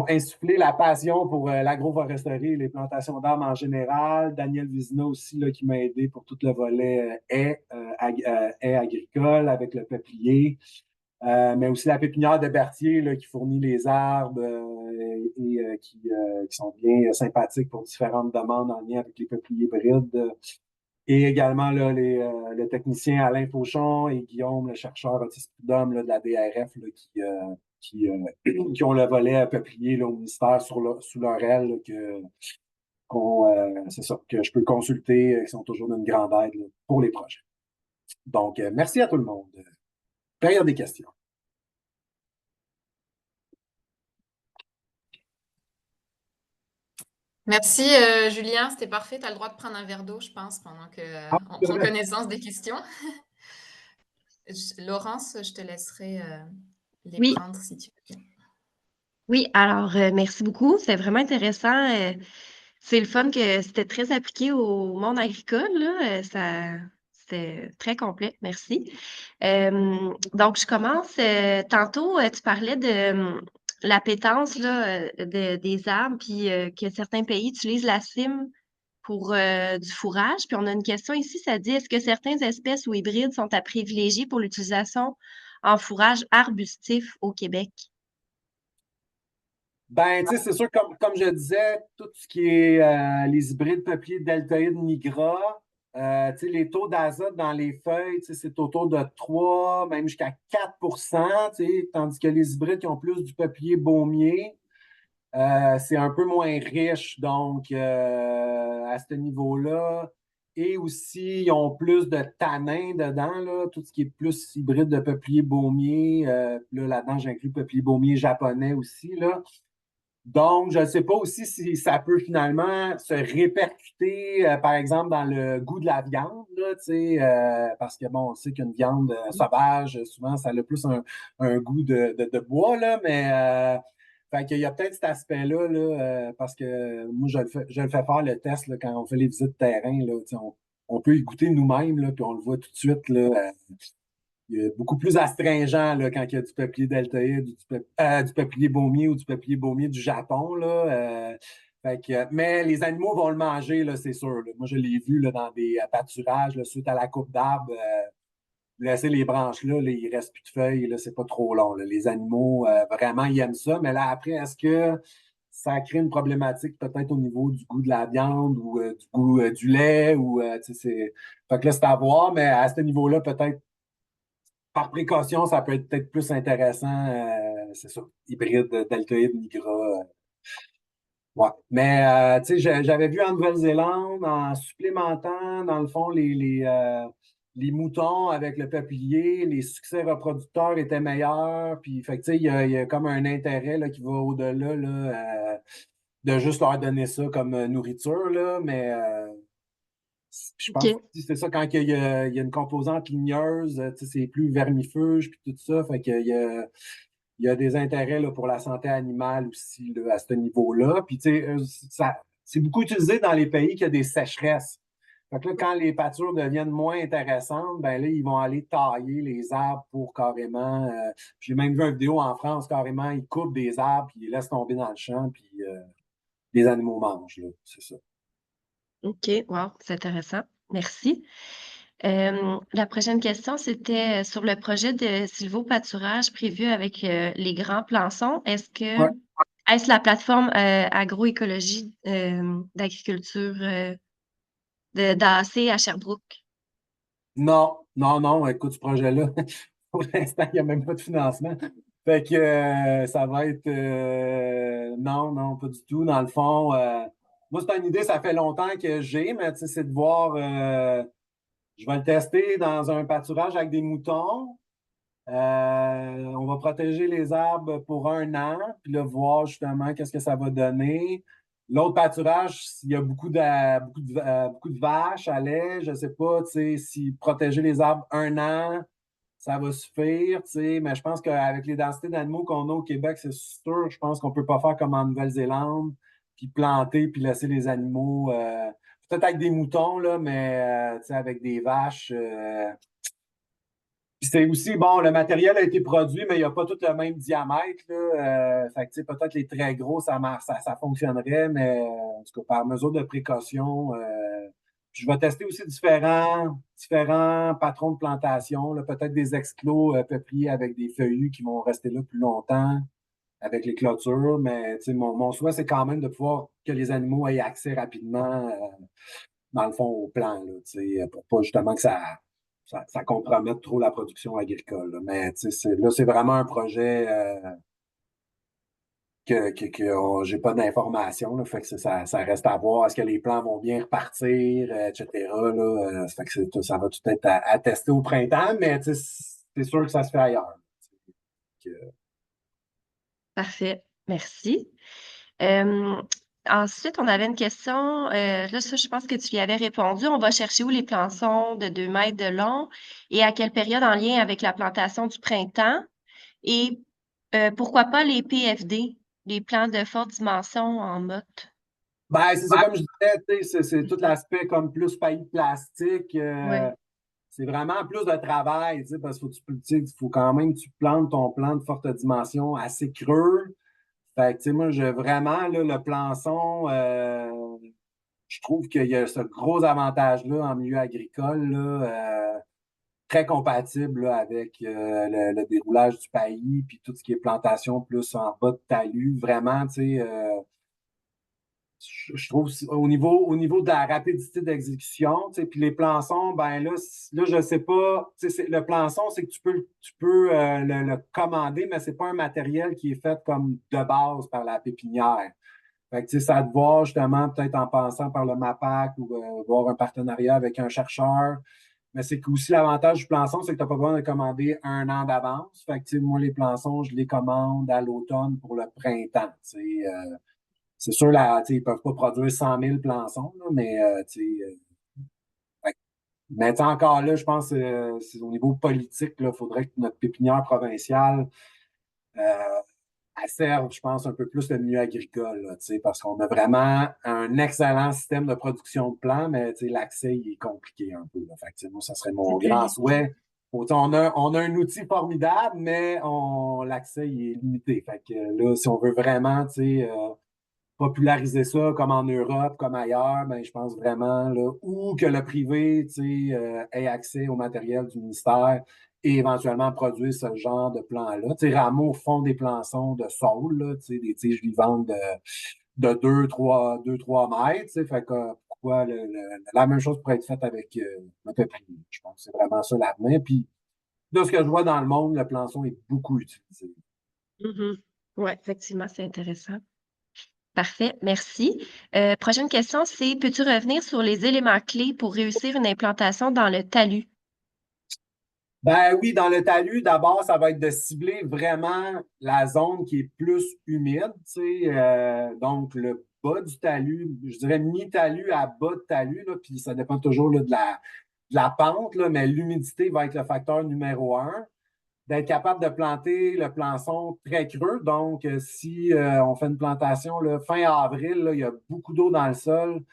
insufflé la passion pour l'agroforesterie et les plantations d'arbres en général. Daniel Vézina aussi, là, qui m'a aidé pour tout le volet haies agricoles avec le peuplier. Mais aussi la pépinière de Berthier là, qui fournit les arbres qui sont bien sympathiques pour différentes demandes en lien avec les peupliers hybrides. Et également là, le technicien Alain Fauchon et Guillaume, le chercheur Otis Prudhomme là, de la DRF là, qui ont le volet peuplier là, au ministère sous leur aile là, c'est ça, que je peux consulter, qui sont toujours d'une grande aide là, pour les projets. Donc, merci à tout le monde. Période des questions. Merci, Julien. C'était parfait. Tu as le droit de prendre un verre d'eau, je pense, pendant Ah, qu'on c'est prend vrai. connaissance des questions. Laurence, je te laisserai les Oui, prendre si tu veux. oui, alors merci beaucoup. C'était vraiment intéressant. C'est le fun que c'était très appliqué au monde agricole, là. C'était très complet. Merci. Donc, je commence. Tantôt, tu parlais de l'appétence là, des arbres, puis que certains pays utilisent la cime pour du fourrage. Puis on a une question ici, ça dit, est-ce que certaines espèces ou hybrides sont à privilégier pour l'utilisation en fourrage arbustif au Québec? Ben, tu sais, c'est sûr, comme je disais, tout ce qui est les hybrides peupliers deltoïdes nigra, tu sais, les taux d'azote dans les feuilles, tu sais, c'est autour de 3, même jusqu'à 4 tu sais, tandis que les hybrides qui ont plus du peuplier baumier, c'est un peu moins riche, donc à ce niveau-là. Et aussi, ils ont plus de tanins dedans, là, tout ce qui est plus hybride de peuplier baumier. Là, là-dedans, j'inclus peuplier baumier japonais aussi, là. Donc, je ne sais pas aussi si ça peut finalement se répercuter, par exemple, dans le goût de la viande, là, tu sais, parce que, bon, on sait qu'une viande sauvage, souvent, ça a plus un goût de bois, là, mais fait qu'il y a peut-être cet aspect-là, là, parce que moi, je le fais faire le test là, quand on fait les visites de terrain, là, tu sais, on peut y goûter nous-mêmes, là, puis on le voit tout de suite, là, il est beaucoup plus astringent là, quand il y a du peuplier deltoïde, du peuplier baumier ou du peuplier baumier du Japon. Là, mais les animaux vont le manger, là, c'est sûr. Là. Moi, je l'ai vu là, dans des pâturages, là, suite à la coupe d'arbres. Laisser les branches là, il ne reste plus de feuilles, là, c'est pas trop long. Là. Les animaux, vraiment, ils aiment ça. Mais là, après, est-ce que ça crée une problématique peut-être au niveau du goût de la viande ou du goût du lait? Fait que là, c'est à voir, mais à ce niveau-là, peut-être par précaution, ça peut être peut-être plus intéressant, c'est ça, hybride, deltoïde, nigra. Ouais. Mais, tu sais, j'avais vu en Nouvelle-Zélande, en supplémentant, dans le fond, les moutons avec le peuplier, les succès reproducteurs étaient meilleurs. Puis, fait que, tu sais, il y a comme un intérêt là, qui va au-delà là, de juste leur donner ça comme nourriture, là. Mais, je pense OK. que c'est ça, quand il y a une composante ligneuse, tu sais, c'est plus vermifuge, puis tout ça, fait qu'il y a des intérêts là, pour la santé animale aussi là, à ce niveau-là. Puis, tu sais, c'est beaucoup utilisé dans les pays qui ont des sécheresses. Fait que là, quand les pâtures deviennent moins intéressantes, ben là, ils vont aller tailler les arbres pour carrément. J'ai même vu une vidéo en France, carrément, ils coupent des arbres, puis ils les laissent tomber dans le champ, puis les animaux mangent, là. C'est ça. OK, wow, c'est intéressant. Merci. La prochaine question, c'était sur le projet de sylvopâturage prévu avec les grands plançons. Ouais. Est-ce la plateforme agroécologie d'agriculture d'AAC à Sherbrooke? Non, non, non, écoute, ce projet-là, pour l'instant, il n'y a même pas de financement. Fait que ça va être non, non, pas du tout. Dans le fond, moi, c'est une idée, ça fait longtemps que j'ai, mais tu sais, c'est de voir je vais le tester dans un pâturage avec des moutons. On va protéger les arbres pour 1 an, puis là, voir justement qu'est-ce que ça va donner. L'autre pâturage, il y a beaucoup de vaches à lait, je ne sais pas, tu sais, si protéger les arbres 1 an, ça va suffire, tu sais, mais je pense qu'avec les densités d'animaux qu'on a au Québec, c'est sûr, je pense qu'on ne peut pas faire comme en Nouvelle-Zélande, puis planter, puis laisser les animaux, peut-être avec des moutons, là, mais tu sais, avec des vaches. Puis c'est aussi, bon, le matériel a été produit, mais il n'y a pas tout le même diamètre, là. Fait que, tu sais, peut-être les très gros, ça fonctionnerait, mais en tout cas, par mesure de précaution, Puis je vais tester aussi différents patrons de plantation, peut-être des exclos peupliers avec des feuillus qui vont rester là plus longtemps avec les clôtures, mais mon souhait, c'est quand même de pouvoir que les animaux aient accès rapidement, dans le fond, au plan, là, pour pas justement que ça compromette trop la production agricole. Là. Mais c'est vraiment un projet que j'ai pas d'informations. Fait que ça reste à voir. Est-ce que les plans vont bien repartir, etc. Là, fait que ça va tout être à tester au printemps, mais c'est sûr que ça se fait ailleurs. Parfait, merci. Ensuite, on avait une question, là, ça, je pense que tu y avais répondu. On va chercher où les plançons de 2 mètres de long et à quelle période en lien avec la plantation du printemps? Et pourquoi pas les PFD, les plants de forte dimension en motte? Ben, c'est ça, comme je disais, c'est tout l'aspect comme plus paillis plastique. Oui, C'est vraiment plus de travail, parce qu'il faut quand même que tu plantes ton plant de forte dimension assez creux. Fait que, moi, vraiment, là, le plançon, je trouve qu'il y a ce gros avantage-là en milieu agricole, là, très compatible là, avec le déroulage du paillis, puis tout ce qui est plantation plus en bas de talus. Vraiment, je trouve au niveau de la rapidité d'exécution, puis les plançons, ben là, je sais pas, le plançon, c'est que tu peux le commander, mais c'est pas un matériel qui est fait comme de base par la pépinière. Fait que, ça te voir justement, peut-être en passant par le MAPAC ou voir un partenariat avec un chercheur. Mais c'est qu'aussi l'avantage du plançon, c'est que tu n'as pas besoin de commander un an d'avance. Fait que, moi, les plançons, je les commande à l'automne pour le printemps. C'est sûr, là, ils ne peuvent pas produire 100 000 plançons, là, mais fait que- mais encore là, je pense que c'est au niveau politique, il faudrait que notre pépinière provinciale euh, elle serve, je pense, un peu plus le milieu agricole, là, parce qu'on a vraiment un excellent système de production de plants, mais l'accès il est compliqué un peu. Là. Fait que, moi, ça serait c'est mon plus grand limité. souhait. On a un outil formidable, mais l'accès il est limité. Fait que là, si on veut vraiment populariser ça comme en Europe, comme ailleurs, ben, je pense vraiment là, ou que le privé ait accès au matériel du ministère et éventuellement produire ce genre de plan-là. Rameau font des plançons de saule, là, des tiges vivantes de 2-3 mètres. Fait que pourquoi la même chose pourrait être faite avec le peuplier. Je pense que c'est vraiment ça l'avenir. Puis de ce que je vois dans le monde, le plançon est beaucoup utilisé. Mhm. Oui, effectivement, c'est intéressant. Parfait, merci. Prochaine question, c'est peux-tu revenir sur les éléments clés pour réussir une implantation dans le talus? Ben oui, dans le talus, d'abord, ça va être de cibler vraiment la zone qui est plus humide, donc le bas du talus, je dirais mi-talus à bas de talus, là, puis ça dépend toujours là, de la pente, là, mais l'humidité va être le facteur numéro un. D'être capable de planter le plançon très creux. Donc, si on fait une plantation là, fin avril, là, il y a beaucoup d'eau dans le sol.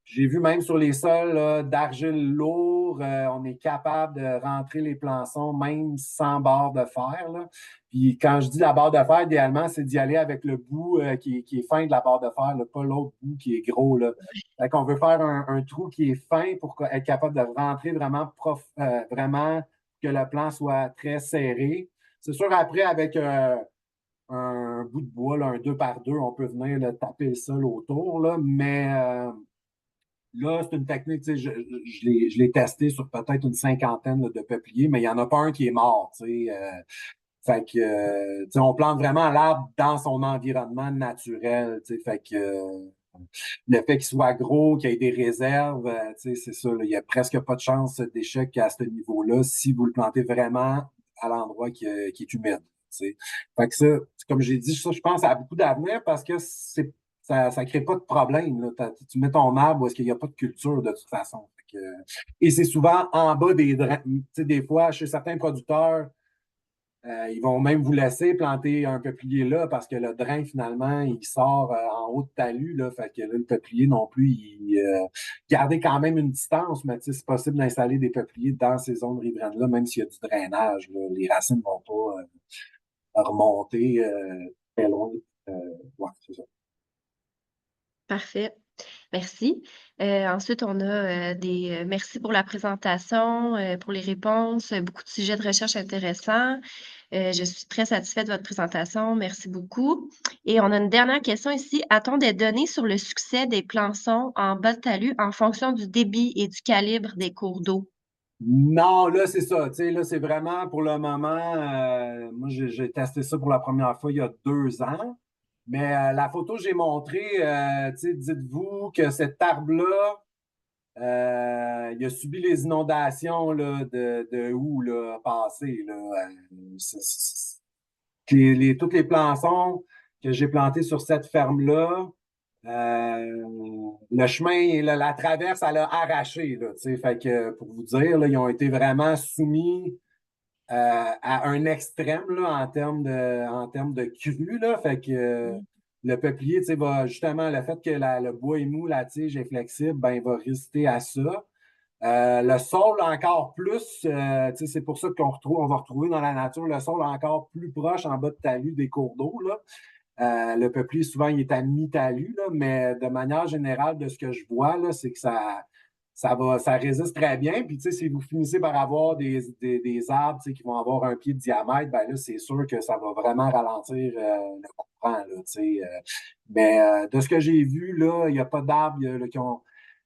J'ai vu même sur les sols d'argile lourd, on est capable de rentrer les plançons même sans barre de fer. Là. Puis quand je dis la barre de fer, idéalement, c'est d'y aller avec le bout qui est fin de la barre de fer, là, pas l'autre bout qui est gros. Là. Fait qu'on veut faire un trou qui est fin pour être capable de rentrer vraiment que le plan soit très serré. C'est sûr, après, avec un bout de bois, là, un 2 par 2, on peut venir là, taper le sol autour, là, mais là, c'est une technique, je l'ai testé sur peut-être une cinquantaine là, de peupliers, mais il n'y en a pas un qui est mort. Fait que, on plante vraiment l'arbre dans son environnement naturel. Fait que le fait qu'il soit gros, qu'il y ait des réserves, c'est ça. Il n'y a presque pas de chance d'échec à ce niveau-là si vous le plantez vraiment à l'endroit qui est humide. Fait que ça, comme j'ai dit, ça, je pense, ça a beaucoup d'avenir parce que ça ne crée pas de problème. Là. Tu mets ton arbre où est-ce qu'il n'y a pas de culture de toute façon. Et c'est souvent en bas des drains. Des fois, chez certains producteurs, ils vont même vous laisser planter un peuplier là parce que le drain, finalement, il sort en haut de talus. Là, fait que là, le peuplier non plus, gardez quand même une distance, mais c'est possible d'installer des peupliers dans ces zones riveraines-là, même s'il y a du drainage. Là, les racines ne vont pas remonter très loin. Ouais, c'est ça. Parfait. Merci. Ensuite, on a des merci pour la présentation, pour les réponses, beaucoup de sujets de recherche intéressants. Je suis très satisfaite de votre présentation. Merci beaucoup. Et on a une dernière question ici. A-t-on des données sur le succès des plançons en bas de talus en fonction du débit et du calibre des cours d'eau? Non, là, c'est ça. Tu sais, là, c'est vraiment pour le moment. Moi, j'ai testé ça pour la première fois il y a 2 ans. Mais la photo que j'ai montrée, tu sais, dites-vous que cet arbre-là, il a subi les inondations là, de août là, passé. Là. Tous les plançons que j'ai plantés sur cette ferme-là, le chemin, la traverse, elle a arraché. Là, tu sais. Fait que, pour vous dire, là, ils ont été vraiment soumis à un extrême là, en termes de crue. Là. Fait que le peuplier, tu sais, va justement, le fait que le bois est mou, la tige est flexible, ben, il va résister à ça. Le sol encore plus, tu sais, c'est pour ça on va retrouver dans la nature le sol encore plus proche en bas de talus des cours d'eau. Là. Le peuplier, souvent, il est à mi-talus, là, mais de manière générale, de ce que je vois, là, c'est que ça résiste très bien. Puis, tu sais, si vous finissez par avoir des arbres tu sais, qui vont avoir 1 pied de diamètre, ben là, c'est sûr que ça va vraiment ralentir le courant. Là, tu sais. Mais de ce que j'ai vu, là, il n'y a pas d'arbres là, qui ont.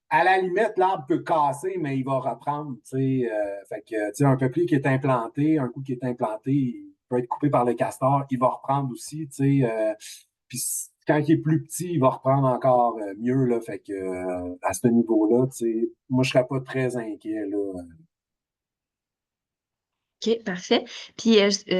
À la limite, l'arbre peut casser, mais il va reprendre. Tu sais, fait que, tu sais, un peuplier qui est implanté, un coup qui est implanté, il peut être coupé par le castor, il va reprendre aussi. Tu sais, puis quand il est plus petit, il va reprendre encore mieux. Là, fait que, à ce niveau-là, tu sais, moi, je ne serais pas très inquiet. Là. OK, parfait. Puis,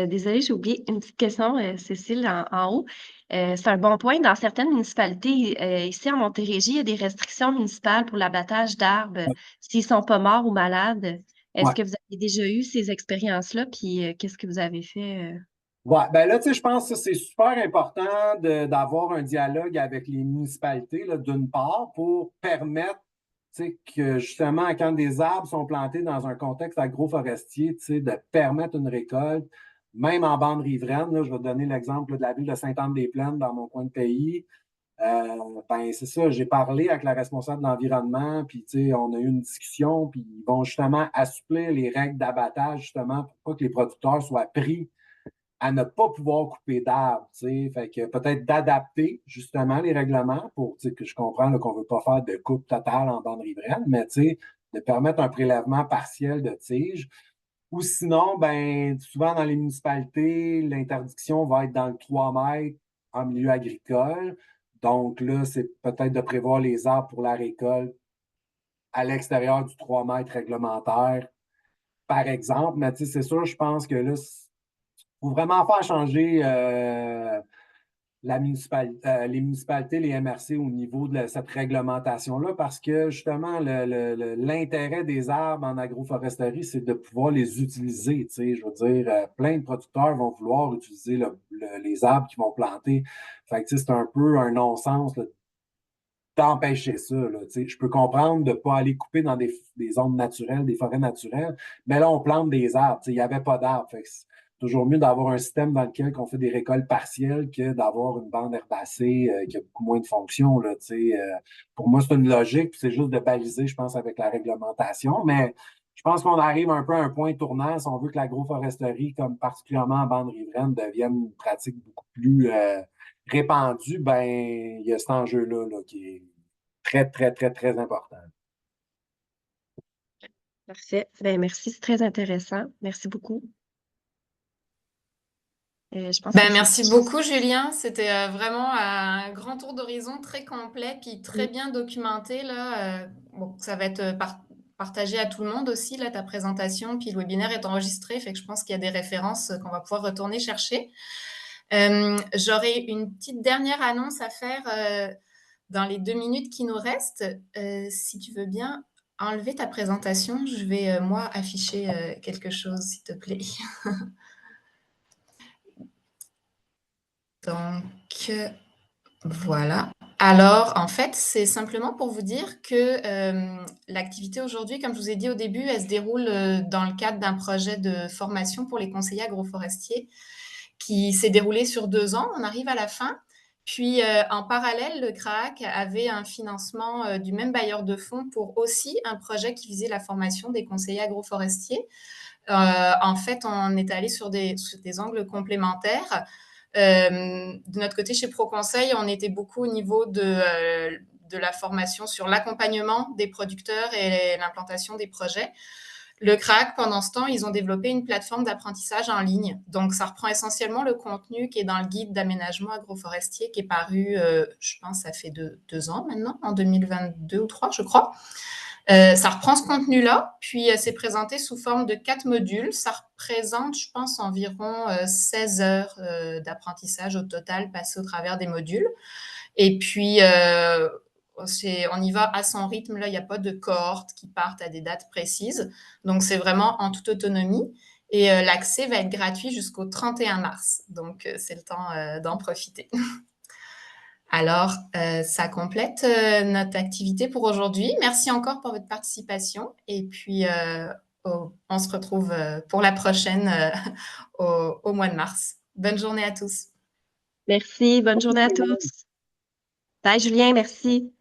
désolée, j'ai oublié une petite question, Cécile, en haut. C'est un bon point. Dans certaines municipalités, ici en Montérégie, il y a des restrictions municipales pour l'abattage d'arbres, s'ils sont pas morts ou malades. Est-ce Ouais. que vous avez déjà eu ces expériences-là? Puis, qu'est-ce que vous avez fait? Ouais, ben là, tu sais, je pense que c'est super important d'avoir un dialogue avec les municipalités, là, d'une part, pour permettre, tu sais, que justement, quand des arbres sont plantés dans un contexte agroforestier, tu sais, de permettre une récolte, même en bande riveraine, là, je vais te donner l'exemple de la ville de Sainte-Anne-des-Plaines dans mon coin de pays. Ben, c'est ça, j'ai parlé avec la responsable de l'environnement, puis tu sais, on a eu une discussion, puis ils vont justement assouplir les règles d'abattage, justement, pour pas que les producteurs soient pris à ne pas pouvoir couper d'arbres. Fait que peut-être d'adapter justement les règlements pour que je comprends là, qu'on ne veut pas faire de coupe totale en bande riveraine, mais de permettre un prélèvement partiel de tiges. Ou sinon, ben, souvent dans les municipalités, l'interdiction va être dans le 3 mètres en milieu agricole. Donc là, c'est peut-être de prévoir les arbres pour la récolte à l'extérieur du 3 mètres réglementaire, par exemple. Mais c'est sûr, je pense que là, faut vraiment faire changer les municipalités, les MRC au niveau de cette réglementation-là, parce que justement, l'intérêt des arbres en agroforesterie, c'est de pouvoir les utiliser. Je veux dire, plein de producteurs vont vouloir utiliser les arbres qu'ils vont planter. Fait que c'est un peu un non-sens là, d'empêcher ça. Là, je peux comprendre de ne pas aller couper dans des zones naturelles, des forêts naturelles, mais là, on plante des arbres. Il n'y avait pas d'arbres. C'est toujours mieux d'avoir un système dans lequel on fait des récoltes partielles que d'avoir une bande herbacée qui a beaucoup moins de fonctions. Là, pour moi, c'est une logique, c'est juste de baliser, je pense, avec la réglementation. Mais je pense qu'on arrive un peu à un point tournant si on veut que l'agroforesterie, comme particulièrement en bande riveraine, devienne une pratique beaucoup plus répandu, ben, il y a cet enjeu-là là, qui est très, très, très, très important. Parfait. Ben, merci, c'est très intéressant. Merci beaucoup. Je pense que Ben, merci beaucoup, Julien. C'était vraiment un grand tour d'horizon très complet puis très bien documenté. Là. Bon, ça va être partagé à tout le monde aussi, là, ta présentation. Puis le webinaire est enregistré, fait que je pense qu'il y a des références qu'on va pouvoir retourner chercher. J'aurais une petite dernière annonce à faire dans les 2 minutes qui nous restent. Si tu veux bien enlever ta présentation, je vais, moi, afficher quelque chose, s'il te plaît. Donc, voilà. Alors, en fait, c'est simplement pour vous dire que l'activité aujourd'hui, comme je vous ai dit au début, elle se déroule dans le cadre d'un projet de formation pour les conseillers agroforestiers qui s'est déroulé sur 2 ans. On arrive à la fin. Puis, en parallèle, le CRAAC avait un financement du même bailleur de fonds pour aussi un projet qui visait la formation des conseillers agroforestiers. En fait, on est allé sur des angles complémentaires. De notre côté, chez ProConseil, on était beaucoup au niveau de la formation sur l'accompagnement des producteurs et l'implantation des projets. Le CRAAC, pendant ce temps, ils ont développé une plateforme d'apprentissage en ligne. Donc, ça reprend essentiellement le contenu qui est dans le guide d'aménagement agroforestier qui est paru, je pense, ça fait 2 ans maintenant, en 2022 ou 2023, je crois. Ça reprend ce contenu-là, puis c'est présenté sous forme de 4 modules. Ça représente, je pense, environ 16 heures d'apprentissage au total passées au travers des modules. Et puis, on y va à son rythme. Là, il n'y a pas de cohortes qui partent à des dates précises. Donc, c'est vraiment en toute autonomie. Et l'accès va être gratuit jusqu'au 31 mars. Donc, c'est le temps d'en profiter. Alors, ça complète notre activité pour aujourd'hui. Merci encore pour votre participation. Et puis, on se retrouve pour la prochaine au mois de mars. Bonne journée à tous. Merci, bonne journée à tous. Bye, Julien, merci.